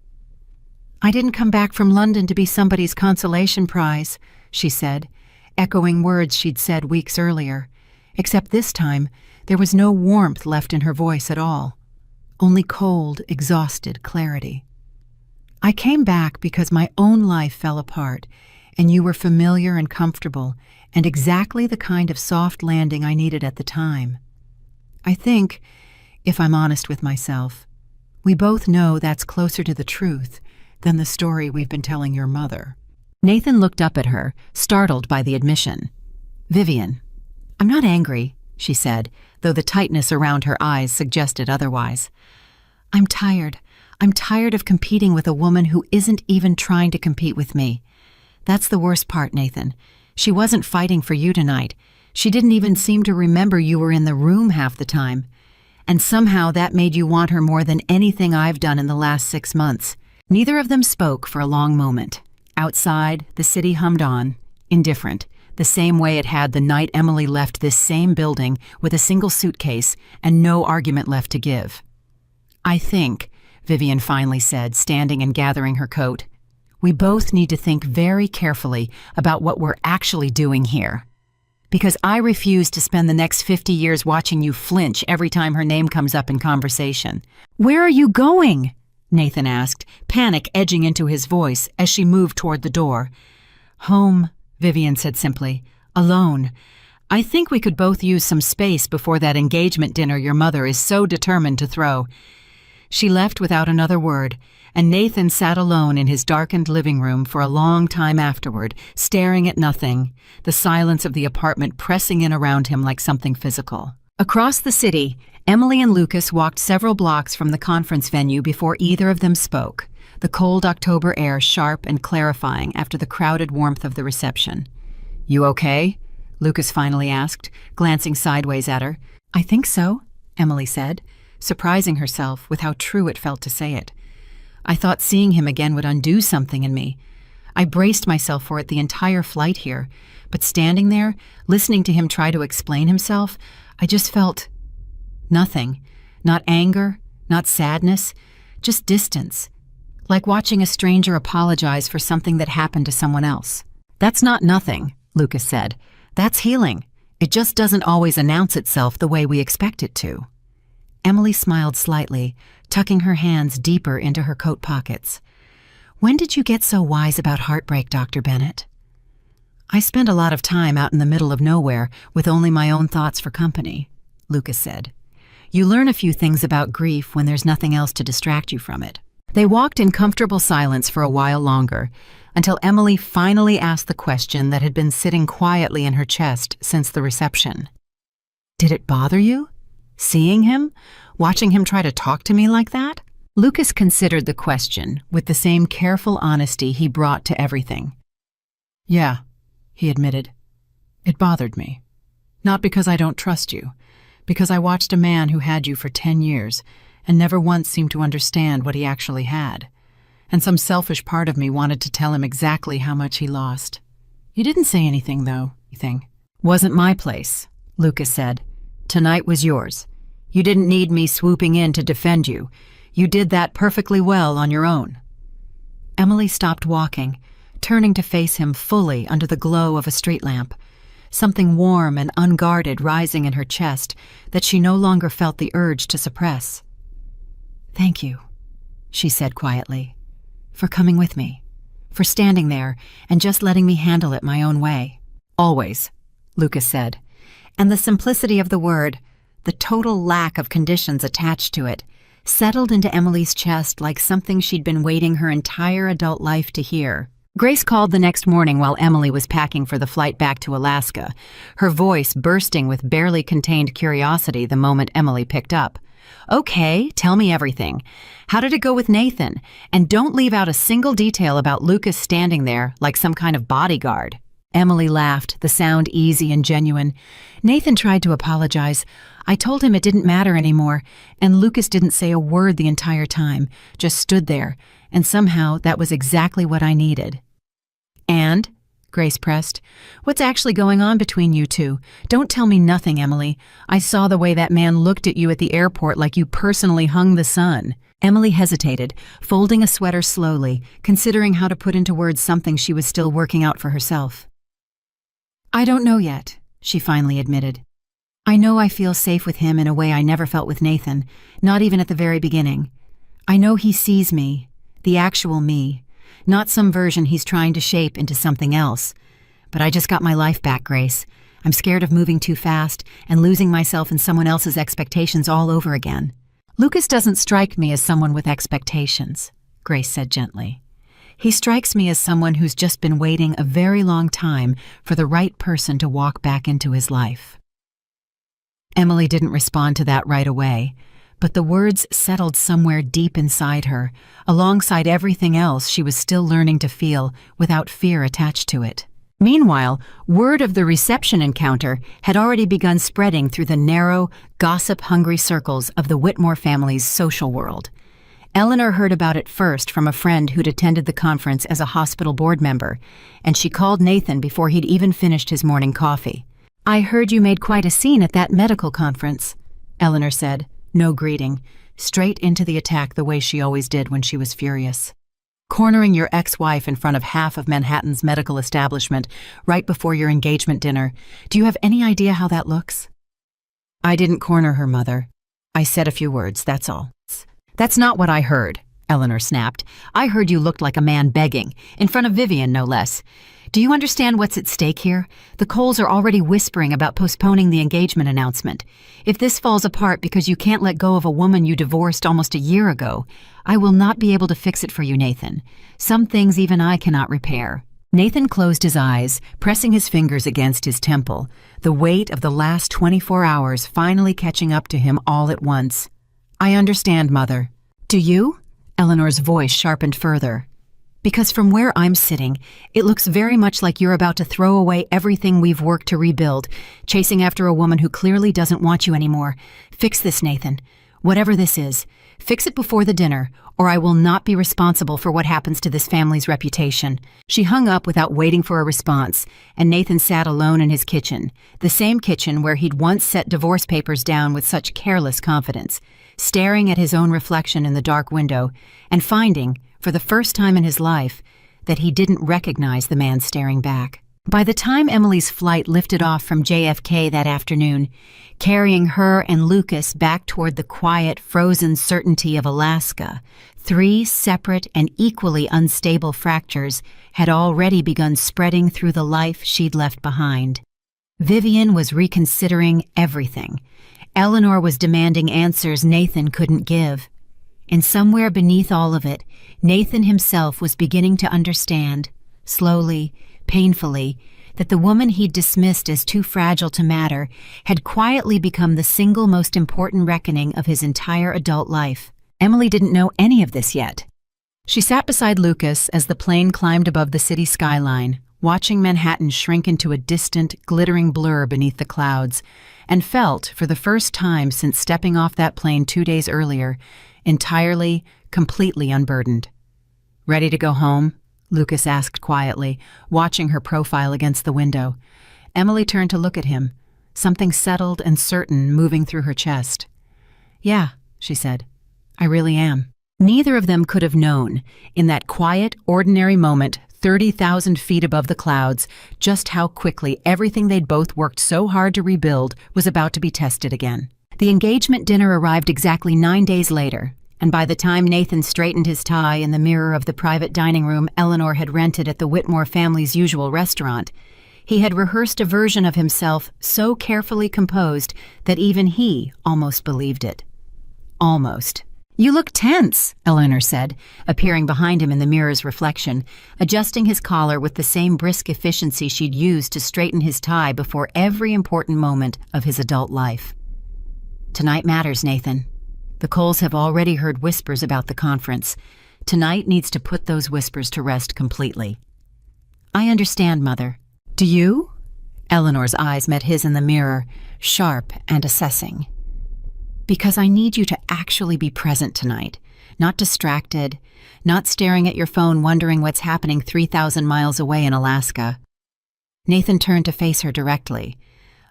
I didn't come back from London to be somebody's consolation prize, she said, echoing words she'd said weeks earlier, except this time there was no warmth left in her voice at all, only cold, exhausted clarity. I came back because my own life fell apart, and you were familiar and comfortable, and exactly the kind of soft landing I needed at the time. I think, if I'm honest with myself, we both know that's closer to the truth than the story we've been telling your mother. Nathan looked up at her, startled by the admission. Vivian, I'm not angry, she said, though the tightness around her eyes suggested otherwise. I'm tired. I'm tired of competing with a woman who isn't even trying to compete with me. That's the worst part, Nathan. She wasn't fighting for you tonight. She didn't even seem to remember you were in the room half the time. And somehow that made you want her more than anything I've done in the last 6 months. Neither of them spoke for a long moment. Outside, the city hummed on, indifferent, the same way it had the night Emily left this same building with a single suitcase and no argument left to give. I think, Vivian finally said, standing and gathering her coat, we both need to think very carefully about what we're actually doing here. Because I refuse to spend the next 50 years watching you flinch every time her name comes up in conversation. Where are you going? Nathan asked, panic edging into his voice as she moved toward the door. Home, Vivian said simply. Alone. I think we could both use some space before that engagement dinner your mother is so determined to throw. She left without another word, and Nathan sat alone in his darkened living room for a long time afterward, staring at nothing, the silence of the apartment pressing in around him like something physical. Across the city, Emily and Lucas walked several blocks from the conference venue before either of them spoke, the cold October air sharp and clarifying after the crowded warmth of the reception. You okay? Lucas finally asked, glancing sideways at her. I think so, Emily said, surprising herself with how true it felt to say it. I thought seeing him again would undo something in me. I braced myself for it the entire flight here, but standing there, listening to him try to explain himself, I just felt nothing. Not anger, not sadness, just distance. Like watching a stranger apologize for something that happened to someone else. That's not nothing, Lucas said. That's healing. It just doesn't always announce itself the way we expect it to. Emily smiled slightly, tucking her hands deeper into her coat pockets. When did you get so wise about heartbreak, Dr. Bennett? I spend a lot of time out in the middle of nowhere with only my own thoughts for company, Lucas said. You learn a few things about grief when there's nothing else to distract you from it. They walked in comfortable silence for a while longer, until Emily finally asked the question that had been sitting quietly in her chest since the reception. Did it bother you? Seeing him? Watching him try to talk to me like that? Lucas considered the question with the same careful honesty he brought to everything. Yeah, he admitted, It bothered me. Not because I don't trust you, because I watched a man who had you for 10 years and never once seemed to understand what he actually had. And some selfish part of me wanted to tell him exactly how much he lost. You didn't say anything, though, anything. Wasn't my place, Lucas said. Tonight was yours. You didn't need me swooping in to defend you. You did that perfectly well on your own. Emily stopped walking, turning to face him fully under the glow of a street lamp, something warm and unguarded rising in her chest that she no longer felt the urge to suppress. "Thank you," she said quietly, "for coming with me, for standing there and just letting me handle it my own way." "Always," Lucas said, and the simplicity of the word, the total lack of conditions attached to it, settled into Emily's chest like something she'd been waiting her entire adult life to hear. Grace called the next morning while Emily was packing for the flight back to Alaska, her voice bursting with barely contained curiosity the moment Emily picked up. "Okay, tell me everything. How did it go with Nathan? And don't leave out a single detail about Lucas standing there like some kind of bodyguard." Emily laughed, the sound easy and genuine. "Nathan tried to apologize. I told him it didn't matter anymore, and Lucas didn't say a word the entire time, just stood there, and somehow that was exactly what I needed." "And?" Grace pressed. "What's actually going on between you two? Don't tell me nothing, Emily. I saw the way that man looked at you at the airport like you personally hung the sun." Emily hesitated, folding a sweater slowly, considering how to put into words something she was still working out for herself. "I don't know yet," she finally admitted. "I know I feel safe with him in a way I never felt with Nathan, not even at the very beginning. I know he sees me, the actual me, not some version he's trying to shape into something else. But I just got my life back, Grace. I'm scared of moving too fast and losing myself in someone else's expectations all over again." "Lucas doesn't strike me as someone with expectations," Grace said gently. "He strikes me as someone who's just been waiting a very long time for the right person to walk back into his life." Emily didn't respond to that right away, but the words settled somewhere deep inside her, alongside everything else she was still learning to feel without fear attached to it. Meanwhile, word of the reception encounter had already begun spreading through the narrow, gossip-hungry circles of the Whitmore family's social world. Eleanor heard about it first from a friend who'd attended the conference as a hospital board member, and she called Nathan before he'd even finished his morning coffee. "I heard you made quite a scene at that medical conference," Eleanor said, no greeting, straight into the attack the way she always did when she was furious. "Cornering your ex-wife in front of half of Manhattan's medical establishment right before your engagement dinner. Do you have any idea how that looks?" "I didn't corner her, Mother. I said a few words, that's all." "That's not what I heard," Eleanor snapped. "I heard you looked like a man begging, in front of Vivian, no less. Do you understand what's at stake here? The Coles are already whispering about postponing the engagement announcement. If this falls apart because you can't let go of a woman you divorced almost a year ago, I will not be able to fix it for you, Nathan. Some things even I cannot repair." Nathan closed his eyes, pressing his fingers against his temple, the weight of the last 24 hours finally catching up to him all at once. "I understand, Mother." "Do you?" Eleanor's voice sharpened further. "Because from where I'm sitting, it looks very much like you're about to throw away everything we've worked to rebuild, chasing after a woman who clearly doesn't want you anymore. Fix this, Nathan. Whatever this is, fix it before the dinner, or I will not be responsible for what happens to this family's reputation." She hung up without waiting for a response, and Nathan sat alone in his kitchen, the same kitchen where he'd once set divorce papers down with such careless confidence, staring at his own reflection in the dark window, and finding, for the first time in his life, that he didn't recognize the man staring back. By the time Emily's flight lifted off from JFK that afternoon, carrying her and Lucas back toward the quiet, frozen certainty of Alaska, 3 separate and equally unstable fractures had already begun spreading through the life she'd left behind. Vivian was reconsidering everything. Eleanor was demanding answers Nathan couldn't give. And somewhere beneath all of it, Nathan himself was beginning to understand, slowly, painfully, that the woman he'd dismissed as too fragile to matter had quietly become the single most important reckoning of his entire adult life. Emily didn't know any of this yet. She sat beside Lucas as the plane climbed above the city skyline, watching Manhattan shrink into a distant, glittering blur beneath the clouds, and felt, for the first time since stepping off that plane 2 days earlier, entirely, completely unburdened. "Ready to go home?" Lucas asked quietly, watching her profile against the window. Emily turned to look at him, something settled and certain moving through her chest. "Yeah," she said, "I really am." Neither of them could have known, in that quiet, ordinary moment, 30,000 feet above the clouds, just how quickly everything they'd both worked so hard to rebuild was about to be tested again. The engagement dinner arrived exactly 9 days later, and by the time Nathan straightened his tie in the mirror of the private dining room Eleanor had rented at the Whitmore family's usual restaurant, he had rehearsed a version of himself so carefully composed that even he almost believed it. Almost. "You look tense," Eleanor said, appearing behind him in the mirror's reflection, adjusting his collar with the same brisk efficiency she'd used to straighten his tie before every important moment of his adult life. "Tonight matters, Nathan. The Coles have already heard whispers about the conference. Tonight needs to put those whispers to rest completely." "I understand, Mother. Do you?" Eleanor's eyes met his in the mirror, sharp and assessing. "Because I need you to actually be present tonight, not distracted, not staring at your phone wondering what's happening 3,000 miles away in Alaska." Nathan turned to face her directly.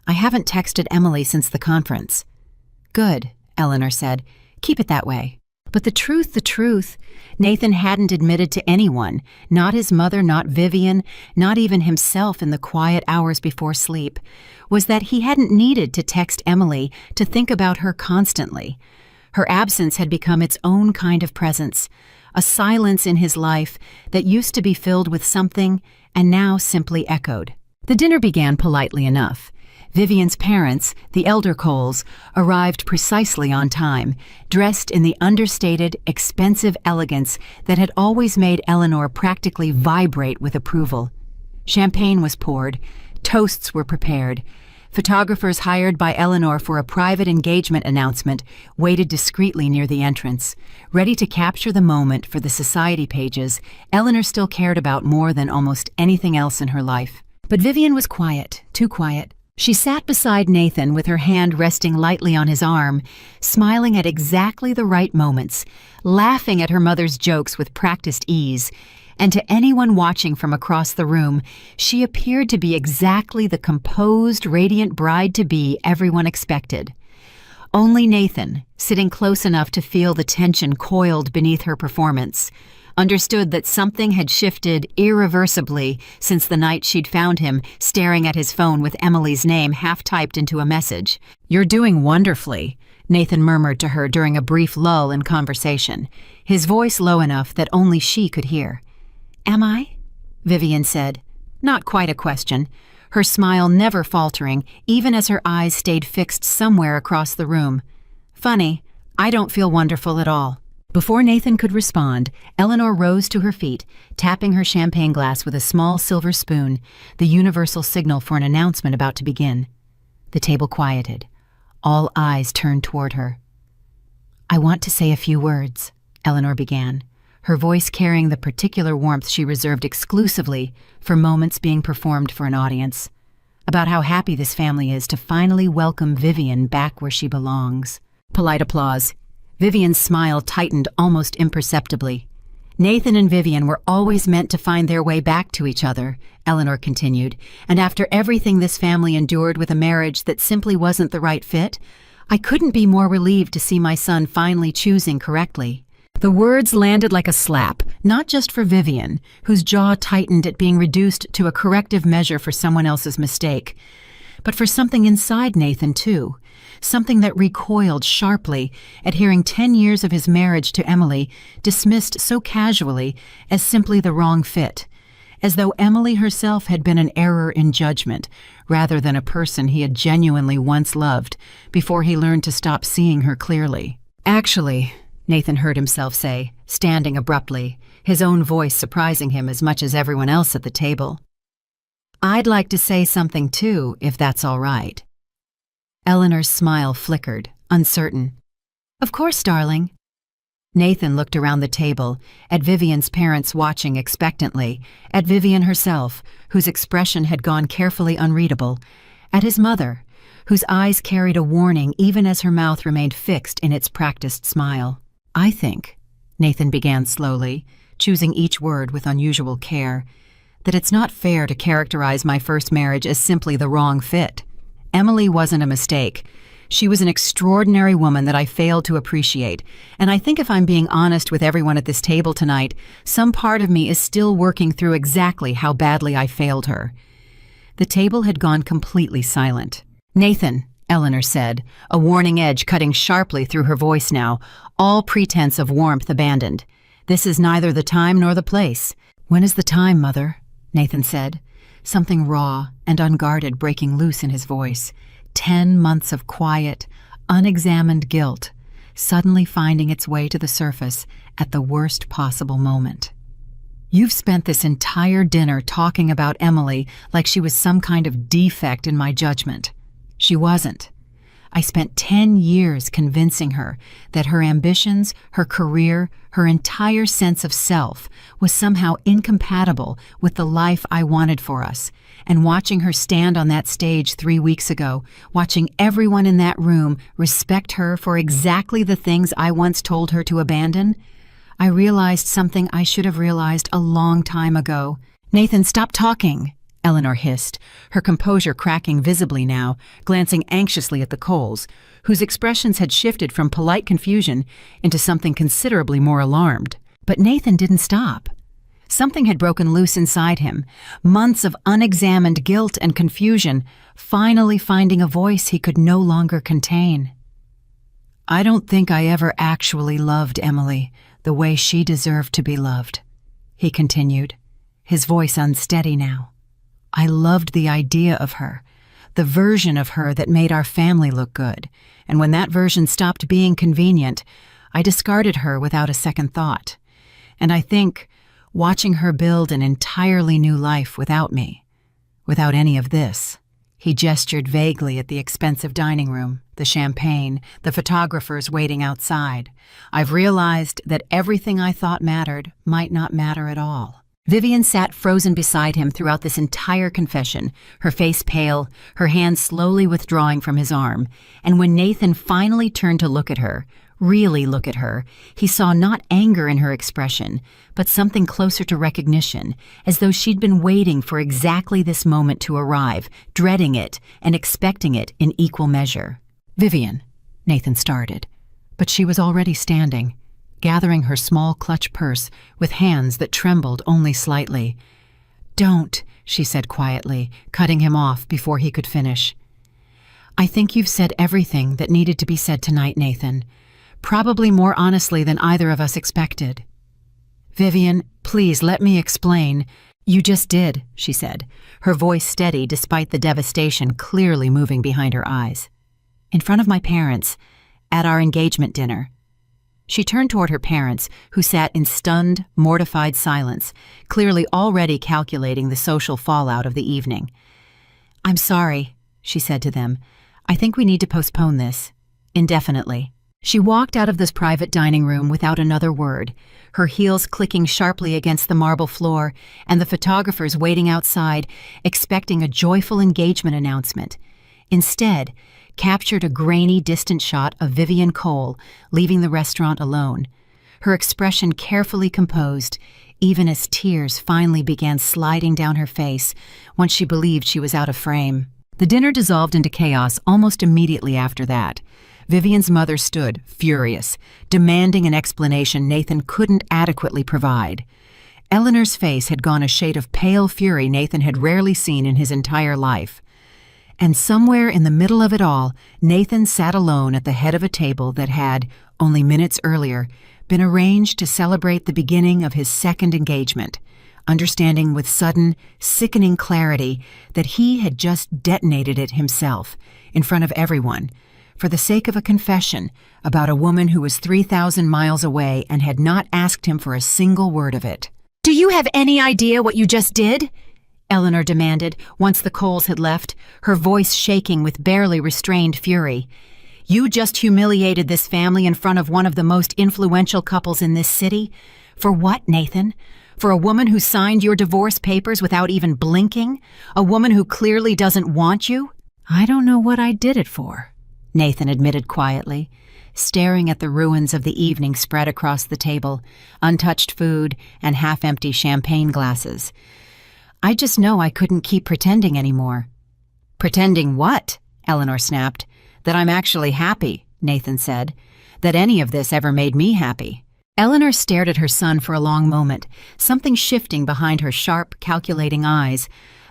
"I haven't texted Emily since the conference." "Good," Eleanor said. "Keep it that way." But the truth, Nathan hadn't admitted to anyone, not his mother, not Vivian, not even himself in the quiet hours before sleep, was that he hadn't needed to text Emily to think about her constantly. Her absence had become its own kind of presence, a silence in his life that used to be filled with something and now simply echoed. The dinner began politely enough. Vivian's parents, the elder Coles, arrived precisely on time, dressed in the understated, expensive elegance that had always made Eleanor practically vibrate with approval. Champagne was poured, toasts were prepared. Photographers hired by Eleanor for a private engagement announcement waited discreetly near the entrance. Ready to capture the moment for the society pages, Eleanor still cared about more than almost anything else in her life. But Vivian was quiet, too quiet. She sat beside Nathan with her hand resting lightly on his arm, smiling at exactly the right moments, laughing at her mother's jokes with practiced ease. And to anyone watching from across the room, she appeared to be exactly the composed, radiant bride-to-be everyone expected. Only Nathan, sitting close enough to feel the tension coiled beneath her performance, understood that something had shifted irreversibly since the night she'd found him staring at his phone with Emily's name half-typed into a message. "You're doing wonderfully," Nathan murmured to her during a brief lull in conversation, his voice low enough that only she could hear. "Am I?" Vivian said. Not quite a question, her smile never faltering, even as her eyes stayed fixed somewhere across the room. "Funny, I don't feel wonderful at all." Before Nathan could respond, Eleanor rose to her feet, tapping her champagne glass with a small silver spoon, the universal signal for an announcement about to begin. The table quieted. All eyes turned toward her. "I want to say a few words," Eleanor began, her voice carrying the particular warmth she reserved exclusively for moments being performed for an audience, about how happy this family is to finally welcome Vivian back where she belongs. Polite applause. Vivian's smile tightened almost imperceptibly. "Nathan and Vivian were always meant to find their way back to each other," Eleanor continued, "and after everything this family endured with a marriage that simply wasn't the right fit, I couldn't be more relieved to see my son finally choosing correctly." The words landed like a slap, not just for Vivian, whose jaw tightened at being reduced to a corrective measure for someone else's mistake, but for something inside Nathan, too. Something that recoiled sharply at hearing 10 years of his marriage to Emily dismissed so casually as simply the wrong fit, as though Emily herself had been an error in judgment rather than a person he had genuinely once loved before he learned to stop seeing her clearly. "Actually," Nathan heard himself say, standing abruptly, his own voice surprising him as much as everyone else at the table, "I'd like to say something too, if that's all right." Eleanor's smile flickered, uncertain. "Of course, darling." Nathan looked around the table, at Vivian's parents watching expectantly, at Vivian herself, whose expression had gone carefully unreadable, at his mother, whose eyes carried a warning even as her mouth remained fixed in its practiced smile. "I think," Nathan began slowly, choosing each word with unusual care, "that it's not fair to characterize my first marriage as simply the wrong fit. Emily wasn't a mistake. She was an extraordinary woman that I failed to appreciate, and I think if I'm being honest with everyone at this table tonight, some part of me is still working through exactly how badly I failed her." The table had gone completely silent. "Nathan," Eleanor said, a warning edge cutting sharply through her voice now, all pretense of warmth abandoned. "This is neither the time nor the place." "When is the time, Mother?" Nathan said, something raw and unguarded breaking loose in his voice. 10 months of quiet, unexamined guilt, suddenly finding its way to the surface at the worst possible moment. "You've spent this entire dinner talking about Emily like she was some kind of defect in my judgment. She wasn't. I spent 10 years convincing her that her ambitions, her career, her entire sense of self was somehow incompatible with the life I wanted for us. And watching her stand on that stage 3 weeks ago, watching everyone in that room respect her for exactly the things I once told her to abandon, I realized something I should have realized a long time ago." "Nathan, stop talking," Eleanor hissed, her composure cracking visibly now, glancing anxiously at the Coles, whose expressions had shifted from polite confusion into something considerably more alarmed. But Nathan didn't stop. Something had broken loose inside him, months of unexamined guilt and confusion, finally finding a voice he could no longer contain. "I don't think I ever actually loved Emily the way she deserved to be loved," he continued, his voice unsteady now. "I loved the idea of her, the version of her that made our family look good, and when that version stopped being convenient, I discarded her without a second thought. And I think, watching her build an entirely new life without me, without any of this," he gestured vaguely at the expensive dining room, the champagne, the photographers waiting outside, "I've realized that everything I thought mattered might not matter at all." Vivian sat frozen beside him throughout this entire confession, her face pale, her hand slowly withdrawing from his arm, and when Nathan finally turned to look at her, really look at her, he saw not anger in her expression, but something closer to recognition, as though she'd been waiting for exactly this moment to arrive, dreading it and expecting it in equal measure. "Vivian," Nathan started, but she was already standing, gathering her small clutch purse with hands that trembled only slightly. "Don't," she said quietly, cutting him off before he could finish. "I think you've said everything that needed to be said tonight, Nathan. Probably more honestly than either of us expected." "Vivian, please let me explain." "You just did," she said, her voice steady despite the devastation clearly moving behind her eyes. "In front of my parents, at our engagement dinner." She turned toward her parents, who sat in stunned, mortified silence, clearly already calculating the social fallout of the evening. "I'm sorry," she said to them. "I think we need to postpone this, indefinitely." She walked out of this private dining room without another word, her heels clicking sharply against the marble floor, and the photographers waiting outside, expecting a joyful engagement announcement. Instead, captured a grainy, distant shot of Vivian Cole leaving the restaurant alone, her expression carefully composed, even as tears finally began sliding down her face once she believed she was out of frame. The dinner dissolved into chaos almost immediately after that. Vivian's mother stood, furious, demanding an explanation Nathan couldn't adequately provide. Eleanor's face had gone a shade of pale fury Nathan had rarely seen in his entire life. And somewhere in the middle of it all, Nathan sat alone at the head of a table that had, only minutes earlier, been arranged to celebrate the beginning of his second engagement, understanding with sudden, sickening clarity that he had just detonated it himself, in front of everyone, for the sake of a confession about a woman who was 3,000 miles away and had not asked him for a single word of it. "Do you have any idea what you just did?" Eleanor demanded, once the Coles had left, her voice shaking with barely restrained fury. You just humiliated this family in front of one of the most influential couples in this city. For what, Nathan? For a woman who signed your divorce papers without even blinking? A woman who clearly doesn't want you? I don't know what I did it for, Nathan admitted quietly, staring at the ruins of the evening spread across the table, untouched food and half-empty champagne glasses. I just know I couldn't keep pretending anymore. Pretending what? Eleanor snapped. That I'm actually happy, Nathan said. That any of this ever made me happy. Eleanor stared at her son for a long moment, something shifting behind her sharp, calculating eyes,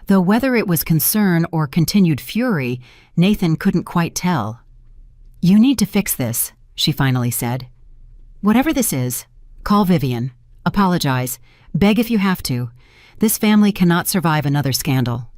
though whether it was concern or continued fury, Nathan couldn't quite tell. You need to fix this, she finally said. Whatever this is, call Vivian. Apologize. Beg if you have to. This family cannot survive another scandal.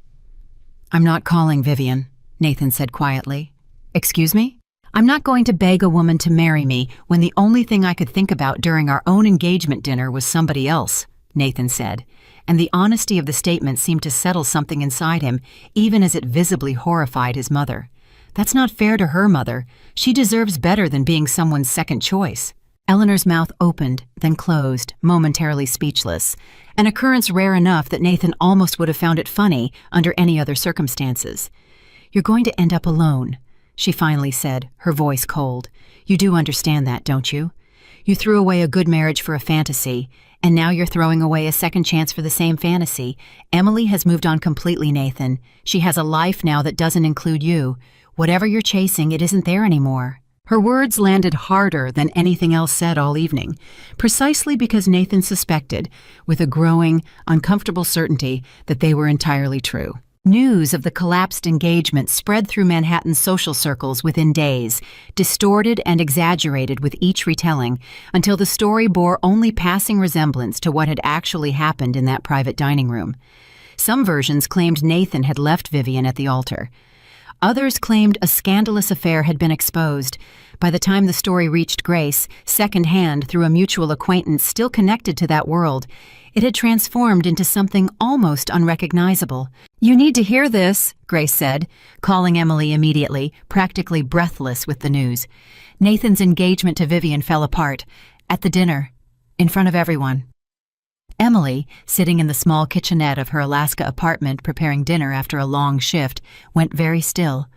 I'm not calling Vivian, Nathan said quietly. Excuse me? I'm not going to beg a woman to marry me when the only thing I could think about during our own engagement dinner was somebody else, Nathan said, and the honesty of the statement seemed to settle something inside him, even as it visibly horrified his mother. That's not fair to her mother. She deserves better than being someone's second choice. Eleanor's mouth opened, then closed, momentarily speechless, an occurrence rare enough that Nathan almost would have found it funny under any other circumstances. You're going to end up alone, she finally said, her voice cold. You do understand that, don't you? You threw away a good marriage for a fantasy, and now you're throwing away a second chance for the same fantasy. Emily has moved on completely, Nathan. She has a life now that doesn't include you. Whatever you're chasing, it isn't there anymore. Her words landed harder than anything else said all evening, precisely because Nathan suspected, with a growing, uncomfortable certainty, that they were entirely true. News of the collapsed engagement spread through Manhattan's social circles within days, distorted and exaggerated with each retelling, until the story bore only passing resemblance to what had actually happened in that private dining room. Some versions claimed Nathan had left Vivian at the altar. Others claimed a scandalous affair had been exposed. By the time the story reached Grace, secondhand through a mutual acquaintance still connected to that world, it had transformed into something almost unrecognizable. You need to hear this, Grace said, calling Emily immediately, practically breathless with the news. Nathan's engagement to Vivian fell apart, at the dinner, in front of everyone. Emily, sitting in the small kitchenette of her Alaska apartment preparing dinner after a long shift, went very still.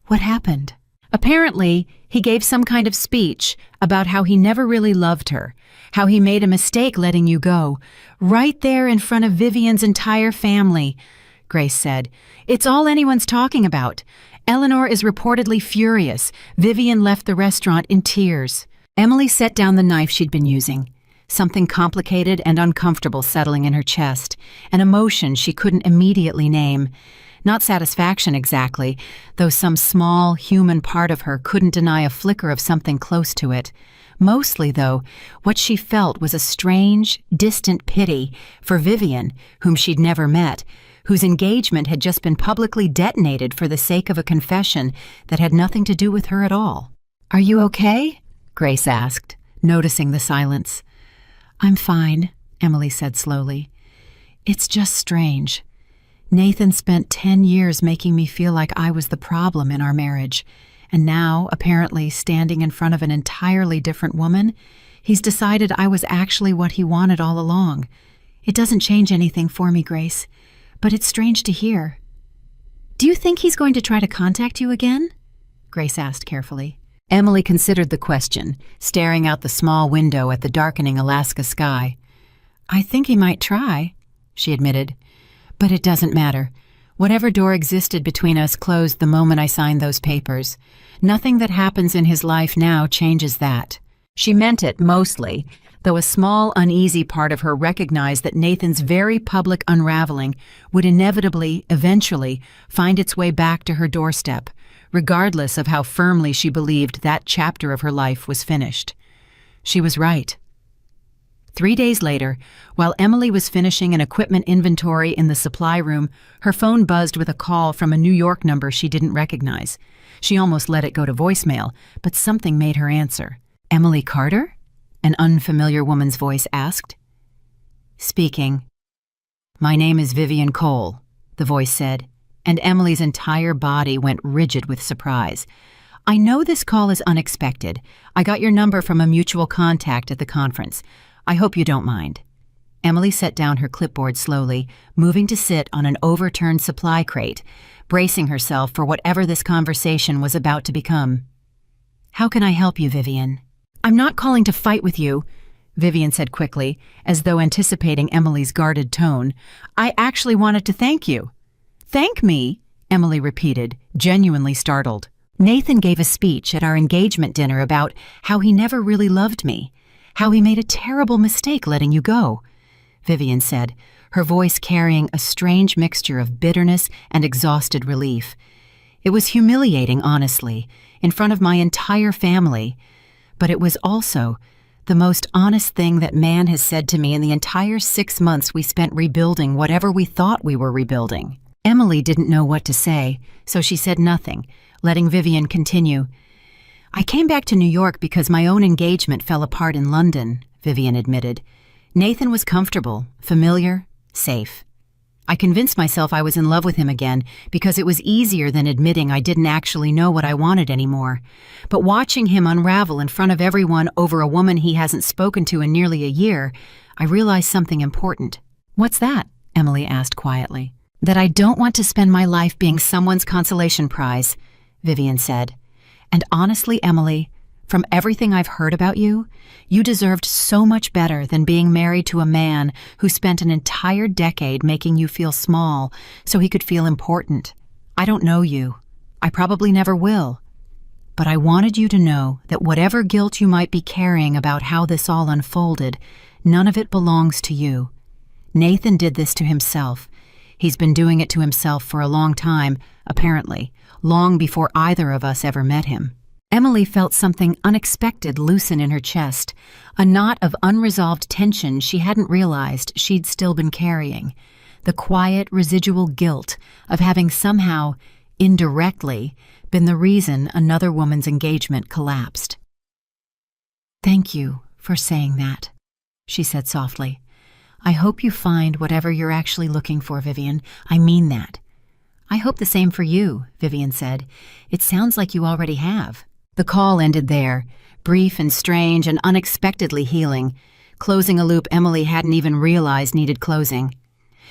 What happened? Apparently, he gave some kind of speech about how he never really loved her, how he made a mistake letting you go, right there in front of Vivian's entire family, Grace said. It's all anyone's talking about. Eleanor is reportedly furious. Vivian left the restaurant in tears. Emily set down the knife she'd been using. Something complicated and uncomfortable settling in her chest, an emotion she couldn't immediately name. Not satisfaction exactly, though some small, human part of her couldn't deny a flicker of something close to it. Mostly, though, what she felt was a strange, distant pity for Vivian, whom she'd never met, whose engagement had just been publicly detonated for the sake of a confession that had nothing to do with her at all. "Are you okay?" Grace asked, noticing the silence. "I'm fine," Emily said slowly. "It's just strange. Nathan spent 10 years making me feel like I was the problem in our marriage, and now, apparently standing in front of an entirely different woman, he's decided I was actually what he wanted all along. It doesn't change anything for me, Grace, but it's strange to hear." "Do you think he's going to try to contact you again?" Grace asked carefully. Emily considered the question, staring out the small window at the darkening Alaska sky. "I think he might try," she admitted. "But it doesn't matter. Whatever door existed between us closed the moment I signed those papers. Nothing that happens in his life now changes that." She meant it mostly, though a small, uneasy part of her recognized that Nathan's very public unraveling would inevitably, eventually, find its way back to her doorstep, regardless of how firmly she believed that chapter of her life was finished. She was right. 3 days later, while Emily was finishing an equipment inventory in the supply room, her phone buzzed with a call from a New York number she didn't recognize. She almost let it go to voicemail, but something made her answer. "Emily Carter?" an unfamiliar woman's voice asked. "Speaking." "My name is Vivian Cole," the voice said, and Emily's entire body went rigid with surprise. I know this call is unexpected. I got your number from a mutual contact at the conference. I hope you don't mind." Emily set down her clipboard slowly, moving to sit on an overturned supply crate, bracing herself for whatever this conversation was about to become. "How can I help you, Vivian?" "I'm not calling to fight with you," Vivian said quickly, as though anticipating Emily's guarded tone. "I actually wanted to thank you." "Thank me?" Emily repeated, genuinely startled. "Nathan gave a speech at our engagement dinner about how he never really loved me, how he made a terrible mistake letting you go," Vivian said, her voice carrying a strange mixture of bitterness and exhausted relief. "It was humiliating, honestly, in front of my entire family, but it was also the most honest thing that man has said to me in the entire 6 months we spent rebuilding whatever we thought we were rebuilding." Emily didn't know what to say, so she said nothing, letting Vivian continue. "I came back to New York because my own engagement fell apart in London," Vivian admitted. "Nathan was comfortable, familiar, safe. I convinced myself I was in love with him again because it was easier than admitting I didn't actually know what I wanted anymore. But watching him unravel in front of everyone over a woman he hasn't spoken to in nearly a year, I realized something important." "What's that?" Emily asked quietly. "That I don't want to spend my life being someone's consolation prize," Vivian said. "And honestly, Emily, from everything I've heard about you, you deserved so much better than being married to a man who spent an entire decade making you feel small so he could feel important. I don't know you. I probably never will. But I wanted you to know that whatever guilt you might be carrying about how this all unfolded, none of it belongs to you. Nathan did this to himself. He's been doing it to himself for a long time, apparently, long before either of us ever met him." Emily felt something unexpected loosen in her chest, a knot of unresolved tension she hadn't realized she'd still been carrying, the quiet, residual guilt of having somehow, indirectly, been the reason another woman's engagement collapsed. "Thank you for saying that," she said softly. "I hope you find whatever you're actually looking for, Vivian. I mean that." "I hope the same for you," Vivian said. "It sounds like you already have." The call ended there, brief and strange and unexpectedly healing, closing a loop Emily hadn't even realized needed closing.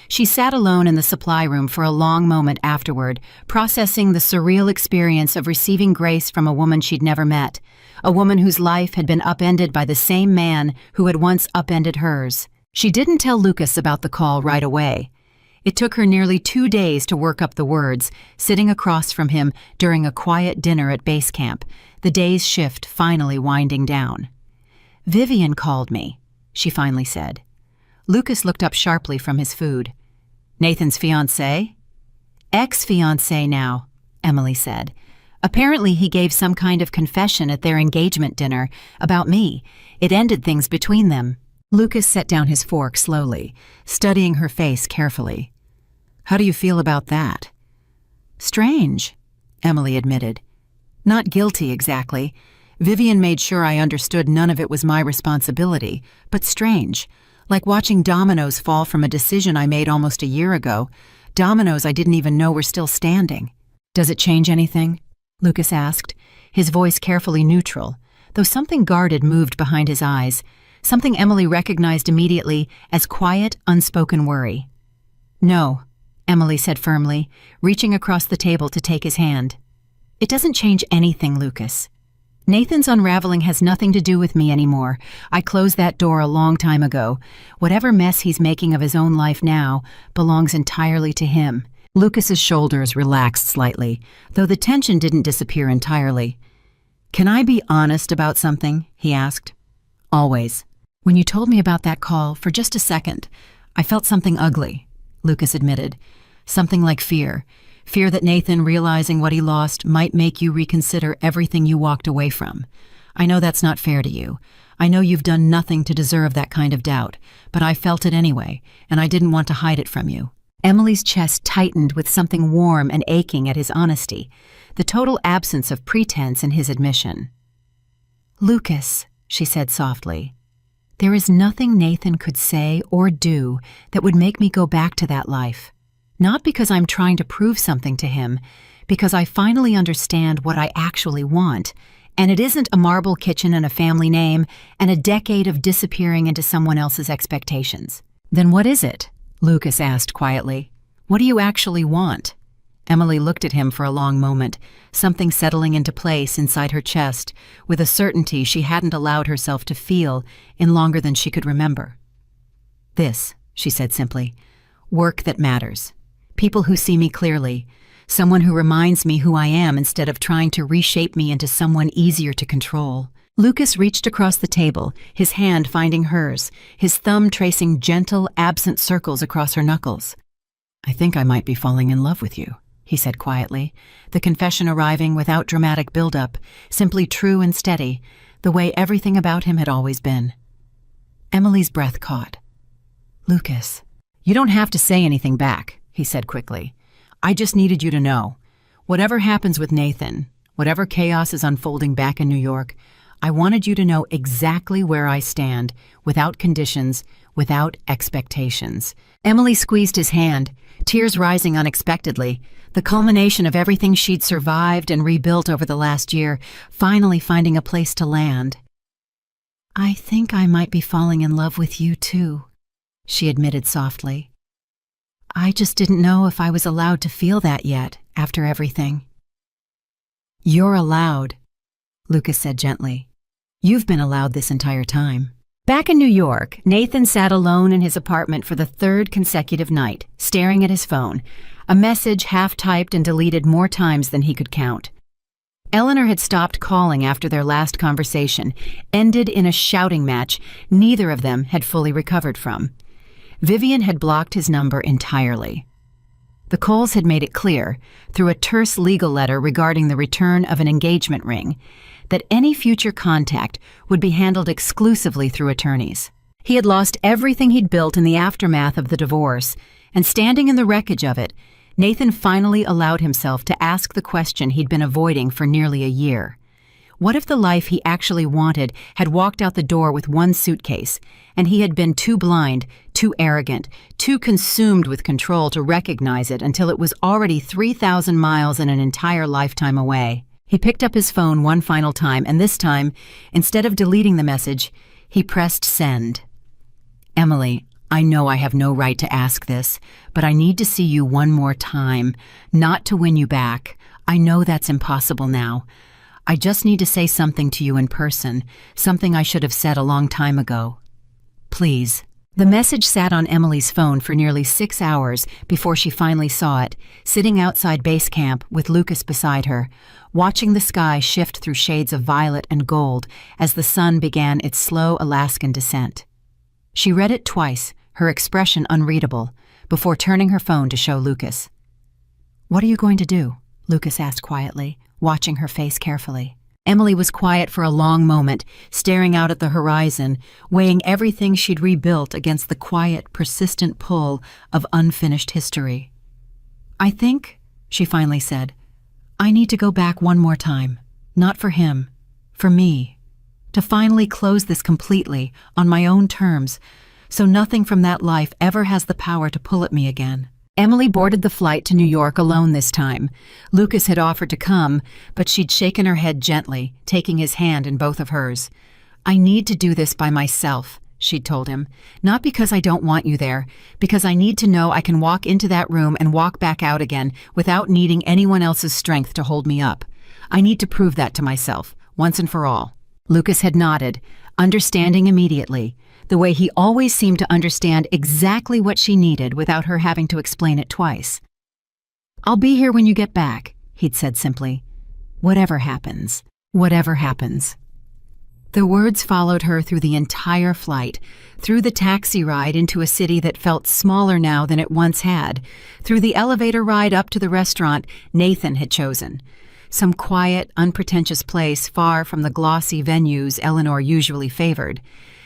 She sat alone in the supply room for a long moment afterward, processing the surreal experience of receiving grace from a woman she'd never met, a woman whose life had been upended by the same man who had once upended hers. She didn't tell Lucas about the call right away. It took her nearly 2 days to work up the words, sitting across from him during a quiet dinner at base camp, the day's shift finally winding down. "Vivian called me," she finally said. Lucas looked up sharply from his food. "Nathan's fiancé?" "Ex-fiancé now," Emily said. "Apparently he gave some kind of confession at their engagement dinner about me. It ended things between them." Lucas set down his fork slowly, studying her face carefully. "How do you feel about that?" "Strange," Emily admitted. "Not guilty, exactly. Vivian made sure I understood none of it was my responsibility, but strange, like watching dominoes fall from a decision I made almost a year ago, dominoes I didn't even know were still standing." "Does it change anything?" Lucas asked, his voice carefully neutral, though something guarded moved behind his eyes, something Emily recognized immediately as quiet, unspoken worry. "No," Emily said firmly, reaching across the table to take his hand. "It doesn't change anything, Lucas. Nathan's unraveling has nothing to do with me anymore. I closed that door a long time ago. Whatever mess he's making of his own life now belongs entirely to him." Lucas's shoulders relaxed slightly, though the tension didn't disappear entirely. "Can I be honest about something?" he asked. "Always." "When you told me about that call, for just a second, I felt something ugly," Lucas admitted. "Something like fear. Fear that Nathan, realizing what he lost, might make you reconsider everything you walked away from. I know that's not fair to you. I know you've done nothing to deserve that kind of doubt, but I felt it anyway, and I didn't want to hide it from you." Emily's chest tightened with something warm and aching at his honesty, the total absence of pretense in his admission. "Lucas," she said softly, "there is nothing Nathan could say or do that would make me go back to that life. Not because I'm trying to prove something to him, because I finally understand what I actually want, and it isn't a marble kitchen and a family name and a decade of disappearing into someone else's expectations." "Then what is it?" Lucas asked quietly. "What do you actually want?" Emily looked at him for a long moment, something settling into place inside her chest with a certainty she hadn't allowed herself to feel in longer than she could remember. "This," she said simply. "Work that matters. People who see me clearly. Someone who reminds me who I am instead of trying to reshape me into someone easier to control." Lucas reached across the table, his hand finding hers, his thumb tracing gentle, absent circles across her knuckles. "I think I might be falling in love with you," he said quietly, the confession arriving without dramatic build-up, simply true and steady, the way everything about him had always been. Emily's breath caught. "Lucas, you don't have to say anything back," he said quickly. "I just needed you to know. Whatever happens with Nathan, whatever chaos is unfolding back in New York, I wanted you to know exactly where I stand, without conditions, without expectations." Emily squeezed his hand, tears rising unexpectedly, the culmination of everything she'd survived and rebuilt over the last year, finally finding a place to land. "I think I might be falling in love with you too," she admitted softly. "I just didn't know if I was allowed to feel that yet, after everything." "You're allowed," Lucas said gently. "You've been allowed this entire time." Back in New York, Nathan sat alone in his apartment for the third consecutive night, staring at his phone, a message half-typed and deleted more times than he could count. Eleanor had stopped calling after their last conversation, ended in a shouting match neither of them had fully recovered from. Vivian had blocked his number entirely. The Coles had made it clear, through a terse legal letter regarding the return of an engagement ring, that any future contact would be handled exclusively through attorneys. He had lost everything he'd built in the aftermath of the divorce, and standing in the wreckage of it, Nathan finally allowed himself to ask the question he'd been avoiding for nearly a year. What if the life he actually wanted had walked out the door with one suitcase, and he had been too blind, too arrogant, too consumed with control to recognize it until it was already 3,000 miles and an entire lifetime away? He picked up his phone one final time, and this time, instead of deleting the message, he pressed send. "Emily, I know I have no right to ask this, but I need to see you one more time, not to win you back. I know that's impossible now. I just need to say something to you in person, something I should have said a long time ago. Please." The message sat on Emily's phone for nearly 6 hours before she finally saw it, sitting outside base camp with Lucas beside her, watching the sky shift through shades of violet and gold as the sun began its slow Alaskan descent. She read it twice, her expression unreadable, before turning her phone to show Lucas. "What are you going to do?" Lucas asked quietly, watching her face carefully. Emily was quiet for a long moment, staring out at the horizon, weighing everything she'd rebuilt against the quiet, persistent pull of unfinished history. "I think," she finally said, "I need to go back one more time. Not for him, for me. To finally close this completely, on my own terms, so nothing from that life ever has the power to pull at me again." Emily boarded the flight to New York alone this time. Lucas had offered to come, but she'd shaken her head gently, taking his hand in both of hers. "I need to do this by myself," she'd told him. "Not because I don't want you there, because I need to know I can walk into that room and walk back out again without needing anyone else's strength to hold me up. I need to prove that to myself, once and for all." Lucas had nodded, understanding immediately, the way he always seemed to understand exactly what she needed without her having to explain it twice. "I'll be here when you get back," he'd said simply. "Whatever happens, whatever happens." The words followed her through the entire flight, through the taxi ride into a city that felt smaller now than it once had, through the elevator ride up to the restaurant Nathan had chosen. Some quiet, unpretentious place far from the glossy venues Eleanor usually favored.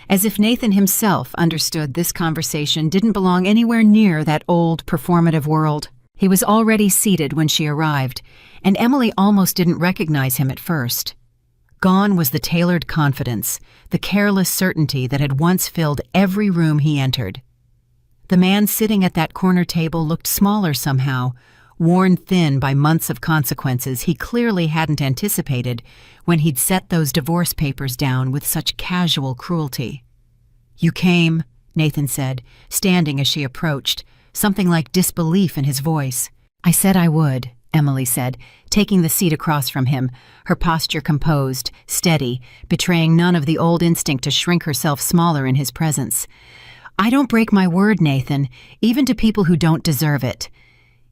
As if Nathan himself understood this conversation didn't belong anywhere near that old, performative world. He was already seated when she arrived, and Emily almost didn't recognize him at first. Gone was the tailored confidence, the careless certainty that had once filled every room he entered. The man sitting at that corner table looked smaller somehow, worn thin by months of consequences he clearly hadn't anticipated when he'd set those divorce papers down with such casual cruelty. "You came," Nathan said, standing as she approached, something like disbelief in his voice. "I said I would," Emily said, taking the seat across from him, her posture composed, steady, betraying none of the old instinct to shrink herself smaller in his presence. "I don't break my word, Nathan, even to people who don't deserve it."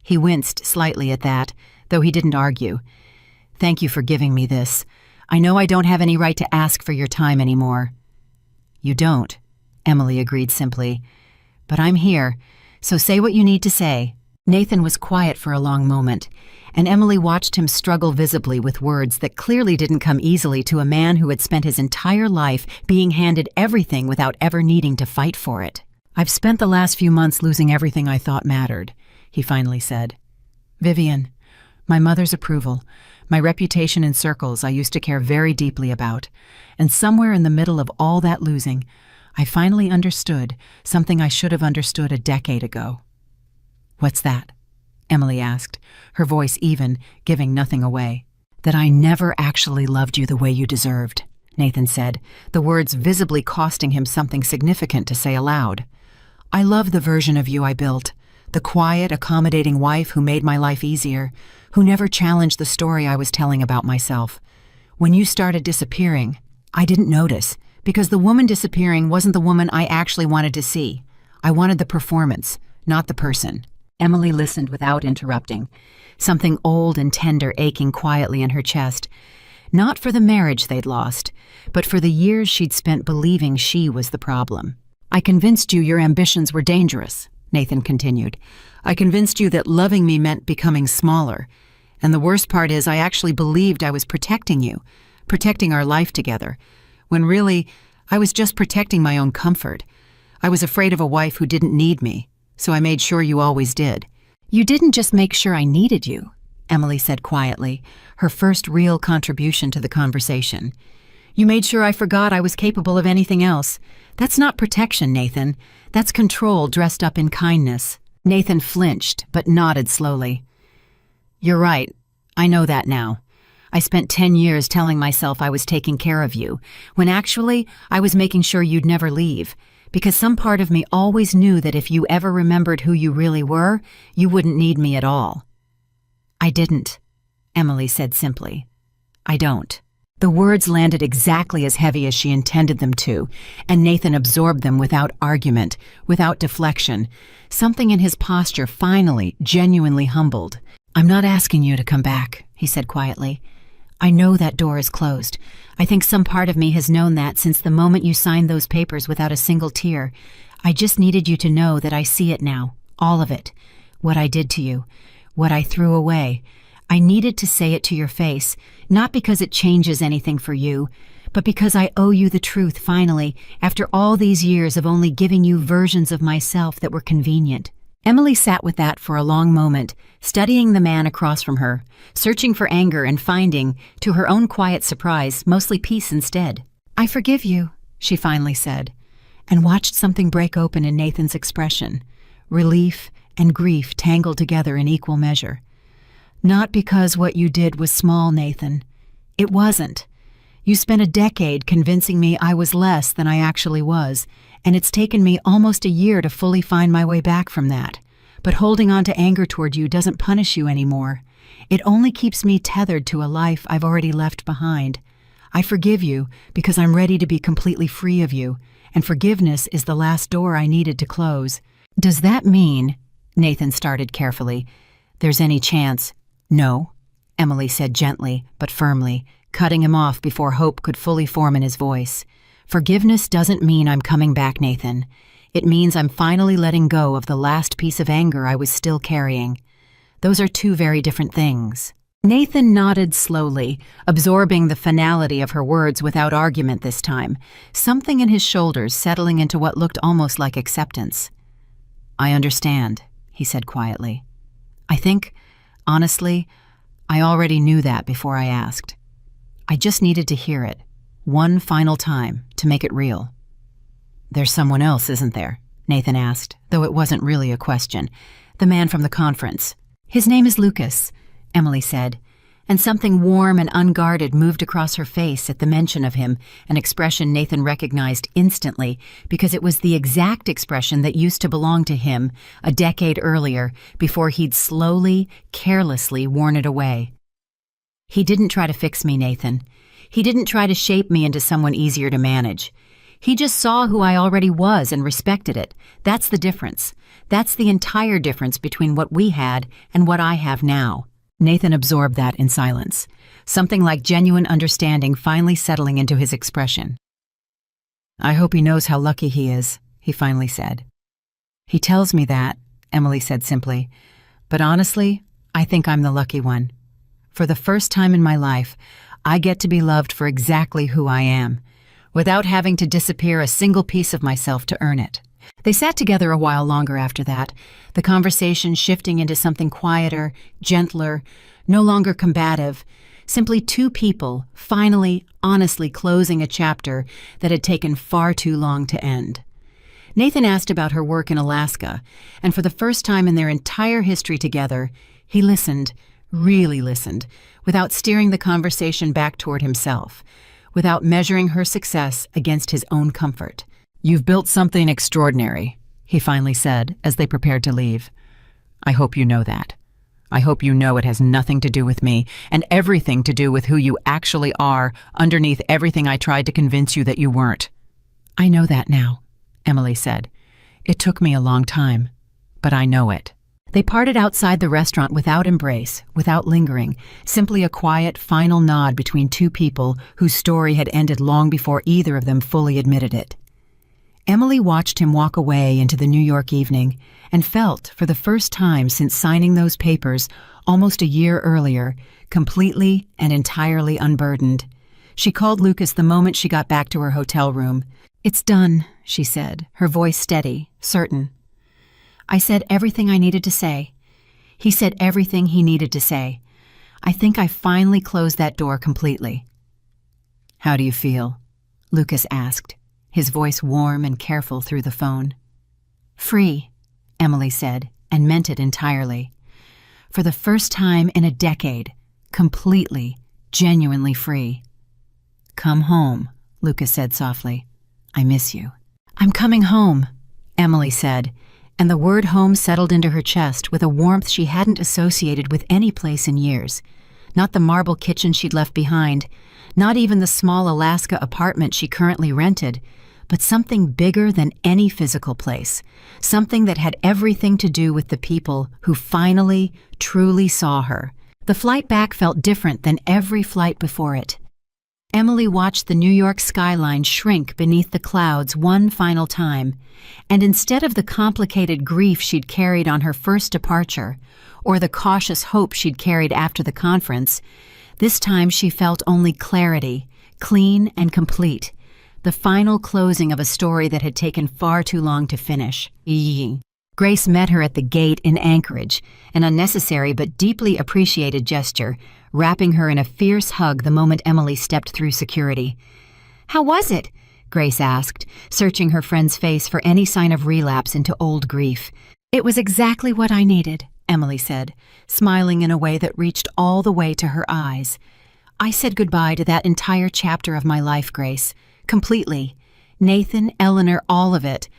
He winced slightly at that, though he didn't argue. "Thank you for giving me this. I know I don't have any right to ask for your time anymore." "You don't," Emily agreed simply. "But I'm here, so say what you need to say." Nathan was quiet for a long moment, and Emily watched him struggle visibly with words that clearly didn't come easily to a man who had spent his entire life being handed everything without ever needing to fight for it. "I've spent the last few months losing everything I thought mattered," he finally said. "Vivian, my mother's approval, my reputation in circles I used to care very deeply about, and somewhere in the middle of all that losing, I finally understood something I should have understood a decade ago." "What's that?" Emily asked, her voice even, giving nothing away. "That I never actually loved you the way you deserved," Nathan said, the words visibly costing him something significant to say aloud. "I love the version of you I built, the quiet, accommodating wife who made my life easier, who never challenged the story I was telling about myself. When you started disappearing, I didn't notice, because the woman disappearing wasn't the woman I actually wanted to see. I wanted the performance, not the person." Emily listened without interrupting, something old and tender aching quietly in her chest, not for the marriage they'd lost, but for the years she'd spent believing she was the problem. "I convinced you your ambitions were dangerous," Nathan continued. "I convinced you that loving me meant becoming smaller. And the worst part is I actually believed I was protecting you, protecting our life together, when really I was just protecting my own comfort. I was afraid of a wife who didn't need me, so I made sure you always did." "You didn't just make sure I needed you," Emily said quietly, her first real contribution to the conversation. "You made sure I forgot I was capable of anything else. That's not protection, Nathan. That's control dressed up in kindness." Nathan flinched, but nodded slowly. "You're right. I know that now. I spent 10 years telling myself I was taking care of you, when actually I was making sure you'd never leave, because some part of me always knew that if you ever remembered who you really were, you wouldn't need me at all." "I didn't," Emily said simply. "I don't." The words landed exactly as heavy as she intended them to, and Nathan absorbed them without argument, without deflection. Something in his posture finally, genuinely humbled. "I'm not asking you to come back," he said quietly. "I know that door is closed. I think some part of me has known that since the moment you signed those papers without a single tear. I just needed you to know that I see it now, all of it. What I did to you, what I threw away. I needed to say it to your face, not because it changes anything for you, but because I owe you the truth finally, after all these years of only giving you versions of myself that were convenient." Emily sat with that for a long moment, studying the man across from her, searching for anger and finding, to her own quiet surprise, mostly peace instead. "I forgive you," she finally said, and watched something break open in Nathan's expression, relief and grief tangled together in equal measure. "Not because what you did was small, Nathan. It wasn't. You spent a decade convincing me I was less than I actually was, and it's taken me almost a year to fully find my way back from that. But holding on to anger toward you doesn't punish you anymore. It only keeps me tethered to a life I've already left behind. I forgive you because I'm ready to be completely free of you, and forgiveness is the last door I needed to close." "Does that mean," Nathan started carefully, "there's any chance—" "No," Emily said gently but firmly, cutting him off before hope could fully form in his voice. "Forgiveness doesn't mean I'm coming back, Nathan. It means I'm finally letting go of the last piece of anger I was still carrying. Those are two very different things." Nathan nodded slowly, absorbing the finality of her words without argument this time, something in his shoulders settling into what looked almost like acceptance. "I understand," he said quietly. "I think, honestly, I already knew that before I asked. I just needed to hear it, one final time, to make it real." "There's someone else, isn't there?" Nathan asked, though it wasn't really a question. "The man from the conference." His name is Lucas, Emily said, and something warm and unguarded moved across her face at the mention of him, an expression Nathan recognized instantly because it was the exact expression that used to belong to him a decade earlier before he'd slowly, carelessly worn it away. He didn't try to fix me, Nathan. He didn't try to shape me into someone easier to manage. He just saw who I already was and respected it. That's the difference. That's the entire difference between what we had and what I have now. Nathan absorbed that in silence, something like genuine understanding finally settling into his expression. "I hope he knows how lucky he is," he finally said. "He tells me that," Emily said simply, "but honestly, I think I'm the lucky one. For the first time in my life, I get to be loved for exactly who I am, without having to disappear a single piece of myself to earn it." They sat together a while longer after that, the conversation shifting into something quieter, gentler, no longer combative, simply two people finally, honestly closing a chapter that had taken far too long to end. Nathan asked about her work in Alaska, and for the first time in their entire history together, he listened, really listened, without steering the conversation back toward himself, without measuring her success against his own comfort. "You've built something extraordinary," he finally said as they prepared to leave. "I hope you know that. I hope you know it has nothing to do with me and everything to do with who you actually are underneath everything I tried to convince you that you weren't." "I know that now," Emily said. "It took me a long time, but I know it." They parted outside the restaurant without embrace, without lingering, simply a quiet, final nod between two people whose story had ended long before either of them fully admitted it. Emily watched him walk away into the New York evening and felt, for the first time since signing those papers almost a year earlier, completely and entirely unburdened. She called Lucas the moment she got back to her hotel room. "It's done," she said, her voice steady, certain. "I said everything I needed to say. He said everything he needed to say. I think I finally closed that door completely." "How do you feel?" Lucas asked, his voice warm and careful through the phone. "Free," Emily said, and meant it entirely. For the first time in a decade, completely, genuinely free. "Come home," Lucas said softly. "I miss you." "I'm coming home," Emily said, and the word home settled into her chest with a warmth she hadn't associated with any place in years. Not the marble kitchen she'd left behind, not even the small Alaska apartment she currently rented, but something bigger than any physical place, something that had everything to do with the people who finally, truly saw her. The flight back felt different than every flight before it. Emily watched the New York skyline shrink beneath the clouds one final time, and instead of the complicated grief she'd carried on her first departure, or the cautious hope she'd carried after the conference, this time she felt only clarity, clean and complete, the final closing of a story that had taken far too long to finish. Grace met her at the gate in Anchorage, an unnecessary but deeply appreciated gesture, wrapping her in a fierce hug the moment Emily stepped through security. "How was it?" Grace asked, searching her friend's face for any sign of relapse into old grief. "It was exactly what I needed," Emily said, smiling in a way that reached all the way to her eyes. "I said goodbye to that entire chapter of my life, Grace. Completely. Nathan, Eleanor, all of it.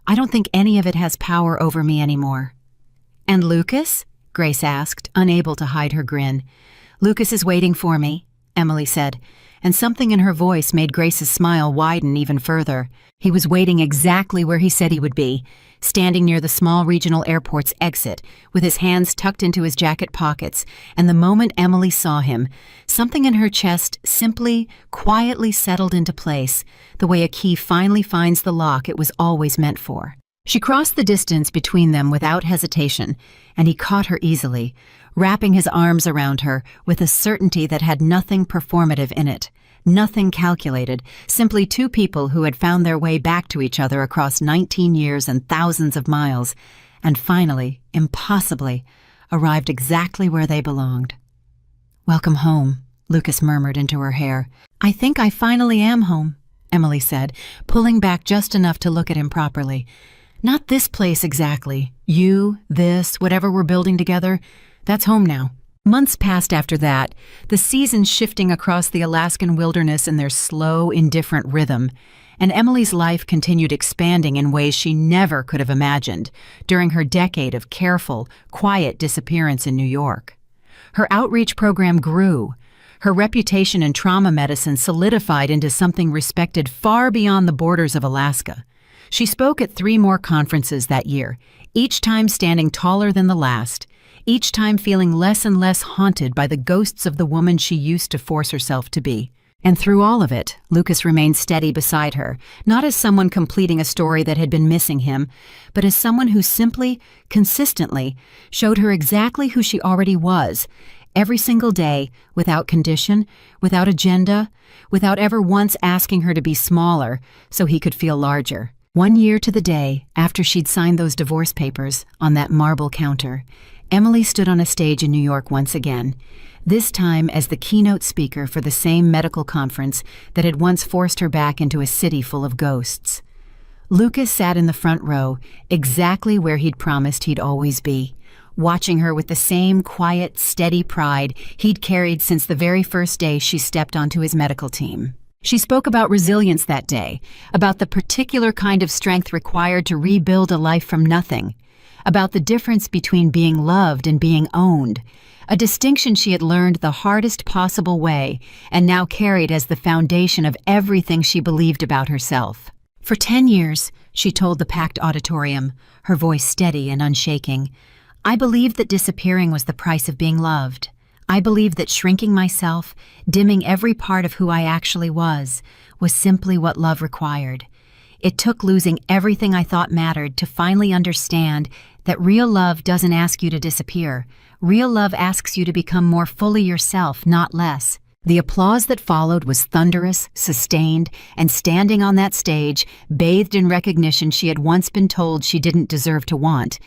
I don't think any of it has power over me anymore." "And Lucas?" Grace asked, unable to hide her grin. "Lucas is waiting for me," Emily said, and something in her voice made Grace's smile widen even further. He was waiting exactly where he said he would be, standing near the small regional airport's exit, with his hands tucked into his jacket pockets, and the moment Emily saw him, something in her chest simply, quietly settled into place, the way a key finally finds the lock it was always meant for. She crossed the distance between them without hesitation, and he caught her easily, wrapping his arms around her with a certainty that had nothing performative in it. Nothing calculated, simply two people who had found their way back to each other across 19 years and thousands of miles, and finally, impossibly, arrived exactly where they belonged. "Welcome home," Lucas murmured into her hair. "I think I finally am home," Emily said, pulling back just enough to look at him properly. "Not this place exactly. You, this, whatever we're building together. That's home now. Months passed after that, the seasons shifting across the Alaskan wilderness in their slow, indifferent rhythm, and Emily's life continued expanding in ways she never could have imagined during her decade of careful, quiet disappearance in New York. Her outreach program grew. Her reputation in trauma medicine solidified into something respected far beyond the borders of Alaska. She spoke at 3 more conferences that year, each time standing taller than the last, each time feeling less and less haunted by the ghosts of the woman she used to force herself to be. And through all of it, Lucas remained steady beside her, not as someone completing a story that had been missing him, but as someone who simply, consistently, showed her exactly who she already was, every single day, without condition, without agenda, without ever once asking her to be smaller so he could feel larger. 1 year to the day after she'd signed those divorce papers on that marble counter, Emily stood on a stage in New York once again, this time as the keynote speaker for the same medical conference that had once forced her back into a city full of ghosts. Lucas sat in the front row, exactly where he'd promised he'd always be, watching her with the same quiet, steady pride he'd carried since the very first day she stepped onto his medical team. She spoke about resilience that day, about the particular kind of strength required to rebuild a life from nothing, about the difference between being loved and being owned, a distinction she had learned the hardest possible way and now carried as the foundation of everything she believed about herself. For 10 years, she told the packed auditorium, her voice steady and unshaking, I believed that disappearing was the price of being loved. I believed that shrinking myself, dimming every part of who I actually was simply what love required. It took losing everything I thought mattered to finally understand that real love doesn't ask you to disappear. Real love asks you to become more fully yourself, not less. The applause that followed was thunderous, sustained, and standing on that stage, bathed in recognition she had once been told she didn't deserve to want,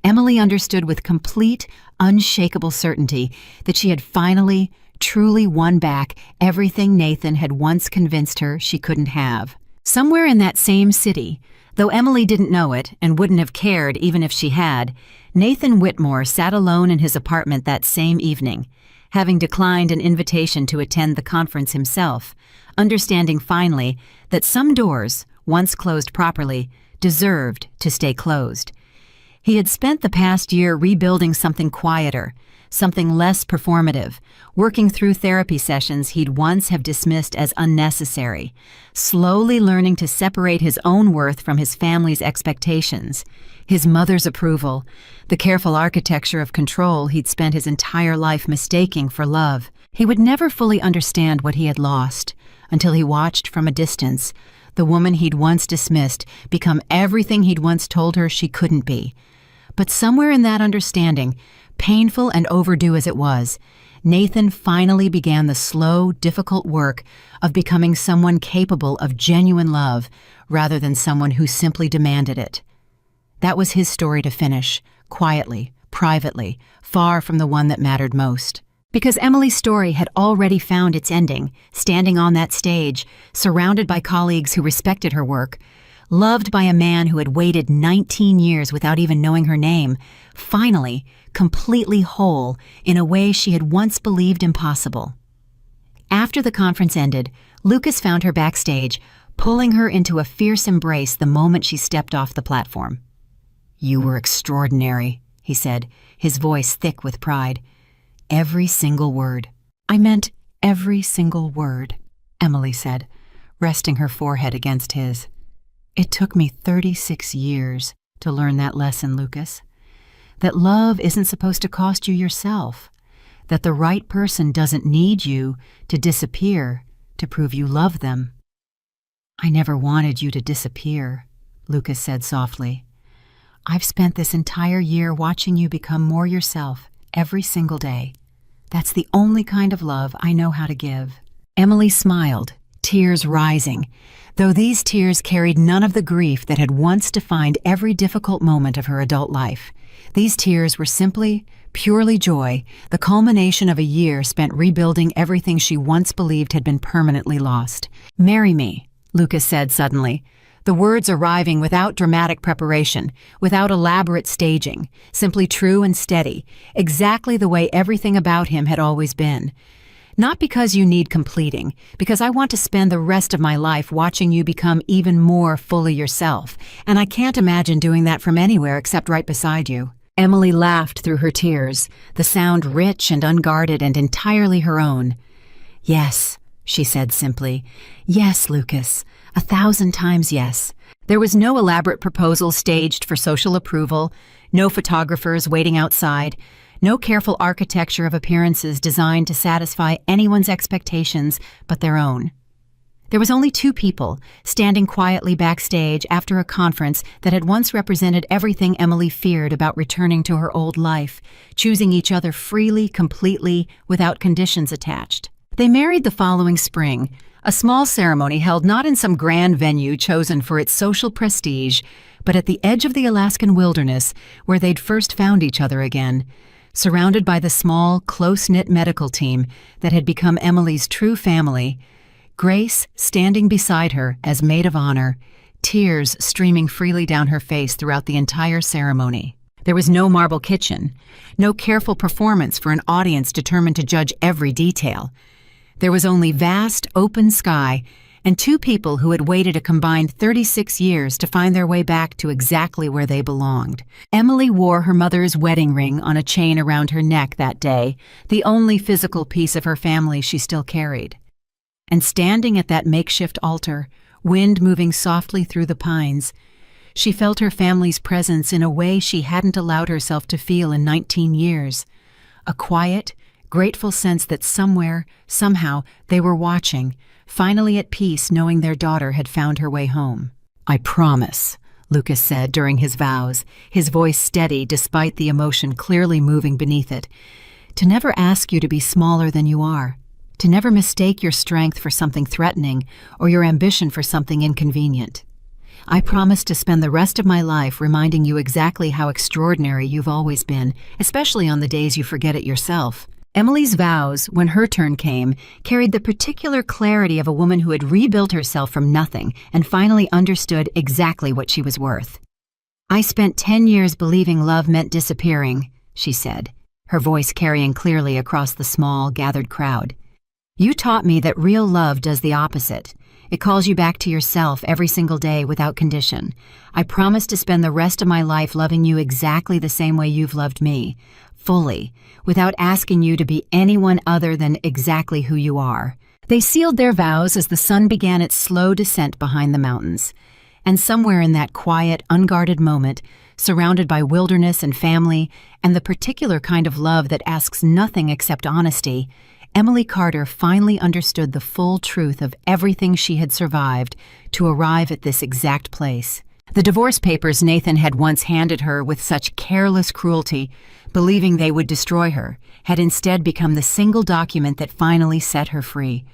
Emily understood with complete, unshakable certainty that she had finally, truly won back everything Nathan had once convinced her she couldn't have. Somewhere in that same city, though Emily didn't know it and wouldn't have cared even if she had, Nathan Whitmore sat alone in his apartment that same evening, having declined an invitation to attend the conference himself, understanding finally that some doors, once closed properly, deserved to stay closed. He had spent the past year rebuilding something quieter, something less performative, working through therapy sessions he'd once have dismissed as unnecessary, slowly learning to separate his own worth from his family's expectations, his mother's approval, the careful architecture of control he'd spent his entire life mistaking for love. He would never fully understand what he had lost until he watched from a distance the woman he'd once dismissed become everything he'd once told her she couldn't be. But somewhere in that understanding, painful and overdue as it was, Nathan finally began the slow, difficult work of becoming someone capable of genuine love rather than someone who simply demanded it. That was his story to finish, quietly, privately, far from the one that mattered most. Because Emily's story had already found its ending, standing on that stage, surrounded by colleagues who respected her work, loved by a man who had waited 19 years without even knowing her name, finally, completely whole in a way she had once believed impossible. After the conference ended, Lucas found her backstage, pulling her into a fierce embrace the moment she stepped off the platform. "You were extraordinary," he said, his voice thick with pride. "Every single word." "I meant every single word," Emily said, resting her forehead against his. "It took me 36 years to learn that lesson, Lucas. That love isn't supposed to cost you yourself. That the right person doesn't need you to disappear to prove you love them." "I never wanted you to disappear," Lucas said softly. "I've spent this entire year watching you become more yourself every single day. That's the only kind of love I know how to give." Emily smiled, tears rising, though these tears carried none of the grief that had once defined every difficult moment of her adult life. These tears were simply, purely joy, the culmination of a year spent rebuilding everything she once believed had been permanently lost. "Marry me," Lucas said suddenly, the words arriving without dramatic preparation, without elaborate staging, simply true and steady, exactly the way everything about him had always been. Not because you need completing, because I want to spend the rest of my life watching you become even more fully yourself, and I can't imagine doing that from anywhere except right beside you. Emily laughed through her tears, the sound rich and unguarded and entirely her own. Yes, she said simply. Yes, Lucas. 1,000 times yes. There was no elaborate proposal staged for social approval, no photographers waiting outside, no careful architecture of appearances designed to satisfy anyone's expectations but their own. There was only two people, standing quietly backstage after a conference that had once represented everything Emily feared about returning to her old life, choosing each other freely, completely, without conditions attached. They married the following spring, a small ceremony held not in some grand venue chosen for its social prestige, but at the edge of the Alaskan wilderness where they'd first found each other again, surrounded by the small, close-knit medical team that had become Emily's true family, Grace standing beside her as maid of honor, tears streaming freely down her face throughout the entire ceremony. There was no marble kitchen, no careful performance for an audience determined to judge every detail. There was only vast, open sky and two people who had waited a combined 36 years to find their way back to exactly where they belonged. Emily wore her mother's wedding ring on a chain around her neck that day, the only physical piece of her family she still carried. And standing at that makeshift altar, wind moving softly through the pines, she felt her family's presence in a way she hadn't allowed herself to feel in 19 years. A quiet, grateful sense that somewhere, somehow, they were watching, finally at peace knowing their daughter had found her way home. "I promise," Lucas said during his vows, his voice steady despite the emotion clearly moving beneath it, "to never ask you to be smaller than you are. To never mistake your strength for something threatening or your ambition for something inconvenient. I promise to spend the rest of my life reminding you exactly how extraordinary you've always been, especially on the days you forget it yourself." Emily's vows, when her turn came, carried the particular clarity of a woman who had rebuilt herself from nothing and finally understood exactly what she was worth. "I spent 10 years believing love meant disappearing," she said, her voice carrying clearly across the small, gathered crowd. "You taught me that real love does the opposite. It calls you back to yourself every single day without condition. I promise to spend the rest of my life loving you exactly the same way you've loved me, fully, without asking you to be anyone other than exactly who you are." They sealed their vows as the sun began its slow descent behind the mountains. And somewhere in that quiet, unguarded moment, surrounded by wilderness and family, and the particular kind of love that asks nothing except honesty, Emily Carter finally understood the full truth of everything she had survived to arrive at this exact place. The divorce papers Nathan had once handed her with such careless cruelty, believing they would destroy her, had instead become the single document that finally set her free.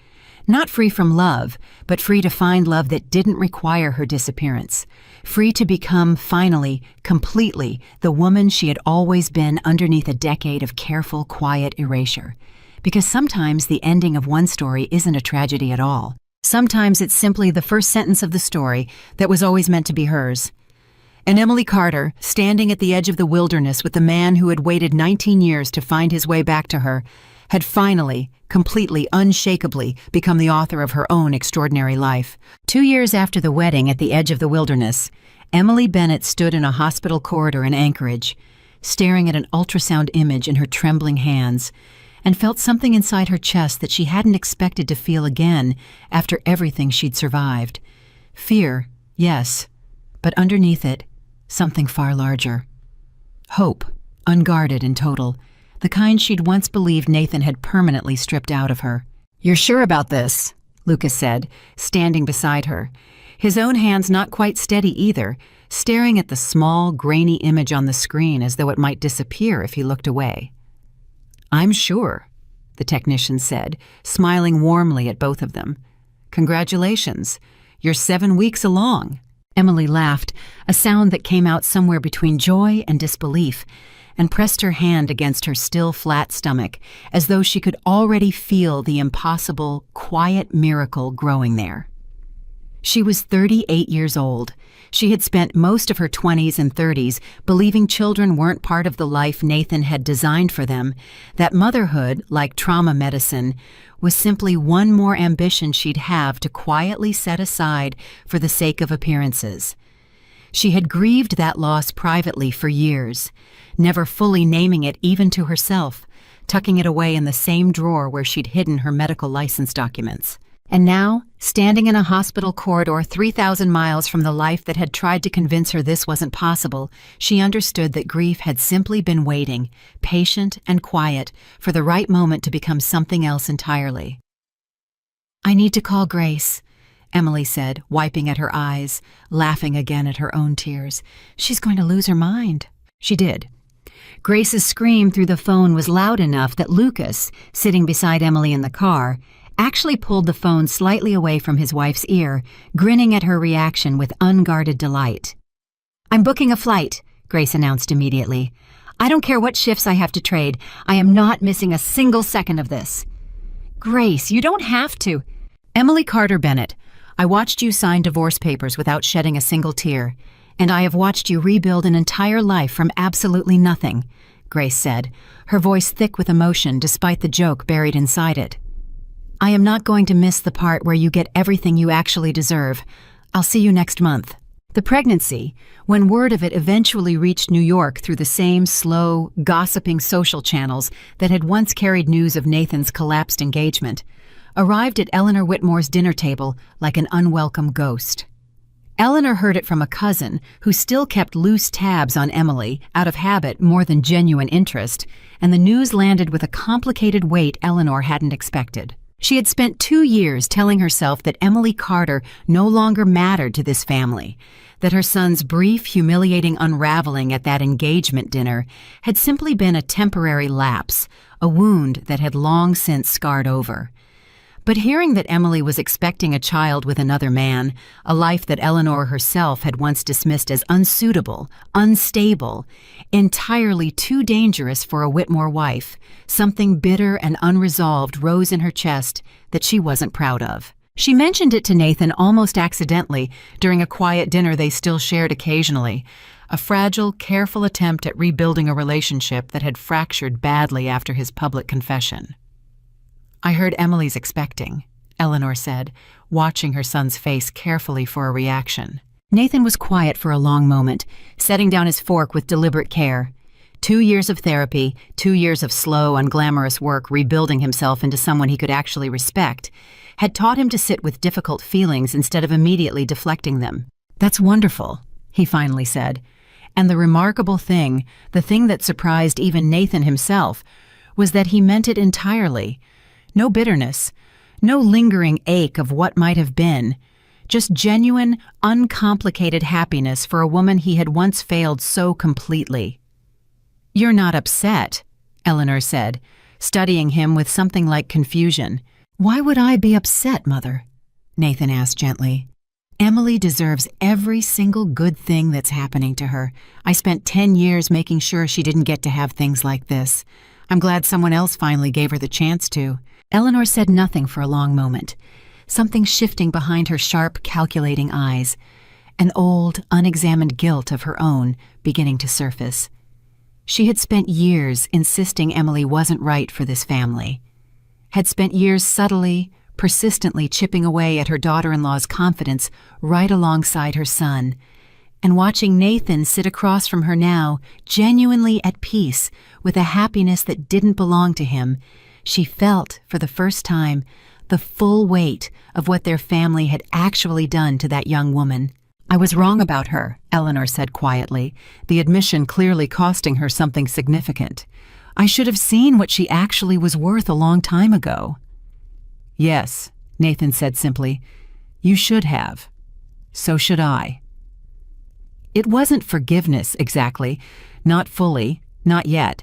Not free from love, but free to find love that didn't require her disappearance. Free to become, finally, completely, the woman she had always been underneath a decade of careful, quiet erasure. Because sometimes the ending of one story isn't a tragedy at all. Sometimes it's simply the first sentence of the story that was always meant to be hers. And Emily Carter, standing at the edge of the wilderness with the man who had waited 19 years to find his way back to her, had finally, completely, unshakably become the author of her own extraordinary life. 2 years after the wedding at the edge of the wilderness, Emily Bennett stood in a hospital corridor in Anchorage, staring at an ultrasound image in her trembling hands, and felt something inside her chest that she hadn't expected to feel again after everything she'd survived. Fear, yes, but underneath it, something far larger. Hope, unguarded and total, the kind she'd once believed Nathan had permanently stripped out of her. "You're sure about this?" Lucas said, standing beside her, his own hands not quite steady either, staring at the small, grainy image on the screen as though it might disappear if he looked away. "I'm sure," the technician said, smiling warmly at both of them. "Congratulations. You're 7 weeks along." Emily laughed, a sound that came out somewhere between joy and disbelief, and pressed her hand against her still flat stomach, as though she could already feel the impossible, quiet miracle growing there. She was 38 years old. She had spent most of her 20s and 30s believing children weren't part of the life Nathan had designed for them, that motherhood, like trauma medicine, was simply one more ambition she'd have to quietly set aside for the sake of appearances. She had grieved that loss privately for years, never fully naming it even to herself, tucking it away in the same drawer where she'd hidden her medical license documents. And now, standing in a hospital corridor 3,000 miles from the life that had tried to convince her this wasn't possible, she understood that grief had simply been waiting, patient and quiet, for the right moment to become something else entirely. "I need to call Grace," Emily said, wiping at her eyes, laughing again at her own tears. "She's going to lose her mind." She did. Grace's scream through the phone was loud enough that Lucas, sitting beside Emily in the car, actually pulled the phone slightly away from his wife's ear, grinning at her reaction with unguarded delight. "I'm booking a flight," Grace announced immediately. "I don't care what shifts I have to trade. I am not missing a single second of this." "Grace, you don't have to." "Emily Carter Bennett, I watched you sign divorce papers without shedding a single tear, and I have watched you rebuild an entire life from absolutely nothing," Grace said, her voice thick with emotion despite the joke buried inside it. "I am not going to miss the part where you get everything you actually deserve. I'll see you next month." The pregnancy, when word of it eventually reached New York through the same slow, gossiping social channels that had once carried news of Nathan's collapsed engagement, arrived at Eleanor Whitmore's dinner table like an unwelcome ghost. Eleanor heard it from a cousin who still kept loose tabs on Emily, out of habit more than genuine interest, and the news landed with a complicated weight Eleanor hadn't expected. She had spent 2 years telling herself that Emily Carter no longer mattered to this family, that her son's brief, humiliating unraveling at that engagement dinner had simply been a temporary lapse, a wound that had long since scarred over. But hearing that Emily was expecting a child with another man, a life that Eleanor herself had once dismissed as unsuitable, unstable, entirely too dangerous for a Whitmore wife, something bitter and unresolved rose in her chest that she wasn't proud of. She mentioned it to Nathan almost accidentally during a quiet dinner they still shared occasionally, a fragile, careful attempt at rebuilding a relationship that had fractured badly after his public confession. "I heard Emily's expecting," Eleanor said, watching her son's face carefully for a reaction. Nathan was quiet for a long moment, setting down his fork with deliberate care. 2 years of therapy, 2 years of slow, unglamorous work rebuilding himself into someone he could actually respect, had taught him to sit with difficult feelings instead of immediately deflecting them. "That's wonderful," he finally said. And the remarkable thing, the thing that surprised even Nathan himself, was that he meant it entirely. No bitterness, no lingering ache of what might have been, just genuine, uncomplicated happiness for a woman he had once failed so completely. "You're not upset," Eleanor said, studying him with something like confusion. "Why would I be upset, Mother?" Nathan asked gently. "Emily deserves every single good thing that's happening to her. I spent 10 years making sure she didn't get to have things like this. I'm glad someone else finally gave her the chance to." Eleanor said nothing for a long moment, something shifting behind her sharp, calculating eyes, an old, unexamined guilt of her own beginning to surface. She had spent years insisting Emily wasn't right for this family, had spent years subtly, persistently chipping away at her daughter-in-law's confidence right alongside her son, and watching Nathan sit across from her now, genuinely at peace with a happiness that didn't belong to him, she felt, for the first time, the full weight of what their family had actually done to that young woman. "I was wrong about her," Eleanor said quietly, the admission clearly costing her something significant. "I should have seen what she actually was worth a long time ago." "Yes," Nathan said simply, "you should have. So should I." It wasn't forgiveness, exactly, not fully, not yet.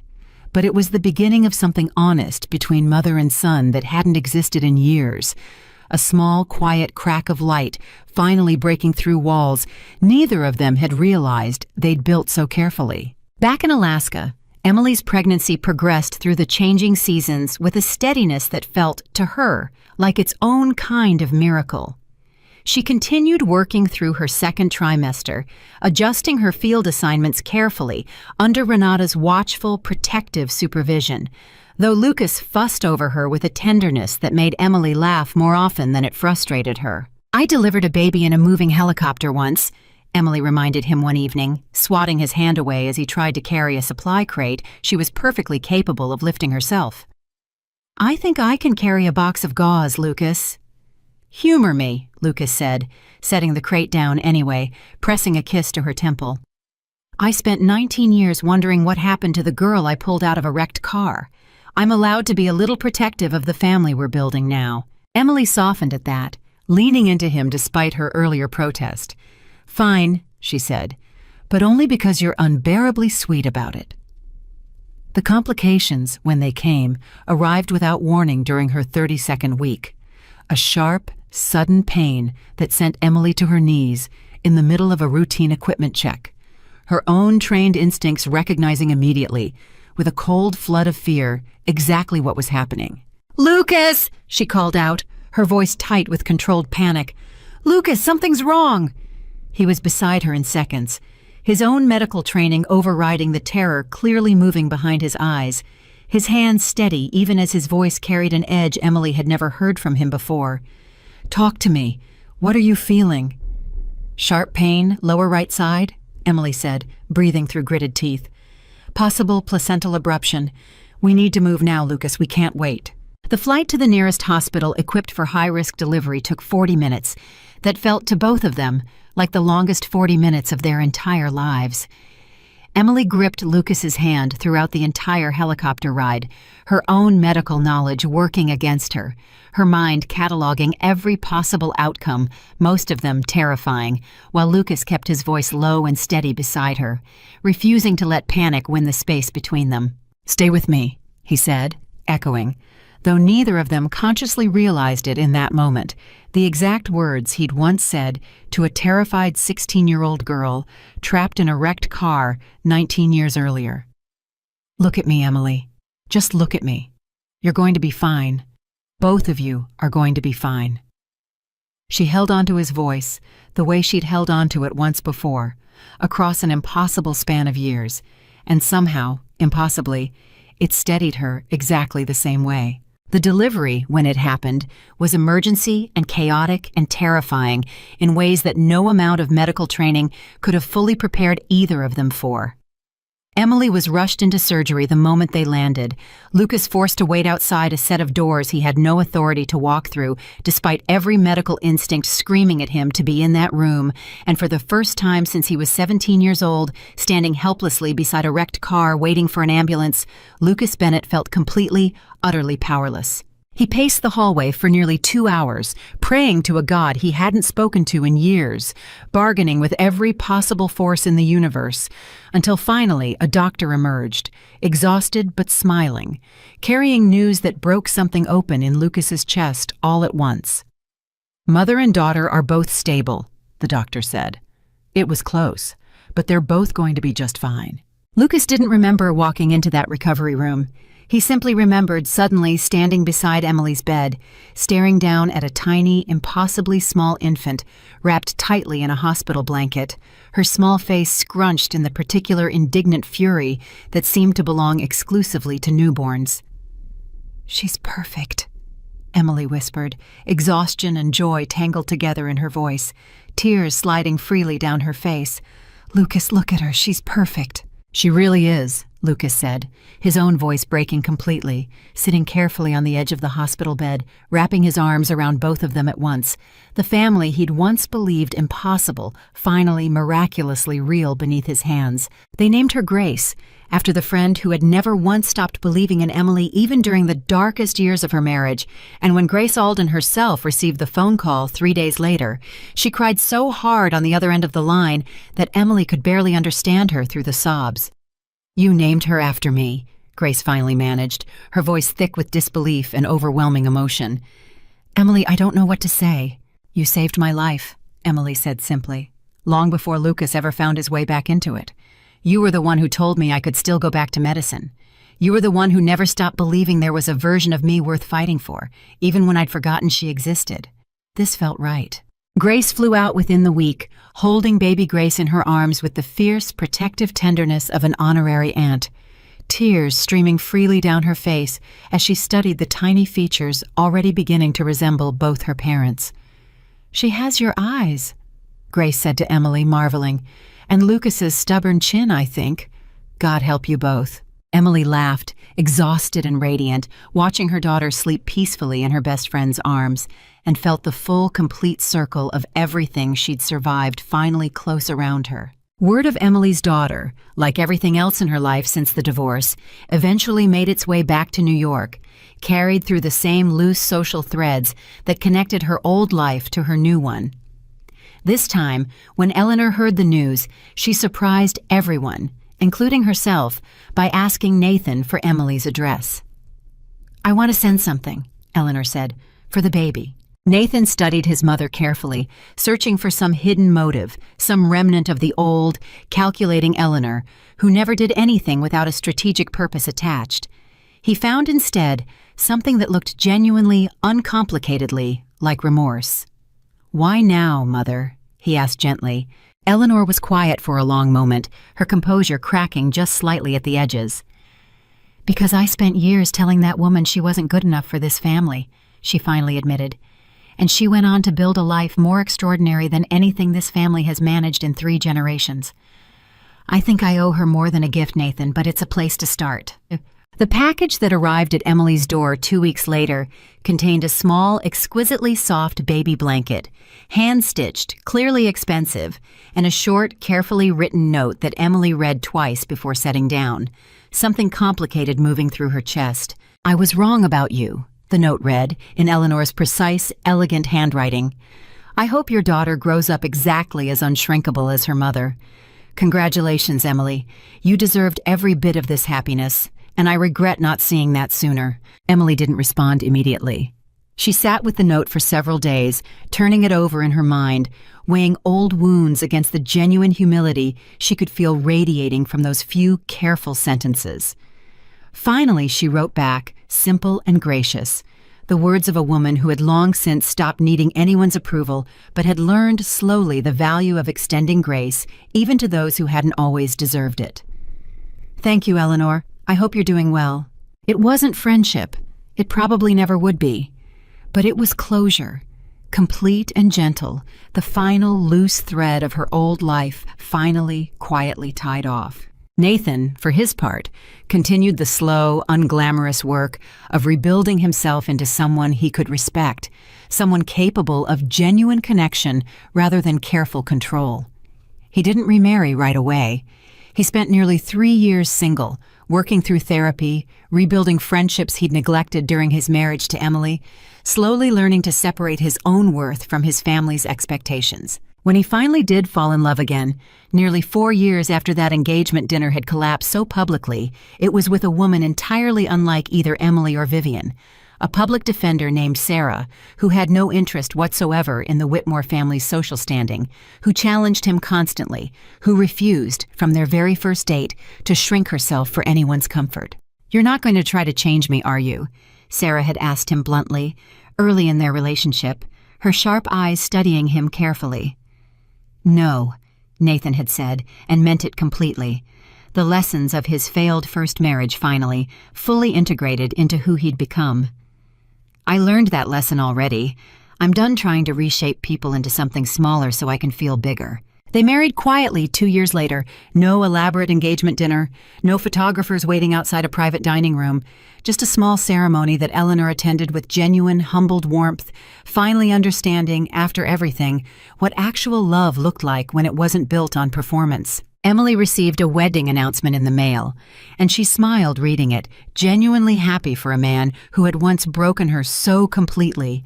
But it was the beginning of something honest between mother and son that hadn't existed in years. A small, quiet crack of light, finally breaking through walls neither of them had realized they'd built so carefully. Back in Alaska, Emily's pregnancy progressed through the changing seasons with a steadiness that felt, to her, like its own kind of miracle. She continued working through her second trimester, adjusting her field assignments carefully under Renata's watchful, protective supervision, though Lucas fussed over her with a tenderness that made Emily laugh more often than it frustrated her. "I delivered a baby in a moving helicopter once," Emily reminded him one evening, swatting his hand away as he tried to carry a supply crate she was perfectly capable of lifting herself. "I think I can carry a box of gauze, Lucas." "Humor me," Lucas said, setting the crate down anyway, pressing a kiss to her temple. "I spent 19 years wondering what happened to the girl I pulled out of a wrecked car. I'm allowed to be a little protective of the family we're building now." Emily softened at that, leaning into him despite her earlier protest. "Fine," she said, "but only because you're unbearably sweet about it." The complications, when they came, arrived without warning during her 32nd week. A sharp, sudden pain that sent Emily to her knees in the middle of a routine equipment check, her own trained instincts recognizing immediately, with a cold flood of fear, exactly what was happening. "Lucas!" she called out, her voice tight with controlled panic. "Lucas, something's wrong!" He was beside her in seconds, his own medical training overriding the terror clearly moving behind his eyes, his hands steady even as his voice carried an edge Emily had never heard from him before. "Talk to me. What are you feeling?" "Sharp pain, lower right side," Emily said, breathing through gritted teeth. "Possible placental abruption. We need to move now, Lucas. We can't wait." The flight to the nearest hospital equipped for high-risk delivery took 40 minutes, that felt to both of them like the longest 40 minutes of their entire lives. Emily gripped Lucas's hand throughout the entire helicopter ride, her own medical knowledge working against her, her mind cataloging every possible outcome, most of them terrifying, while Lucas kept his voice low and steady beside her, refusing to let panic win the space between them. "Stay with me," he said, echoing, though neither of them consciously realized it in that moment, the exact words he'd once said to a terrified 16-year-old girl trapped in a wrecked car 19 years earlier. "Look at me, Emily. Just look at me. You're going to be fine. Both of you are going to be fine." She held onto his voice the way she'd held onto it once before, across an impossible span of years, and somehow, impossibly, it steadied her exactly the same way. The delivery, when it happened, was emergency and chaotic and terrifying in ways that no amount of medical training could have fully prepared either of them for. Emily was rushed into surgery the moment they landed, Lucas forced to wait outside a set of doors he had no authority to walk through, despite every medical instinct screaming at him to be in that room, and for the first time since he was 17 years old, standing helplessly beside a wrecked car waiting for an ambulance, Lucas Bennett felt completely, utterly powerless. He paced the hallway for nearly 2 hours, praying to a God he hadn't spoken to in years, bargaining with every possible force in the universe, until finally a doctor emerged, exhausted but smiling, carrying news that broke something open in Lucas's chest all at once. "Mother and daughter are both stable," the doctor said. "It was close, but they're both going to be just fine." Lucas didn't remember walking into that recovery room. He simply remembered suddenly standing beside Emily's bed, staring down at a tiny, impossibly small infant wrapped tightly in a hospital blanket, her small face scrunched in the particular indignant fury that seemed to belong exclusively to newborns. "She's perfect," Emily whispered, exhaustion and joy tangled together in her voice, tears sliding freely down her face. "Lucas, look at her. She's perfect." "She really is," Lucas said, his own voice breaking completely, sitting carefully on the edge of the hospital bed, wrapping his arms around both of them at once, the family he'd once believed impossible, finally miraculously real beneath his hands. They named her Grace, after the friend who had never once stopped believing in Emily even during the darkest years of her marriage, and when Grace Alden herself received the phone call 3 days later, she cried so hard on the other end of the line that Emily could barely understand her through the sobs. "You named her after me," Grace finally managed, her voice thick with disbelief and overwhelming emotion. "Emily, I don't know what to say." "You saved my life," Emily said simply, long before Lucas ever found his way back into it. "You were the one who told me I could still go back to medicine. You were the one who never stopped believing there was a version of me worth fighting for, even when I'd forgotten she existed." This felt right. Grace flew out within the week, holding baby Grace in her arms with the fierce, protective tenderness of an honorary aunt, tears streaming freely down her face as she studied the tiny features already beginning to resemble both her parents. "She has your eyes," Grace said to Emily, marveling, "and Lucas's stubborn chin, I think. God help you both." Emily laughed, exhausted and radiant, watching her daughter sleep peacefully in her best friend's arms, and felt the full, complete circle of everything she'd survived finally close around her. Word of Emily's daughter, like everything else in her life since the divorce, eventually made its way back to New York, carried through the same loose social threads that connected her old life to her new one. This time, when Eleanor heard the news, she surprised everyone, including herself, by asking Nathan for Emily's address. "I want to send something," Eleanor said, "for the baby." Nathan studied his mother carefully, searching for some hidden motive, some remnant of the old, calculating Eleanor, who never did anything without a strategic purpose attached. He found instead something that looked genuinely, uncomplicatedly, like remorse. "Why now, Mother?" he asked gently. Eleanor was quiet for a long moment, her composure cracking just slightly at the edges. "Because I spent years telling that woman she wasn't good enough for this family," she finally admitted. "And she went on to build a life more extraordinary than anything this family has managed in 3 generations. I think I owe her more than a gift, Nathan, but it's a place to start." The package that arrived at Emily's door 2 weeks later contained a small, exquisitely soft baby blanket, hand-stitched, clearly expensive, and a short, carefully written note that Emily read twice before setting down, something complicated moving through her chest. "I was wrong about you," the note read, in Eleanor's precise, elegant handwriting. "I hope your daughter grows up exactly as unshrinkable as her mother. Congratulations, Emily. You deserved every bit of this happiness, and I regret not seeing that sooner." Emily didn't respond immediately. She sat with the note for several days, turning it over in her mind, weighing old wounds against the genuine humility she could feel radiating from those few careful sentences. Finally, she wrote back, simple and gracious, the words of a woman who had long since stopped needing anyone's approval, but had learned slowly the value of extending grace, even to those who hadn't always deserved it. "Thank you, Eleanor. I hope you're doing well. It wasn't friendship. It probably never would be. But it was closure, complete and gentle, the final loose thread of her old life finally, quietly tied off." Nathan, for his part, continued the slow, unglamorous work of rebuilding himself into someone he could respect, someone capable of genuine connection rather than careful control. He didn't remarry right away. He spent nearly 3 years single, working through therapy, rebuilding friendships he'd neglected during his marriage to Emily, slowly learning to separate his own worth from his family's expectations. When he finally did fall in love again, nearly 4 years after that engagement dinner had collapsed so publicly, it was with a woman entirely unlike either Emily or Vivian, a public defender named Sarah, who had no interest whatsoever in the Whitmore family's social standing, who challenged him constantly, who refused, from their very first date, to shrink herself for anyone's comfort. "You're not going to try to change me, are you?" Sarah had asked him bluntly, early in their relationship, her sharp eyes studying him carefully. "No," Nathan had said, and meant it completely. The lessons of his failed first marriage finally, fully integrated into who he'd become. "I learned that lesson already. I'm done trying to reshape people into something smaller so I can feel bigger." They married quietly 2 years later, no elaborate engagement dinner, no photographers waiting outside a private dining room, just a small ceremony that Eleanor attended with genuine, humbled warmth, finally understanding, after everything, what actual love looked like when it wasn't built on performance. Emily received a wedding announcement in the mail, and she smiled reading it, genuinely happy for a man who had once broken her so completely,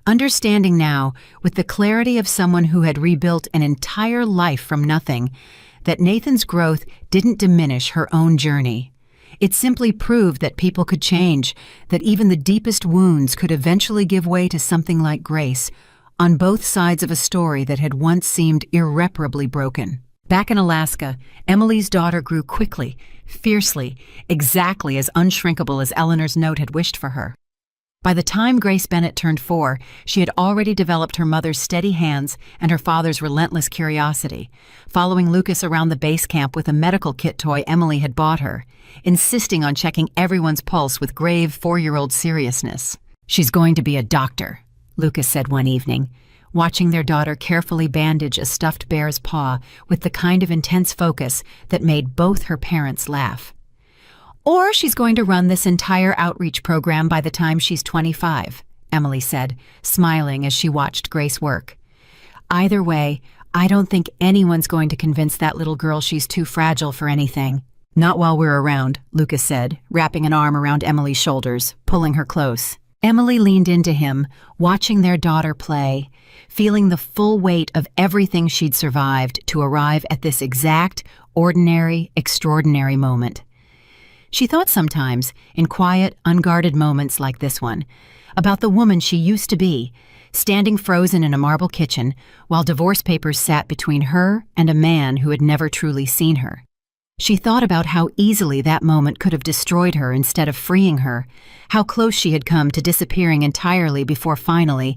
understanding now, with the clarity of someone who had rebuilt an entire life from nothing, that Nathan's growth didn't diminish her own journey. It simply proved that people could change, that even the deepest wounds could eventually give way to something like grace, on both sides of a story that had once seemed irreparably broken. Back in Alaska, Emily's daughter grew quickly, fiercely, exactly as unshrinkable as Eleanor's note had wished for her. By the time Grace Bennett turned 4, she had already developed her mother's steady hands and her father's relentless curiosity, following Lucas around the base camp with a medical kit toy Emily had bought her, insisting on checking everyone's pulse with grave 4-year-old seriousness. "She's going to be a doctor," Lucas said one evening, watching their daughter carefully bandage a stuffed bear's paw with the kind of intense focus that made both her parents laugh. "Or she's going to run this entire outreach program by the time she's 25, Emily said, smiling as she watched Grace work. "Either way, I don't think anyone's going to convince that little girl she's too fragile for anything." "Not while we're around," Lucas said, wrapping an arm around Emily's shoulders, pulling her close. Emily leaned into him, watching their daughter play, feeling the full weight of everything she'd survived to arrive at this exact, ordinary, extraordinary moment. She thought sometimes, in quiet, unguarded moments like this one, about the woman she used to be, standing frozen in a marble kitchen while divorce papers sat between her and a man who had never truly seen her. She thought about how easily that moment could have destroyed her instead of freeing her, how close she had come to disappearing entirely before finally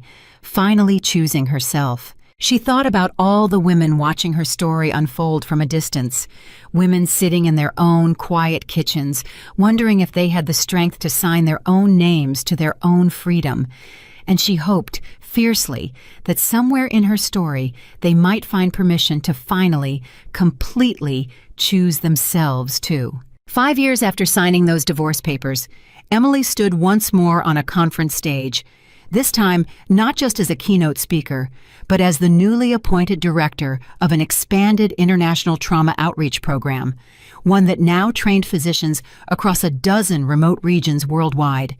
choosing herself. She thought about all the women watching her story unfold from a distance, women sitting in their own quiet kitchens, wondering if they had the strength to sign their own names to their own freedom. And she hoped, fiercely, that somewhere in her story they might find permission to finally, completely choose themselves too. 5 years after signing those divorce papers, Emily stood once more on a conference stage, this time not just as a keynote speaker, but as the newly appointed director of an expanded international trauma outreach program, one that now trained physicians across a dozen remote regions worldwide,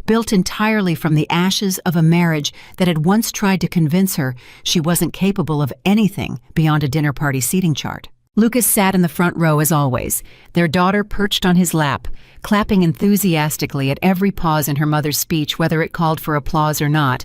built entirely from the ashes of a marriage that had once tried to convince her she wasn't capable of anything beyond a dinner party seating chart. Lucas sat in the front row as always, their daughter perched on his lap, clapping enthusiastically at every pause in her mother's speech, whether it called for applause or not.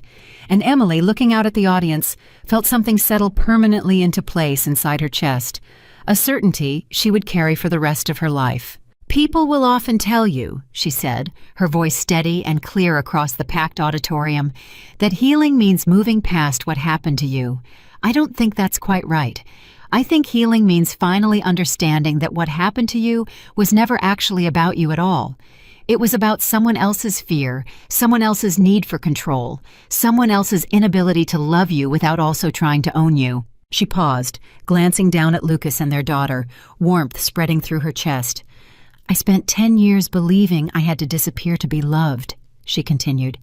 And Emily, looking out at the audience, felt something settle permanently into place inside her chest, a certainty she would carry for the rest of her life. "People will often tell you," she said, her voice steady and clear across the packed auditorium, "that healing means moving past what happened to you. I don't think that's quite right. I think healing means finally understanding that what happened to you was never actually about you at all. It was about someone else's fear, someone else's need for control, someone else's inability to love you without also trying to own you." She paused, glancing down at Lucas and their daughter, warmth spreading through her chest. "I spent 10 years believing I had to disappear to be loved," she continued.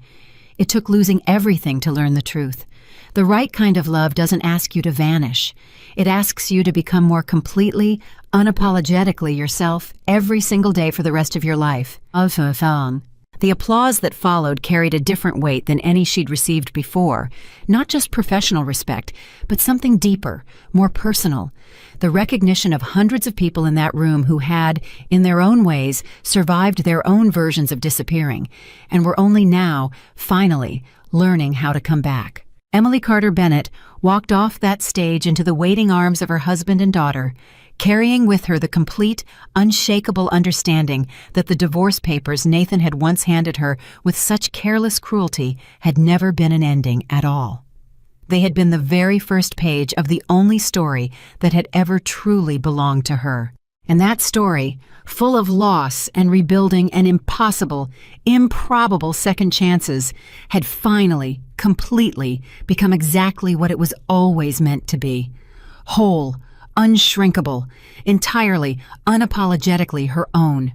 "It took losing everything to learn the truth. The right kind of love doesn't ask you to vanish. It asks you to become more completely, unapologetically yourself every single day for the rest of your life." The applause that followed carried a different weight than any she'd received before, not just professional respect, but something deeper, more personal. The recognition of hundreds of people in that room who had, in their own ways, survived their own versions of disappearing, and were only now, finally, learning how to come back. Emily Carter Bennett walked off that stage into the waiting arms of her husband and daughter, carrying with her the complete, unshakable understanding that the divorce papers Nathan had once handed her with such careless cruelty had never been an ending at all. They had been the very first page of the only story that had ever truly belonged to her. And that story, full of loss and rebuilding and impossible, improbable second chances, had finally, completely become exactly what it was always meant to be. Whole, unshrinkable, entirely, unapologetically her own.